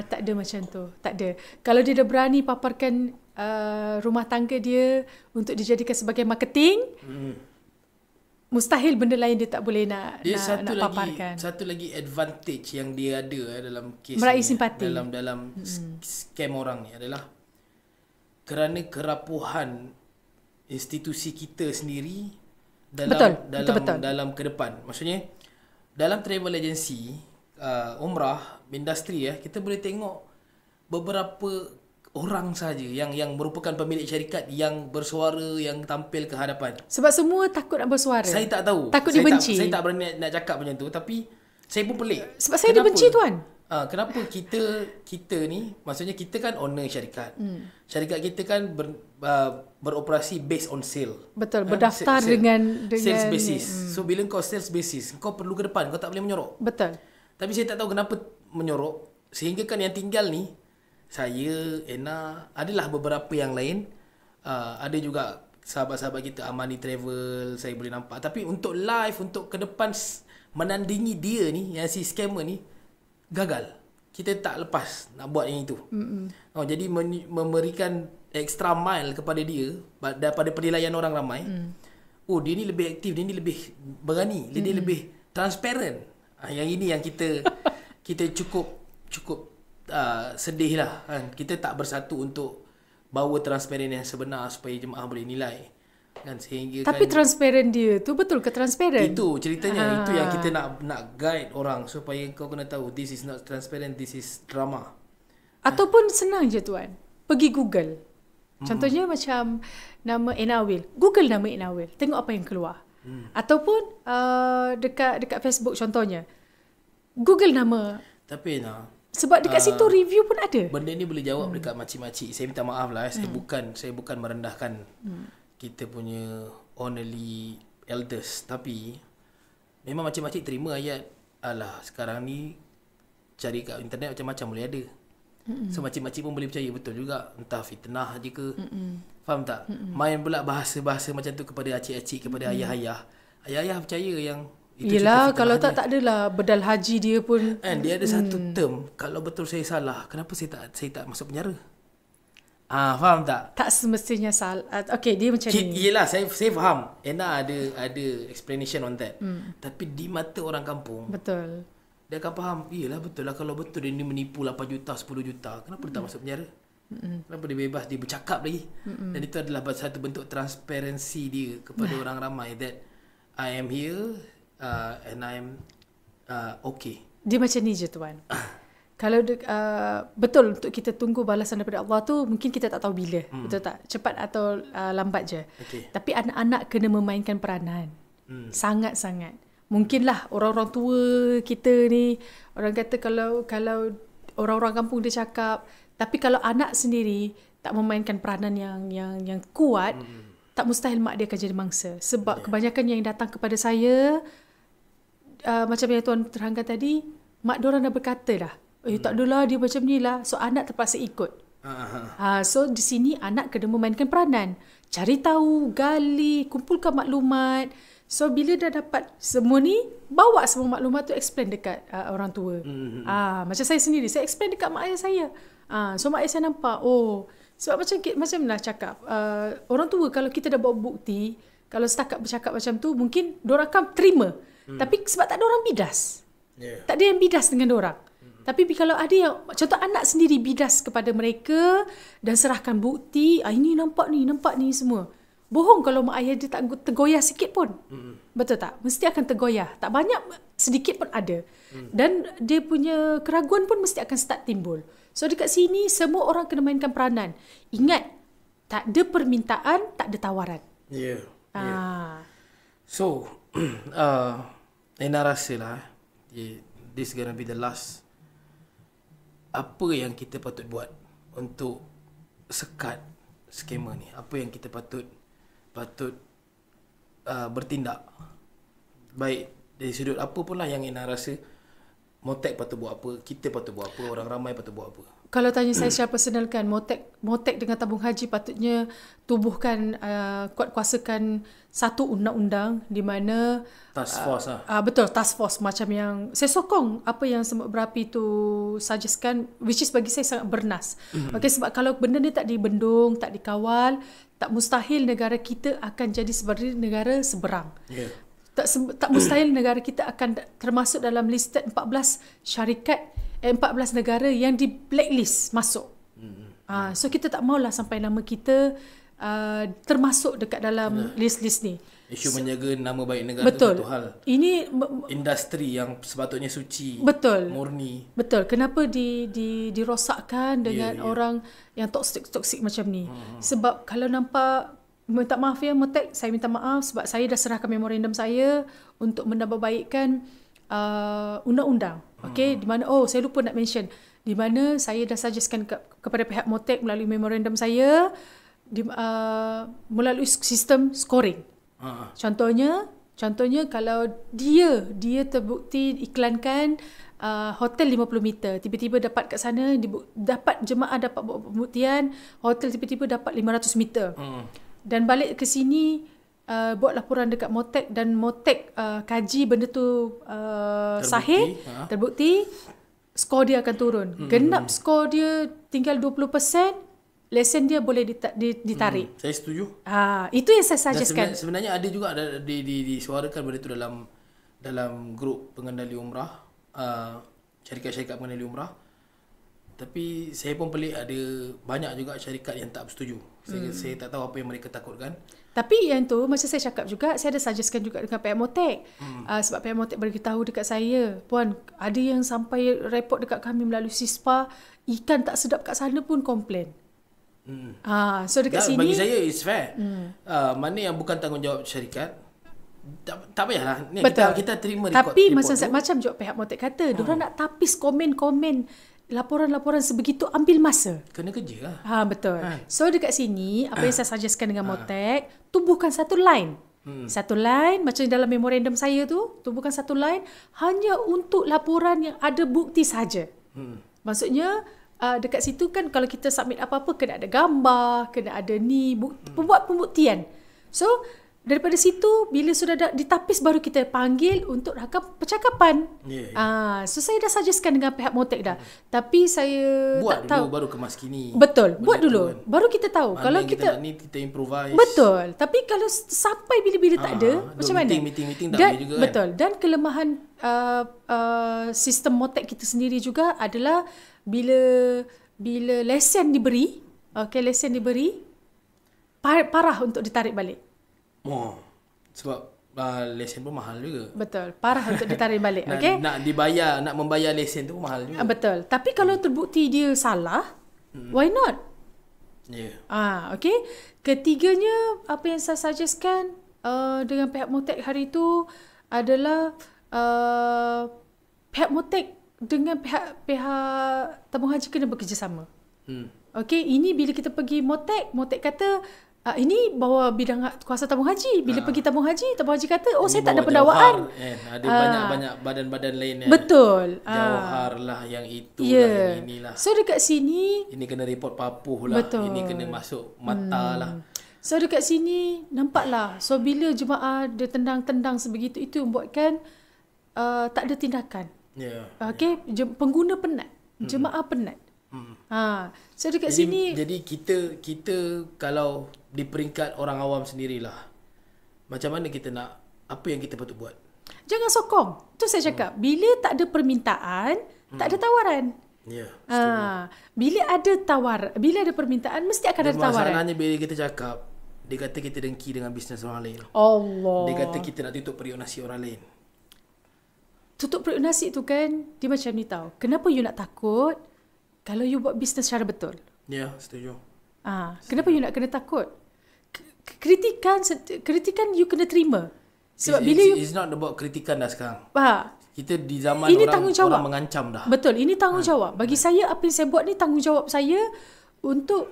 Tak ada macam tu. Tak ada. Kalau dia dah berani paparkan rumah tangga dia untuk dijadikan sebagai marketing, mustahil benda lain dia tak boleh nak paparkan. Satu lagi advantage yang dia ada dalam kes meraih ni, simpati dalam scam orang ni adalah kerana kerapuhan institusi kita sendiri dalam ke depan. Maksudnya dalam travel agency, umrah, industri kita boleh tengok beberapa orang saja yang merupakan pemilik syarikat yang bersuara, yang tampil ke hadapan. Sebab semua takut nak bersuara. Saya tak tahu. Takut dibenci. Saya tak berani nak cakap macam tu, tapi saya pun pelik. Sebab saya dibenci tuan. Kenapa kita ni, maksudnya kita kan owner syarikat. Syarikat kita kan beroperasi based on sale. Betul, berdaftar dengan sales basis. So bila kau sales basis, kau perlu ke depan, kau tak boleh menyorok. Betul. Tapi saya tak tahu kenapa menyorok, sehingga kan yang tinggal ni, saya, Ena, adalah beberapa yang lain. Ada juga sahabat-sahabat kita, Amani Travel, saya boleh nampak. Tapi untuk live, untuk ke depan menandingi dia ni, yang si scammer ni, gagal. Kita tak lepas nak buat yang itu. Jadi memberikan extra mile kepada dia daripada penilaian orang ramai. Dia ni lebih aktif, dia ni lebih berani, dia ni lebih transparent. Yang ini yang kita cukup sedih lah kan. Kita tak bersatu untuk bawa transparan yang sebenar supaya jemaah boleh nilai kan, sehingga tapi kan, transparan dia tu betul ke transparan? Itu ceritanya. Itu yang kita nak guide orang supaya kau kena tahu this is not transparent, this is drama. Ataupun senang je tuan, pergi Google. Contohnya macam nama Enawil, Google nama Enawil, tengok apa yang keluar. Ataupun dekat Facebook contohnya, Google nama. Tapi sebab dekat situ review pun ada. Benda ni boleh jawab dekat makcik-makcik. Saya minta maaf lah, saya bukan merendahkan kita punya honorary elders, tapi memang makcik-makcik terima ayat alah sekarang ni cari kat internet macam-macam boleh ada. So makcik-makcik pun boleh percaya betul juga, entah fitnah je ke. Faham tak? Main pula bahasa-bahasa macam tu kepada acik-acik, kepada ayah-ayah. Ayah-ayah percaya yang itu. Yelah, kalau tak adalah bedal haji dia pun. Dia ada satu term, kalau betul saya salah, kenapa saya tak masuk penjara? Faham tak? Tak semestinya salah. Okay, dia macam ni. Yelah, saya faham. Ena ada explanation on that. Tapi di mata orang kampung, betul, dia akan faham, iyalah betul lah, kalau betul dia ni menipu 8 juta, 10 juta, kenapa dia tak masuk penjara? Kenapa dia bebas, dia bercakap lagi? Dan itu adalah satu bentuk transparansi dia kepada orang ramai, that I am here and I am okay. Dia macam ni je tuan. betul untuk kita tunggu balasan daripada Allah tu, mungkin kita tak tahu bila. Betul tak? Cepat atau lambat je. Tapi anak-anak kena memainkan peranan. Sangat-sangat. Mungkinlah orang-orang tua kita ni, orang kata kalau orang-orang kampung dia cakap, tapi kalau anak sendiri tak memainkan peranan yang kuat, tak mustahil mak dia akan jadi mangsa. Sebab kebanyakan yang datang kepada saya, macam yang Tuan terangkan tadi, mak diorang dah berkata dah, tak adalah dia macam ni lah. So anak terpaksa ikut. So di sini anak kena memainkan peranan. Cari tahu, gali, kumpulkan maklumat. So bila dah dapat semua ni, bawa semua maklumat tu explain dekat orang tua. Macam saya sendiri, saya explain dekat mak ayah saya. So mak ayah saya nampak, sebab macam lah cakap, orang tua kalau kita dah bawa bukti, kalau setakat bercakap macam tu, mungkin diorang akan terima. Tapi sebab tak ada orang bidas. Tak ada yang bidas dengan diorang. Tapi kalau ada yang, contoh anak sendiri bidas kepada mereka dan serahkan bukti, ini nampak ni semua. Bohong kalau mak ayah dia tak tergoyah sikit pun. Betul tak? Mesti akan tergoyah. Tak banyak, sedikit pun ada. Dan dia punya keraguan pun mesti akan start timbul. So dekat sini semua orang kena mainkan peranan. Ingat, tak ada permintaan, tak ada tawaran. So, Ena rasa lah, this gonna be the last. Apa yang kita patut buat untuk sekat skema ni? Apa yang kita patut bertindak? Baik dari sudut apa pun lah yang Ena rasa, Motek patut buat apa, kita patut buat apa, orang ramai patut buat apa. Kalau tanya saya secara personal kan, Motek dengan tabung haji patutnya tubuhkan, kuatkuasakan satu undang-undang di mana task force betul, task force macam yang saya sokong apa yang Semut Berapi tu suggestkan, which is bagi saya sangat bernas. Okay, sebab kalau benda ni tak dibendung, tak dikawal, tak mustahil negara kita akan jadi seperti negara seberang. Tak mustahil negara kita akan termasuk dalam listed 14 syarikat, 14 negara yang di blacklist masuk. So kita tak maulah sampai nama kita termasuk dekat dalam list-list ni. Isu menjaga nama baik negara betul. Tu satu hal. Ini industri yang sepatutnya suci, betul, murni. Betul. Kenapa dirosakkan dengan orang yang toksik macam ni? Sebab kalau nampak, minta maaf ya Motek, saya minta maaf sebab saya dah serahkan memorandum saya untuk menambahbaikkan undang-undang. Okey, di mana saya lupa nak mention, di mana saya dah suggestkan kepada pihak Motek melalui memorandum saya melalui sistem scoring. Contohnya kalau dia terbukti iklankan hotel 50 meter, tiba-tiba dapat kat sana, dapat jemaah dapat buat pembuktian, hotel tiba-tiba dapat 500 meter. Dan balik ke sini, buat laporan dekat Motek dan Motek kaji benda tu sahih, terbukti, skor dia akan turun. Genap skor dia tinggal 20%, lesen dia boleh ditarik. Saya setuju. Itu yang saya suggestkan. Sebenarnya ada juga disuarakan benda tu dalam grup pengendali umrah, syarikat-syarikat pengendali umrah. Tapi saya pun pelik, ada banyak juga syarikat yang tak bersetuju. Saya tak tahu apa yang mereka takutkan. Tapi yang tu, macam saya cakap juga, saya ada suggestkan juga dengan pihak Motek. Sebab pihak Motek beritahu dekat saya, Puan, ada yang sampai report dekat kami melalui SISPA, ikan tak sedap kat sana pun komplain. So dekat sini, bagi saya it's fair. Mana yang bukan tanggungjawab syarikat, tak payahlah. Ni kita terima report. Tapi macam juga pihak Motek kata, diorang nak tapis komen-komen, laporan-laporan sebegitu, ambil masa. Kena kerja lah. Betul. So dekat sini, apa yang saya suggestkan dengan Motek, tubuhkan satu line. Satu line, macam dalam memorandum saya tu, tubuhkan satu line hanya untuk laporan yang ada bukti saja. Maksudnya, dekat situ kan kalau kita submit apa-apa, kena ada gambar, kena ada buat pembuktian. So, daripada situ, bila sudah ditapis, baru kita panggil untuk rakam percakapan. So, saya dah suggestkan dengan pihak Motek dah. Tapi saya buat tak tahu. Baru kemas kini. Betul, buat dulu. Kan. Baru kita tahu. Mana kalau kita nak kita improvise. Betul. Tapi kalau sampai bila-bila tak ada, macam mana? Meeting tak boleh juga kan. Betul. Dan kelemahan sistem Motek kita sendiri juga adalah bila lesen diberi, lesen diberi, parah untuk ditarik balik. Sebab lesen pun mahal juga. Betul. Parah untuk ditarik balik. Okay? Nak membayar lesen tu pun mahal juga. Betul. Tapi kalau terbukti dia salah, why not? Ya. Okay. Ketiganya, apa yang saya suggestkan dengan pihak Motek hari itu adalah pihak Motek dengan pihak tabung haji kena bekerjasama. Okay, ini bila kita pergi Motek kata ini bawa bidang kuasa tabung haji. Bila pergi tabung haji kata, oh, saya tak ada pendakwaan. Ada banyak badan-badan lain. Betul. Jauhar lah, yang itu lah, yang inilah. So dekat sini, ini kena report papuh lah. Betul. Ini kena masuk mata lah. So dekat sini, nampaklah. So bila jemaah dia tendang-tendang sebegitu, itu membuatkan tak ada tindakan. Okay, pengguna penat. Jemaah penat. So dekat sini, jadi kita kalau di peringkat orang awam sendirilah, macam mana kita nak, apa yang kita patut buat? Jangan sokong. Tu saya cakap, bila tak ada permintaan, tak ada tawaran. Ya. Bila ada permintaan, mesti akan ada tawaran. Masalahnya bila kita cakap, dia kata kita dengki dengan bisnes orang lain. Allah. Dia kata kita nak tutup periuk nasi orang lain. Tutup periuk nasi tu kan, dia macam ni tau. Kenapa you nak takut kalau you buat bisnes secara betul? Ya, setuju. Kenapa you nak kena takut? Kritikan you kena terima. Sebab it's not about kritikan dah sekarang. Kita di zaman ini orang mengancam dah. Betul, ini tanggungjawab. Bagi saya, apa yang saya buat ni tanggungjawab saya untuk,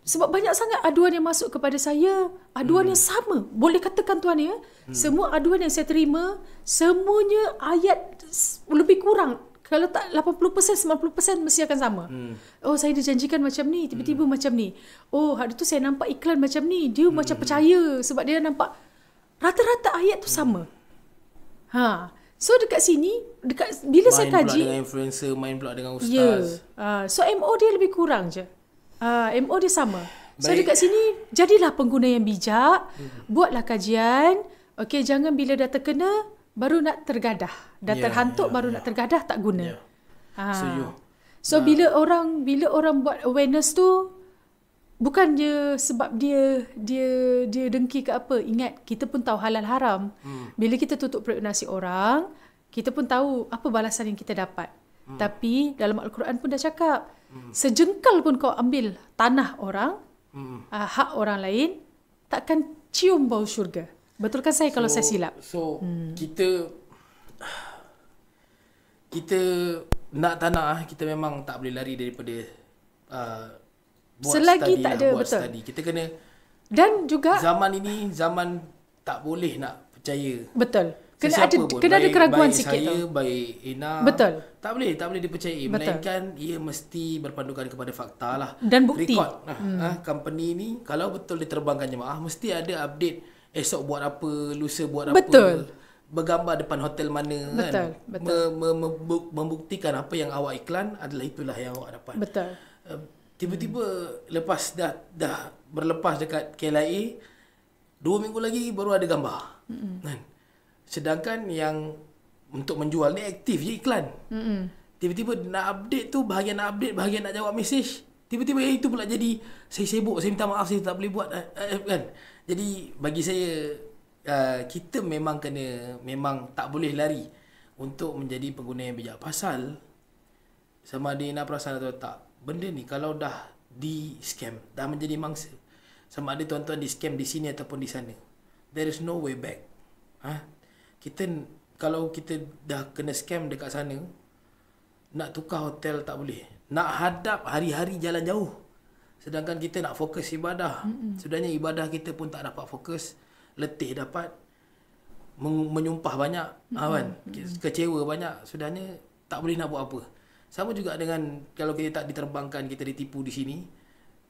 sebab banyak sangat aduan yang masuk kepada saya, aduan yang sama. Boleh katakan tuan ya, semua aduan yang saya terima, semuanya ayat lebih kurang. Kalau tak 80%, 90% mesti akan sama. Oh, saya dijanjikan macam ni, tiba-tiba macam ni. Oh, hari tu saya nampak iklan macam ni, dia macam percaya sebab dia nampak. Rata-rata ayat tu sama. So dekat sini, bila saya kaji, main pula dengan influencer, main pula dengan ustaz. So MO dia lebih kurang je. MO dia sama. So dekat sini, jadilah pengguna yang bijak, buatlah kajian. Okay, jangan bila dah terkena baru nak tergadah. Dah terhantuk baru nak tergadah, tak guna. Setuju. So bila orang buat awareness tu, bukan je sebab dia dengki ke apa. Ingat, kita pun tahu halal haram. Bila kita tutup periuk nasi orang, kita pun tahu apa balasan yang kita dapat. Tapi dalam Al-Quran pun dah cakap, sejengkal pun kau ambil tanah orang, hak orang lain, takkan cium bau syurga. Betulkan saya kalau saya silap? So kita nak tak nak, kita memang tak boleh lari daripada buat selagi study tak lah, ada, buat betul. study. Kita kena, dan juga zaman ini zaman tak boleh nak percaya. Betul. Sesiapa pun, kena ada keraguan baik sikit saya, tu. Baik Ina. Betul. Tak boleh dipercayai. Melainkan ia mesti berpandukan kepada fakta lah. Dan bukti. Record. Company ni kalau betul diterbangkan jemaah, mesti ada update. Esok buat apa, lusa buat betul. apa. Bergambar depan hotel mana. Betul. Kan. Betul. Membuktikan apa yang awak iklan adalah itulah yang awak dapat. Betul. Tiba-tiba lepas dah berlepas dekat KLIA, 2 minggu lagi baru ada gambar. Kan? Sedangkan yang untuk menjual ni aktif je iklan. Tiba-tiba nak update tu, bahagian nak update, bahagian nak jawab mesej. Tiba-tiba itu pula jadi, saya sibuk, saya minta maaf, saya tak boleh buat. Kan? Jadi bagi saya, kita memang tak boleh lari untuk menjadi pengguna yang bijak. Pasal sama ada Ina perasan atau tak, benda ni kalau dah di scam, dah menjadi mangsa, sama ada tuan-tuan di scam di sini ataupun di sana, there is no way back. Kalau kita dah kena scam dekat sana, nak tukar hotel tak boleh, nak hadap hari-hari jalan jauh, sedangkan kita nak fokus ibadah. Sebenarnya ibadah kita pun tak dapat fokus, letih dapat, menyumpah banyak, kan? Kecewa banyak, sebenarnya tak boleh nak buat apa. Sama juga dengan kalau kita tak diterbangkan, kita ditipu di sini,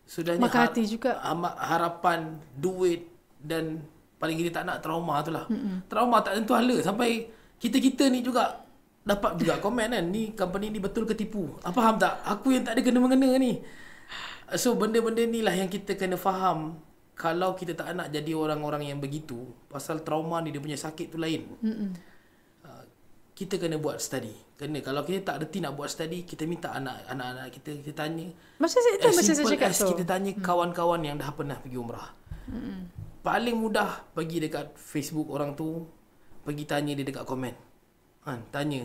sebenarnya maka hati juga. Harapan, duit dan paling kita tak nak trauma tu lah. Trauma tak tentu hala, sampai kita ni juga dapat juga komen kan, ni company ni betul ke tipu. Faham tak? Aku yang tak ada kena-mengena ni. So benda-benda ni lah yang kita kena faham. Kalau kita tak nak jadi orang-orang yang begitu, pasal trauma ni dia punya sakit tu lain. Kita kena buat study. Kalau kita tak reti nak buat study, kita minta anak-anak kita tanya. Macam saya cakap tu. Kita tanya kawan-kawan yang dah pernah pergi umrah. paling mudah pergi dekat Facebook orang tu, pergi tanya dia dekat komen. Tanya.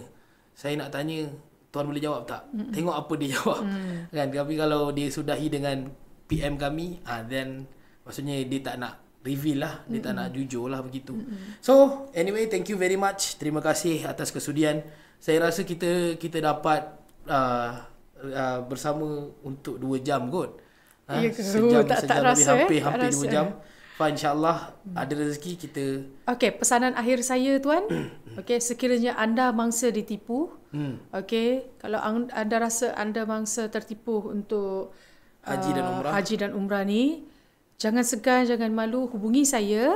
Saya nak tanya, tuan boleh jawab tak? Tengok apa dia jawab. Kan? Tapi kalau dia sudahi dengan PM kami, then maksudnya dia tak nak reveal lah, dia tak nak jujur lah begitu. So anyway, thank you very much. Terima kasih atas kesudian. Saya rasa kita dapat bersama untuk 2 jam kot. Sejam lebih, hampir 2 jam. Fine, insyaAllah ada rezeki kita. Okey, pesanan akhir saya tuan. Okey, sekiranya anda mangsa ditipu, okey, kalau anda rasa anda mangsa tertipu untuk haji dan umrah ni, jangan segan, jangan malu, hubungi saya.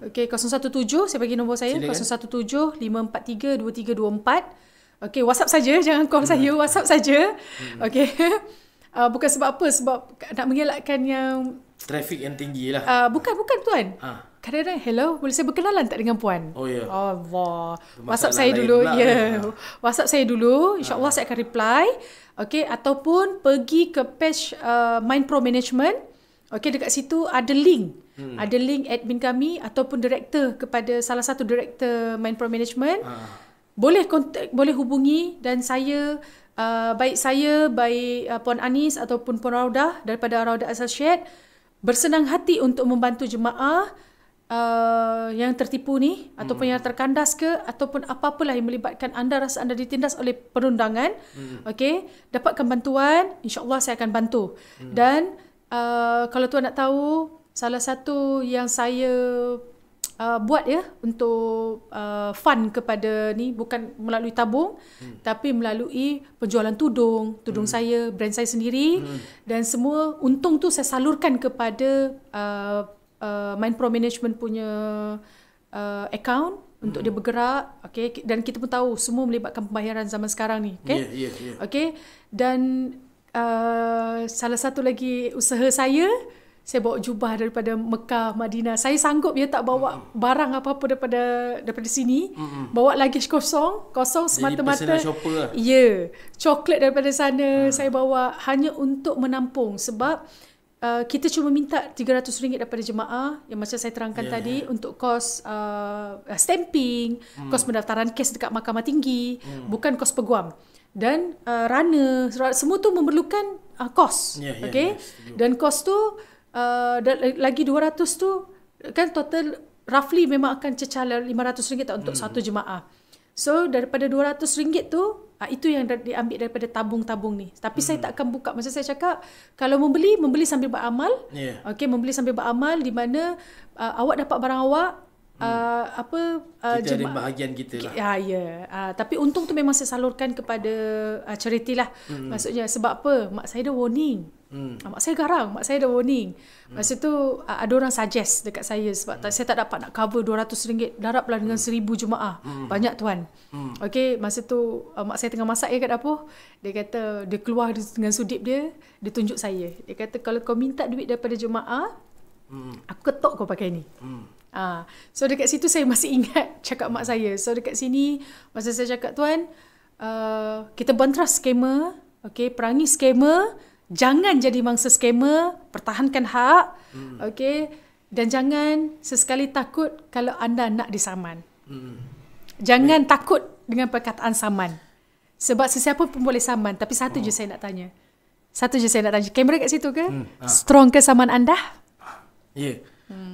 Okey, 017, saya bagi nombor saya. Silakan. 017-543-2324. Okey, WhatsApp saja, jangan call saya, WhatsApp saja. Okey. Bukan sebab apa, sebab nak mengelakkan yang trafik yang tinggi lah. Bukan tuan. Kadang-kadang, hello, boleh saya berkenalan tak dengan puan? Oh ya. Allah. WhatsApp saya dulu. WhatsApp saya dulu. InsyaAllah saya akan reply. Okay, ataupun pergi ke page Mind Pro Management. Okay, dekat situ ada link. Ada link admin kami ataupun director kepada salah satu director Mind Pro Management. Boleh kontak, boleh hubungi dan saya, baik Puan Anis ataupun Puan Raudah daripada Raudah Associate bersenang hati untuk membantu jemaah yang tertipu ni ataupun yang terkandas ke ataupun apa-apalah yang melibatkan anda rasa anda ditindas oleh perundangan. Okey, dapatkan bantuan, insya-Allah saya akan bantu. Dan kalau tuan nak tahu, salah satu yang saya buat ya untuk fund kepada ni bukan melalui tabung tapi melalui penjualan tudung saya, brand saya sendiri, dan semua untung tu saya salurkan kepada Mind Pro Management punya account untuk dia bergerak. Okay, dan kita pun tahu semua melibatkan pembayaran zaman sekarang ni. Okay, okay. Dan salah satu lagi usaha saya bawa jubah daripada Mekah, Madinah. Saya sanggup tak bawa barang apa-apa daripada sini. Bawa luggage kosong semata-mata. Jadi personal shopper lah. Ya. Coklat daripada sana saya bawa hanya untuk menampung. Sebab kita cuma minta RM300 daripada jemaah yang macam saya terangkan tadi untuk kos stamping, kos pendaftaran kes dekat Mahkamah Tinggi, bukan kos peguam. Dan runner, semua tu memerlukan kos. Okay? Dan kos tu lagi 200 tu kan total roughly memang akan cecah RM500 tak untuk satu jemaah. So daripada RM200 tu itu yang diambil daripada tabung-tabung ni. Tapi saya tak akan buka. Macam saya cakap, kalau membeli sambil beramal. Okey, membeli sambil beramal di mana awak dapat barang awak, kita ada bahagian kita lah. Tapi untung tu memang saya salurkan kepada charity lah. Maksudnya sebab apa? Mak saya dah warning. Mak saya garang, mak saya dah warning. Masa tu ada orang suggest dekat saya sebab saya tak dapat nak cover RM200. Darablah dengan 1,000 jemaah. Banyak tuan. Okey, masa tu mak saya tengah masak kat dapur. Dia kata, dia keluar dengan sudip dia tunjuk saya. Dia kata, kalau kau minta duit daripada jemaah, aku ketok kau pakai ni. So dekat situ saya masih ingat cakap mak saya. So dekat sini masa saya cakap, tuan, kita bantras skamer, okey, perangi skamer, jangan jadi mangsa skamer, pertahankan hak, okey, dan jangan sesekali takut kalau anda nak disaman. Jangan takut dengan perkataan saman. Sebab sesiapa pun boleh saman, tapi satu je saya nak tanya. Kamera kat situ ke? Strong ke saman anda? Ya.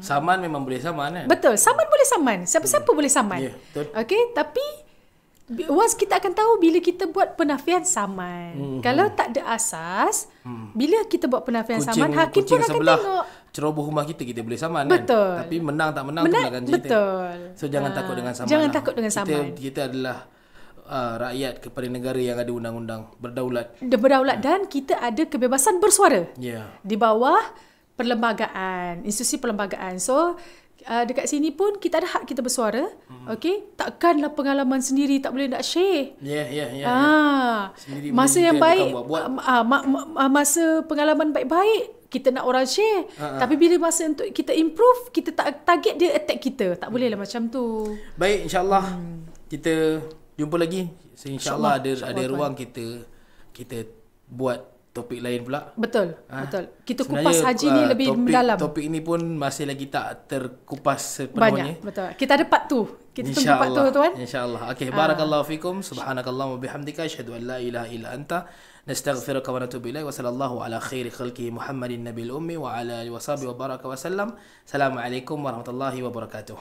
Saman memang boleh saman kan? Betul, saman boleh saman. Siapa-siapa boleh saman. Betul. Okey, tapi once kita akan tahu bila kita buat penafian saman. Kalau tak ada asas, bila kita buat penafian saman, hakim pun akan tengok. Ceroboh rumah kita boleh saman betul. Kan? Tapi menang tak menang tu belakang cerita. Betul. So jangan takut dengan saman. Jangan takut dengan saman. Kita adalah rakyat kepada negara yang ada undang-undang, berdaulat. Dan kita ada kebebasan bersuara. Di bawah perlembagaan, institusi perlembagaan. So dekat sini pun kita ada hak kita bersuara. Okey, takkanlah pengalaman sendiri tak boleh nak share. Masa yang baik, masa pengalaman baik-baik kita nak orang share. Tapi bila masa untuk kita improve, kita tak target dia attack kita. Tak boleh lah macam tu. Baik, insya-Allah kita jumpa lagi. InsyaAllah ada ruang kita buat topik lain pula. Betul, betul. Kita Sebenarnya, kupas haji ni lebih mendalam. Topik ini pun masih lagi tak terkupas sepenuhnya. Banyak, betul. Kita ada part tu. Kita tunggu part tu, tuan. InsyaAllah. Okay, barakallahu fikum. Subhanakallah wa bihamdika. Asyhadu an la ilaha illa anta. Nastaghfiruka wa natubu ilaik. Wa sallallahu ala khairi khalqi Muhammadin nabil ummi wa ala alihi wa sahbihi wa baraka wa sallam. Assalamualaikum warahmatullahi wabarakatuh.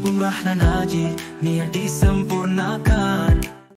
Umrah dan haji niat disempurnakan.